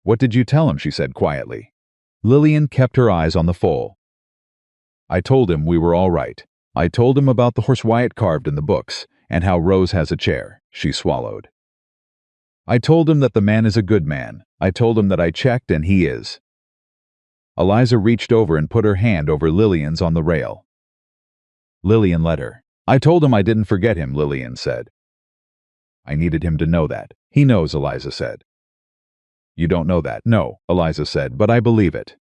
"What did you tell him?" she said quietly. Lillian kept her eyes on the foal. "I told him we were all right. I told him about the horse Wyatt carved in the books, and how Rose has a chair." She swallowed. "I told him that the man is a good man. I told him that I checked and he is." Eliza reached over and put her hand over Lillian's on the rail. Lillian let her. "I told him I didn't forget him," Lillian said. "I needed him to know that." "He knows," Eliza said. "You don't know that." "No," Eliza said, "but I believe it."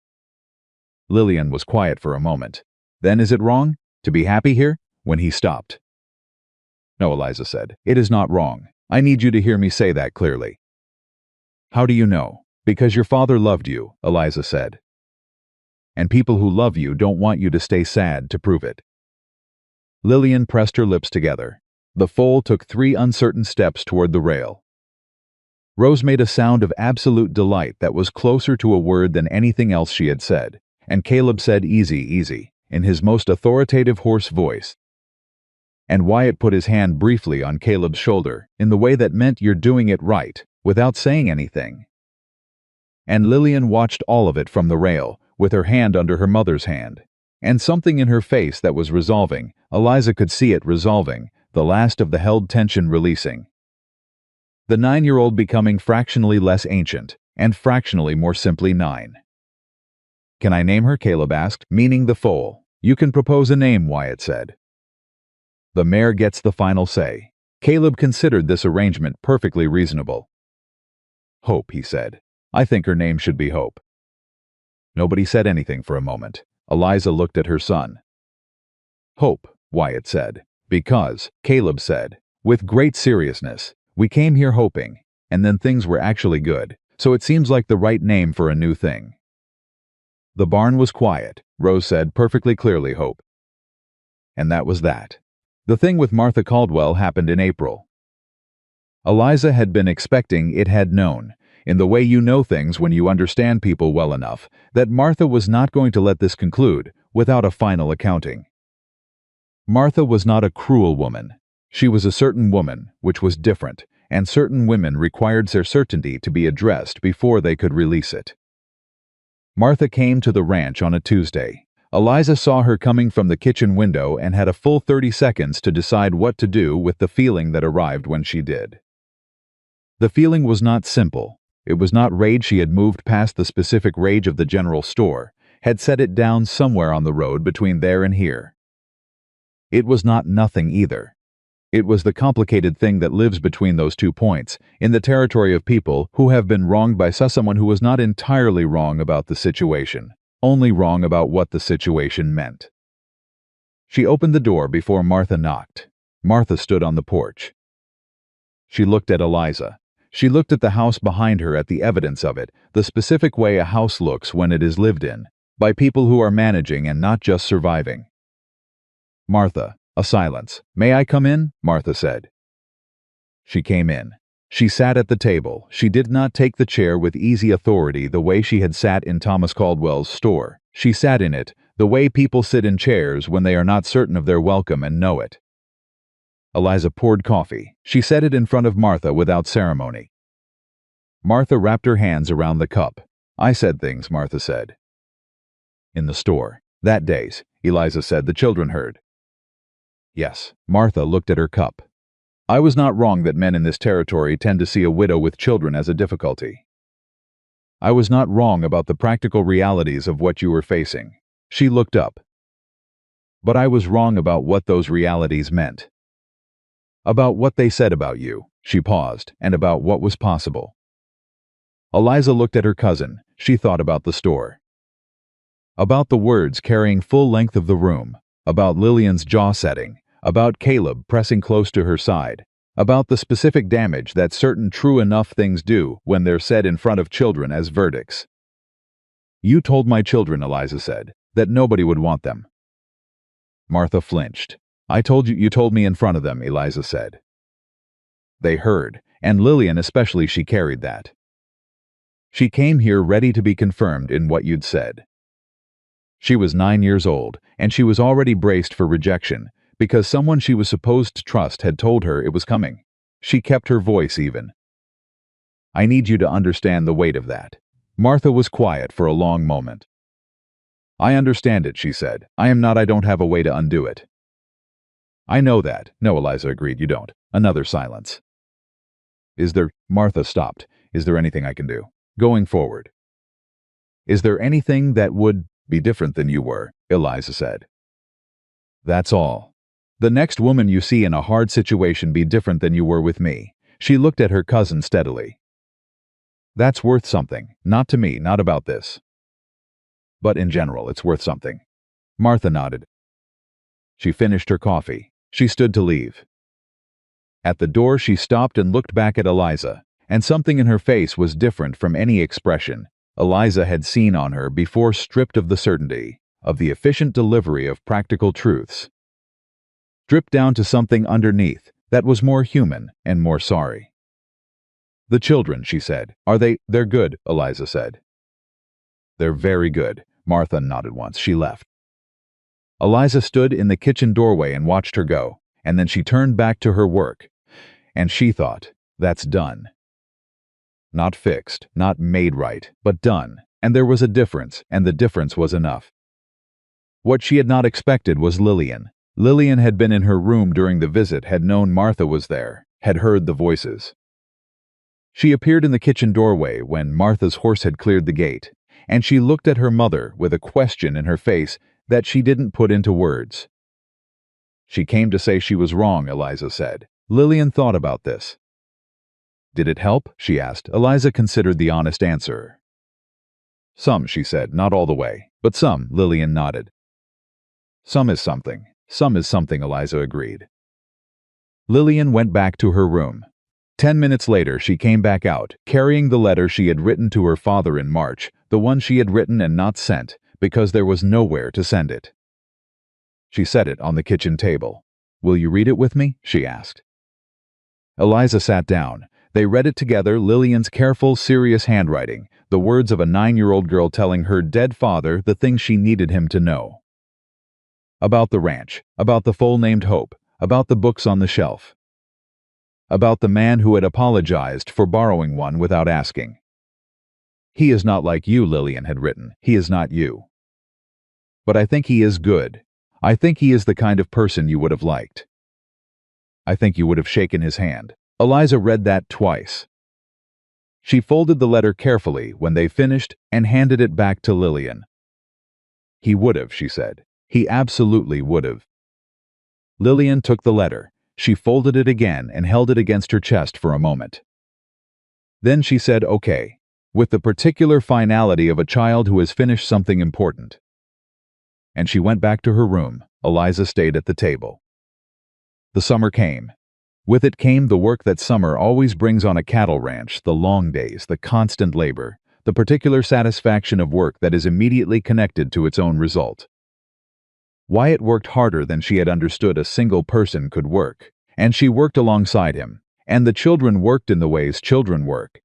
Lillian was quiet for a moment. "Then is it wrong to be happy here?" When he stopped. "No," Eliza said, "it is not wrong. I need you to hear me say that clearly." "How do you know?" "Because your father loved you," Eliza said. "And people who love you don't want you to stay sad to prove it." Lillian pressed her lips together. The foal took 3 uncertain steps toward the rail. Rose made a sound of absolute delight that was closer to a word than anything else she had said, and Caleb said, "Easy, easy," in his most authoritative hoarse voice. And Wyatt put his hand briefly on Caleb's shoulder, in the way that meant you're doing it right, without saying anything. and Lillian watched all of it from the rail, with her hand under her mother's hand. And something in her face that was resolving. Eliza could see it resolving, the last of the held tension releasing. The 9-year-old becoming fractionally less ancient, and fractionally more simply 9. "Can I name her?" Caleb asked, meaning the foal. "You can propose a name," Wyatt said. "The mayor gets the final say." Caleb considered this arrangement perfectly reasonable. "Hope," he said. "I think her name should be Hope." Nobody said anything for a moment. Eliza looked at her son. "Hope," Wyatt said. "Because," Caleb said, with great seriousness, "we came here hoping, and then things were actually good, so it seems like the right name for a new thing." The barn was quiet. Rose said perfectly clearly, "Hope." And that was that. The thing with Martha Caldwell happened in April. Eliza had been expecting, it had known, in the way you know things when you understand people well enough, that Martha was not going to let this conclude without a final accounting. Martha was not a cruel woman. She was a certain woman, which was different, and certain women required their certainty to be addressed before they could release it. Martha came to the ranch on a Tuesday. Eliza saw her coming from the kitchen window and had a full 30 seconds to decide what to do with the feeling that arrived when she did. The feeling was not simple. It was not rage. She had moved past the specific rage of the general store, had set it down somewhere on the road between there and here. It was not nothing either. It was the complicated thing that lives between those 2 points, in the territory of people who have been wronged by someone who was not entirely wrong about the situation, only wrong about what the situation meant. She opened the door before Martha knocked. Martha stood on the porch. She looked at Eliza. She looked at the house behind her, at the evidence of it, the specific way a house looks when it is lived in, by people who are managing and not just surviving. "Martha." A silence. "May I come in?" Martha said. She came in. She sat at the table. She did not take the chair with easy authority the way she had sat in Thomas Caldwell's store. She sat in it the way people sit in chairs when they are not certain of their welcome and know it. Eliza poured coffee. She set it in front of Martha without ceremony. Martha wrapped her hands around the cup. "I said things," Martha said. "In the store. That days," Eliza said. "The children heard." "Yes." Martha looked at her cup. "I was not wrong that men in this territory tend to see a widow with children as a difficulty. I was not wrong about the practical realities of what you were facing." She looked up. "But I was wrong about what those realities meant. About what they said about you." She paused, "and about what was possible." Eliza looked at her cousin. She thought about the store. About the words carrying full length of the room. About Lillian's jaw setting. About Caleb pressing close to her side. About the specific damage that certain true enough things do when they're said in front of children as verdicts. "You told my children," Eliza said, "that nobody would want them." Martha flinched. "I told you." "You told me in front of them," Eliza said. They heard, and Lillian especially. She carried that. She came here ready to be confirmed in what you'd said. She was 9 years old, and she was already braced for rejection, because someone she was supposed to trust had told her it was coming. She kept her voice even. "I need you to understand the weight of that." Martha was quiet for a long moment. "I understand it," she said. I don't have a way to undo it." "I know that." "No," Eliza agreed, "you don't." Another silence. "Is there—" Martha stopped. "Is there anything I can do? Going forward? Is there anything that would be different than you were?" Eliza said. "That's all. The next woman you see in a hard situation be different than you were with me." She looked at her cousin steadily. "That's worth something. Not to me, not about this. But in general, it's worth something." Martha nodded. She finished her coffee. She stood to leave. At the door she stopped and looked back at Eliza, and something in her face was different from any expression Eliza had seen on her before, stripped of the certainty, of the efficient delivery of practical truths. Stripped down to something underneath that was more human and more sorry. "The children," she said. They're good," Eliza said. "They're very good." Martha nodded once. She left. Eliza stood in the kitchen doorway and watched her go, and then she turned back to her work. And she thought, "That's done." Not fixed, not made right, but done. And there was a difference, and the difference was enough. What she had not expected was Lillian. Lillian had been in her room during the visit, had known Martha was there, had heard the voices. She appeared in the kitchen doorway when Martha's horse had cleared the gate, and she looked at her mother with a question in her face that she didn't put into words. She came to say she was wrong, Eliza said. Lillian thought about this. Did it help? She asked. Eliza considered the honest answer. Some, she said, not all the way, but some, Lillian nodded. Some is something, Eliza agreed. Lillian went back to her room. 10 minutes later, she came back out, carrying the letter she had written to her father in March, the one she had written and not sent, because there was nowhere to send it. She set it on the kitchen table. Will you read it with me? She asked. Eliza sat down. They read it together, Lillian's careful, serious handwriting, the words of a 9-year-old girl telling her dead father the things she needed him to know. About the ranch, about the foal named Hope, about the books on the shelf. About the man who had apologized for borrowing one without asking. He is not like you, Lillian had written. He is not you. But I think he is good. I think he is the kind of person you would have liked. I think you would have shaken his hand. Eliza read that twice. She folded the letter carefully when they finished and handed it back to Lillian. He would have, she said. He absolutely would have. Lillian took the letter. She folded it again and held it against her chest for a moment. Then she said, okay, with the particular finality of a child who has finished something important. And she went back to her room. Eliza stayed at the table. The summer came. With it came the work that summer always brings on a cattle ranch, the long days, the constant labor, the particular satisfaction of work that is immediately connected to its own result. Wyatt worked harder than she had understood a single person could work, and she worked alongside him, and the children worked in the ways children work,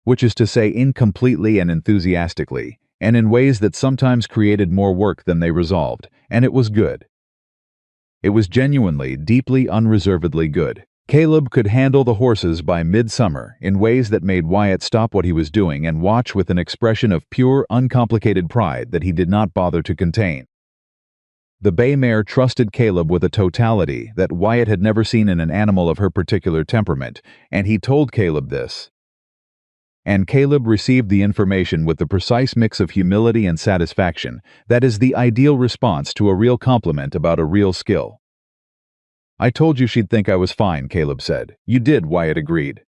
which is to say incompletely and enthusiastically, and in ways that sometimes created more work than they resolved, and it was good. It was genuinely, deeply, unreservedly good. Caleb could handle the horses by midsummer in ways that made Wyatt stop what he was doing and watch with an expression of pure, uncomplicated pride that he did not bother to contain. The bay mare trusted Caleb with a totality that Wyatt had never seen in an animal of her particular temperament, and he told Caleb this. And Caleb received the information with the precise mix of humility and satisfaction that is the ideal response to a real compliment about a real skill. I told you she'd think I was fine, Caleb said. You did, Wyatt agreed.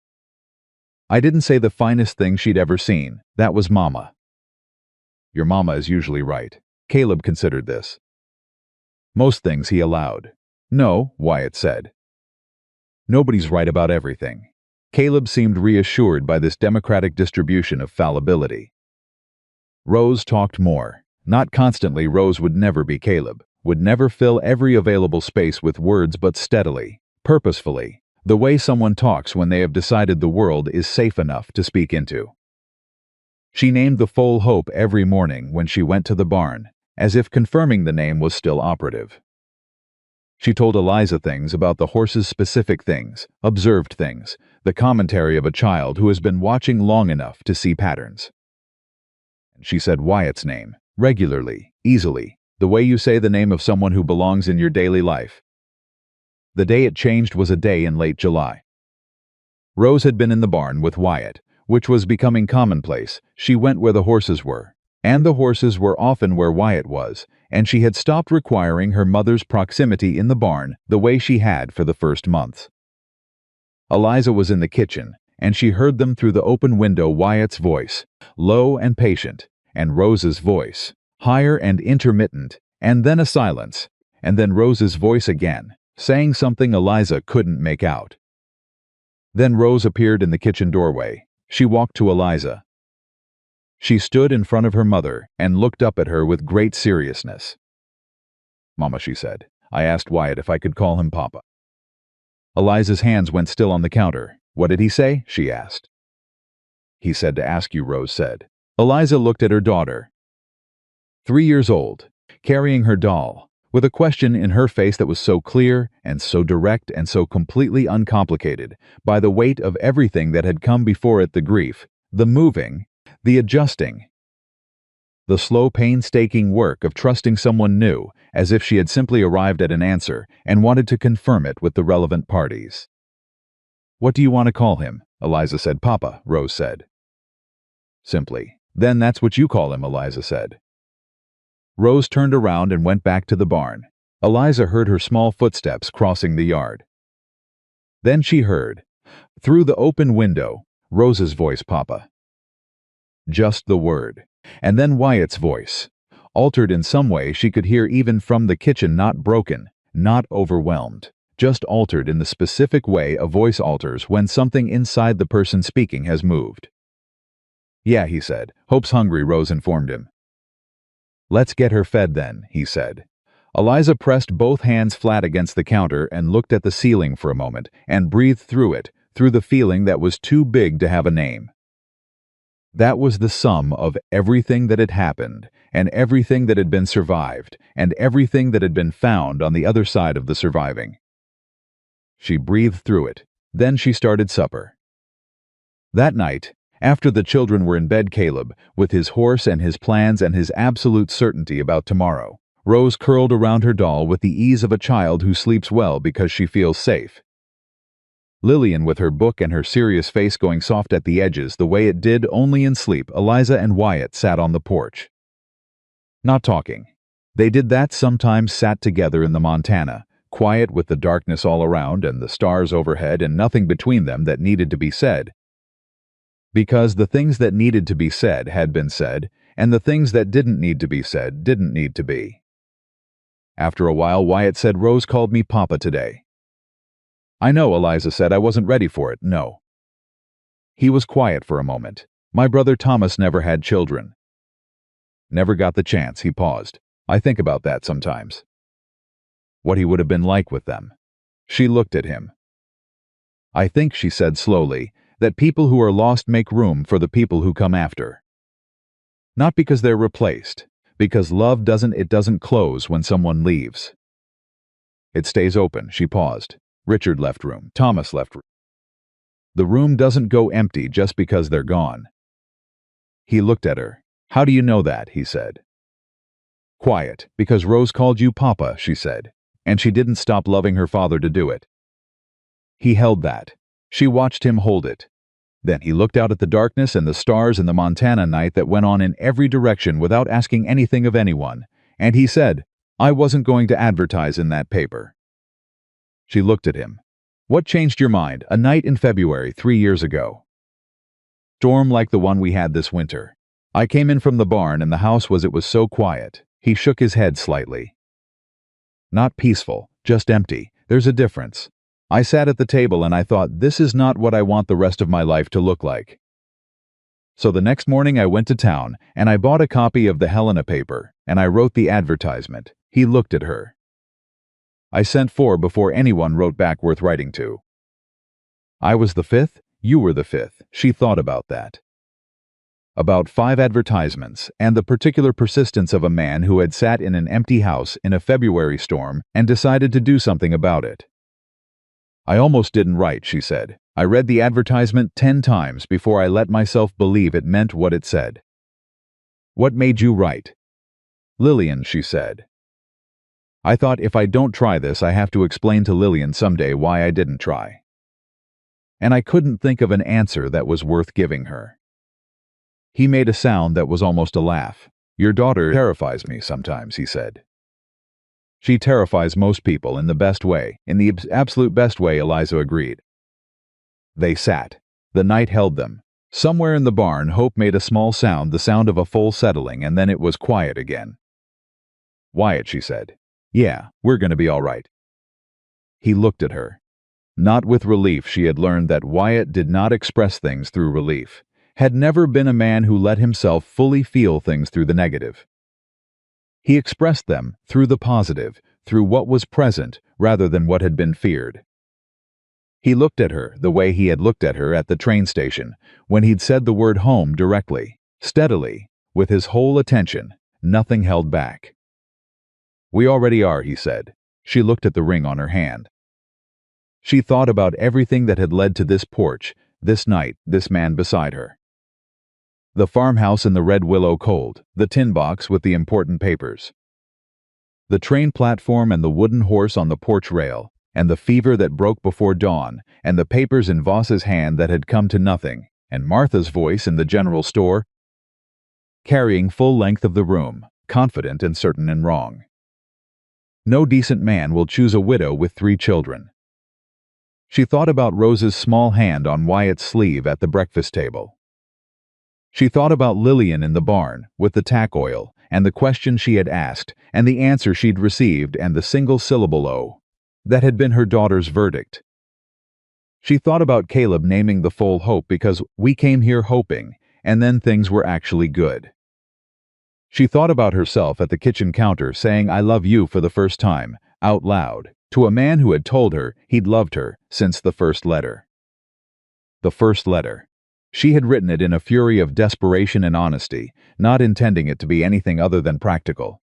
I didn't say the finest thing she'd ever seen. That was Mama. Your mama is usually right. Caleb considered this. Most things he allowed. No, Wyatt said. Nobody's right about everything. Caleb seemed reassured by this democratic distribution of fallibility. Rose talked more. Not constantly, Rose would never be Caleb, would never fill every available space with words, but steadily, purposefully, the way someone talks when they have decided the world is safe enough to speak into. She named the foal Hope every morning when she went to the barn, as if confirming the name was still operative. She told Eliza things about the horse's specific things, observed things, the commentary of a child who has been watching long enough to see patterns. She said Wyatt's name, regularly, easily, the way you say the name of someone who belongs in your daily life. The day it changed was a day in late July. Rose had been in the barn with Wyatt, which was becoming commonplace. She went where the horses were, and the horses were often where Wyatt was, and she had stopped requiring her mother's proximity in the barn the way she had for the first months. Eliza was in the kitchen, and she heard them through the open window, Wyatt's voice, low and patient, and Rose's voice, higher and intermittent, and then a silence, and then Rose's voice again, saying something Eliza couldn't make out. Then Rose appeared in the kitchen doorway. She walked to Eliza. She stood in front of her mother and looked up at her with great seriousness. Mama, she said, I asked Wyatt if I could call him Papa. Eliza's hands went still on the counter. What did he say? She asked. He said to ask you, Rose said. Eliza looked at her daughter. 3 years old, carrying her doll, with a question in her face that was so clear and so direct and so completely uncomplicated by the weight of everything that had come before it: the grief, the moving, the adjusting, the slow, painstaking work of trusting someone new, as if she had simply arrived at an answer and wanted to confirm it with the relevant parties. "What do you want to call him?" Eliza said. "Papa," Rose said. Simply. "Then that's what you call him," Eliza said. Rose turned around and went back to the barn. Eliza heard her small footsteps crossing the yard. Then she heard, through the open window, Rose's voice: "Papa." Just the word. And then Wyatt's voice, altered in some way she could hear even from the kitchen, not broken, not overwhelmed, just altered in the specific way a voice alters when something inside the person speaking has moved. "Yeah," he said. "Hope's hungry," Rose informed him. "Let's get her fed then," he said. Eliza pressed both hands flat against the counter and looked at the ceiling for a moment and breathed through it, through the feeling that was too big to have a name. That was the sum of everything that had happened, and everything that had been survived, and everything that had been found on the other side of the surviving. She breathed through it. Then she started supper. That night, after the children were in bed, Caleb, with his horse and his plans and his absolute certainty about tomorrow, Rose curled around her doll with the ease of a child who sleeps well because she feels safe. Lillian, with her book and her serious face going soft at the edges the way it did only in sleep, Eliza and Wyatt sat on the porch. Not talking. They did that sometimes, sat together in the Montana, quiet with the darkness all around and the stars overhead and nothing between them that needed to be said. Because the things that needed to be said had been said, and the things that didn't need to be said didn't need to be. After a while, Wyatt said, "Rose called me Papa today." "I know," Eliza said. "I wasn't ready for it, no." He was quiet for a moment. "My brother Thomas never had children." "Never got the chance," he paused. "I think about that sometimes. What he would have been like with them." She looked at him. "I think," she said slowly, "that people who are lost make room for the people who come after. Not because they're replaced, because love doesn't close when someone leaves. It stays open." She paused. "Richard left room. Thomas left room. The room doesn't go empty just because they're gone." He looked at her. "How do you know that?" he said. Quiet. "Because Rose called you Papa," she said, "and she didn't stop loving her father to do it." He held that. She watched him hold it. Then he looked out at the darkness and the stars in the Montana night that went on in every direction without asking anything of anyone, and he said, "I wasn't going to advertise in that paper." She looked at him. "What changed your mind a night in February 3 years ago? Storm like the one we had this winter. I came in from the barn and the house was so quiet." He shook his head slightly. "Not peaceful, just empty. There's a difference. I sat at the table and I thought, this is not what I want the rest of my life to look like. So the next morning I went to town and I bought a copy of the Helena paper and I wrote the advertisement." He looked at her. "I sent 4 before anyone wrote back worth writing to." "I was the 5th? You were the 5th. She thought about that. About 5 advertisements, and the particular persistence of a man who had sat in an empty house in a February storm and decided to do something about it. "I almost didn't write," she said. "I read the advertisement 10 times before I let myself believe it meant what it said." "What made you write?" "Lillian," she said. "I thought, if I don't try this, I have to explain to Lillian someday why I didn't try." And I couldn't think of an answer that was worth giving her. He made a sound that was almost a laugh. "Your daughter terrifies me sometimes," he said. "She terrifies most people in the best way, in the absolute best way," Eliza agreed. They sat. The night held them. Somewhere in the barn, Hope made a small sound, the sound of a full settling, and then it was quiet again. "Wyatt," she said. "Yeah, we're going to be all right." He looked at her. Not with relief. She had learned that Wyatt did not express things through relief, had never been a man who let himself fully feel things through the negative. He expressed them through the positive, through what was present rather than what had been feared. He looked at her the way he had looked at her at the train station, when he'd said the word home directly, steadily, with his whole attention, nothing held back. "We already are," he said. She looked at the ring on her hand. She thought about everything that had led to this porch, this night, this man beside her. The farmhouse in the red willow cold, the tin box with the important papers. The train platform and the wooden horse on the porch rail, and the fever that broke before dawn, and the papers in Voss's hand that had come to nothing, and Martha's voice in the general store, carrying full length of the room, confident and certain and wrong. No decent man will choose a widow with 3 children. She thought about Rose's small hand on Wyatt's sleeve at the breakfast table. She thought about Lillian in the barn, with the tack oil, and the question she had asked, and the answer she'd received, and the single syllable "oh" that had been her daughter's verdict. She thought about Caleb naming the full hope because "we came here hoping," and then things were actually good. She thought about herself at the kitchen counter saying "I love you" for the first time, out loud, to a man who had told her he'd loved her since the first letter. The first letter. She had written it in a fury of desperation and honesty, not intending it to be anything other than practical.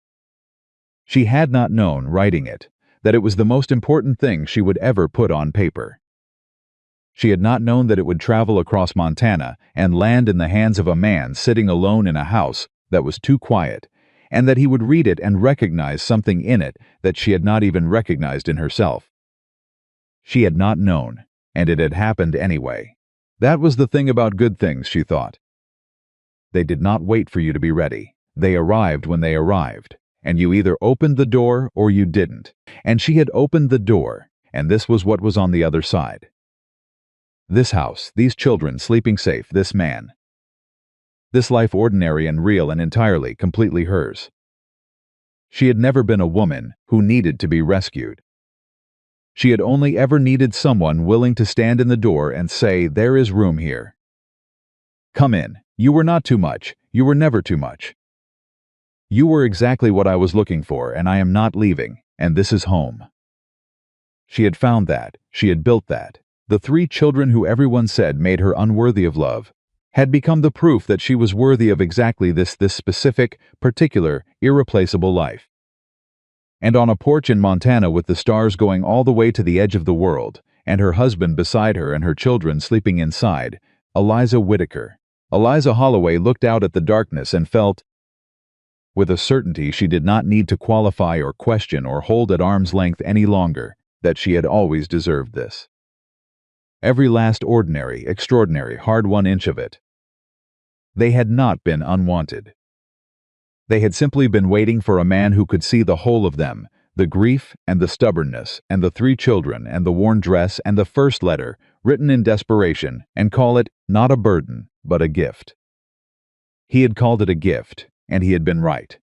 She had not known, writing it, that it was the most important thing she would ever put on paper. She had not known that it would travel across Montana and land in the hands of a man sitting alone in a house that was too quiet, and that he would read it and recognize something in it that she had not even recognized in herself. She had not known, and it had happened anyway. That was the thing about good things, she thought. They did not wait for you to be ready. They arrived when they arrived, and you either opened the door or you didn't. And she had opened the door, and this was what was on the other side. This house, these children sleeping safe, this man. This life ordinary and real and entirely, completely hers. She had never been a woman who needed to be rescued. She had only ever needed someone willing to stand in the door and say, "There is room here. Come in. You were not too much. You were never too much. You were exactly what I was looking for, and I am not leaving, and this is home." She had found that. She had built that. The 3 children who everyone said made her unworthy of love had become the proof that she was worthy of exactly this specific, particular, irreplaceable life. And on a porch in Montana with the stars going all the way to the edge of the world, and her husband beside her and her children sleeping inside, Eliza Holloway looked out at the darkness and felt, with a certainty she did not need to qualify or question or hold at arm's length any longer, that she had always deserved this. Every last ordinary, extraordinary, hard-won inch of it. They had not been unwanted. They had simply been waiting for a man who could see the whole of them, the grief and the stubbornness and the 3 children and the worn dress and the first letter, written in desperation, and call it not a burden, but a gift. He had called it a gift, and he had been right.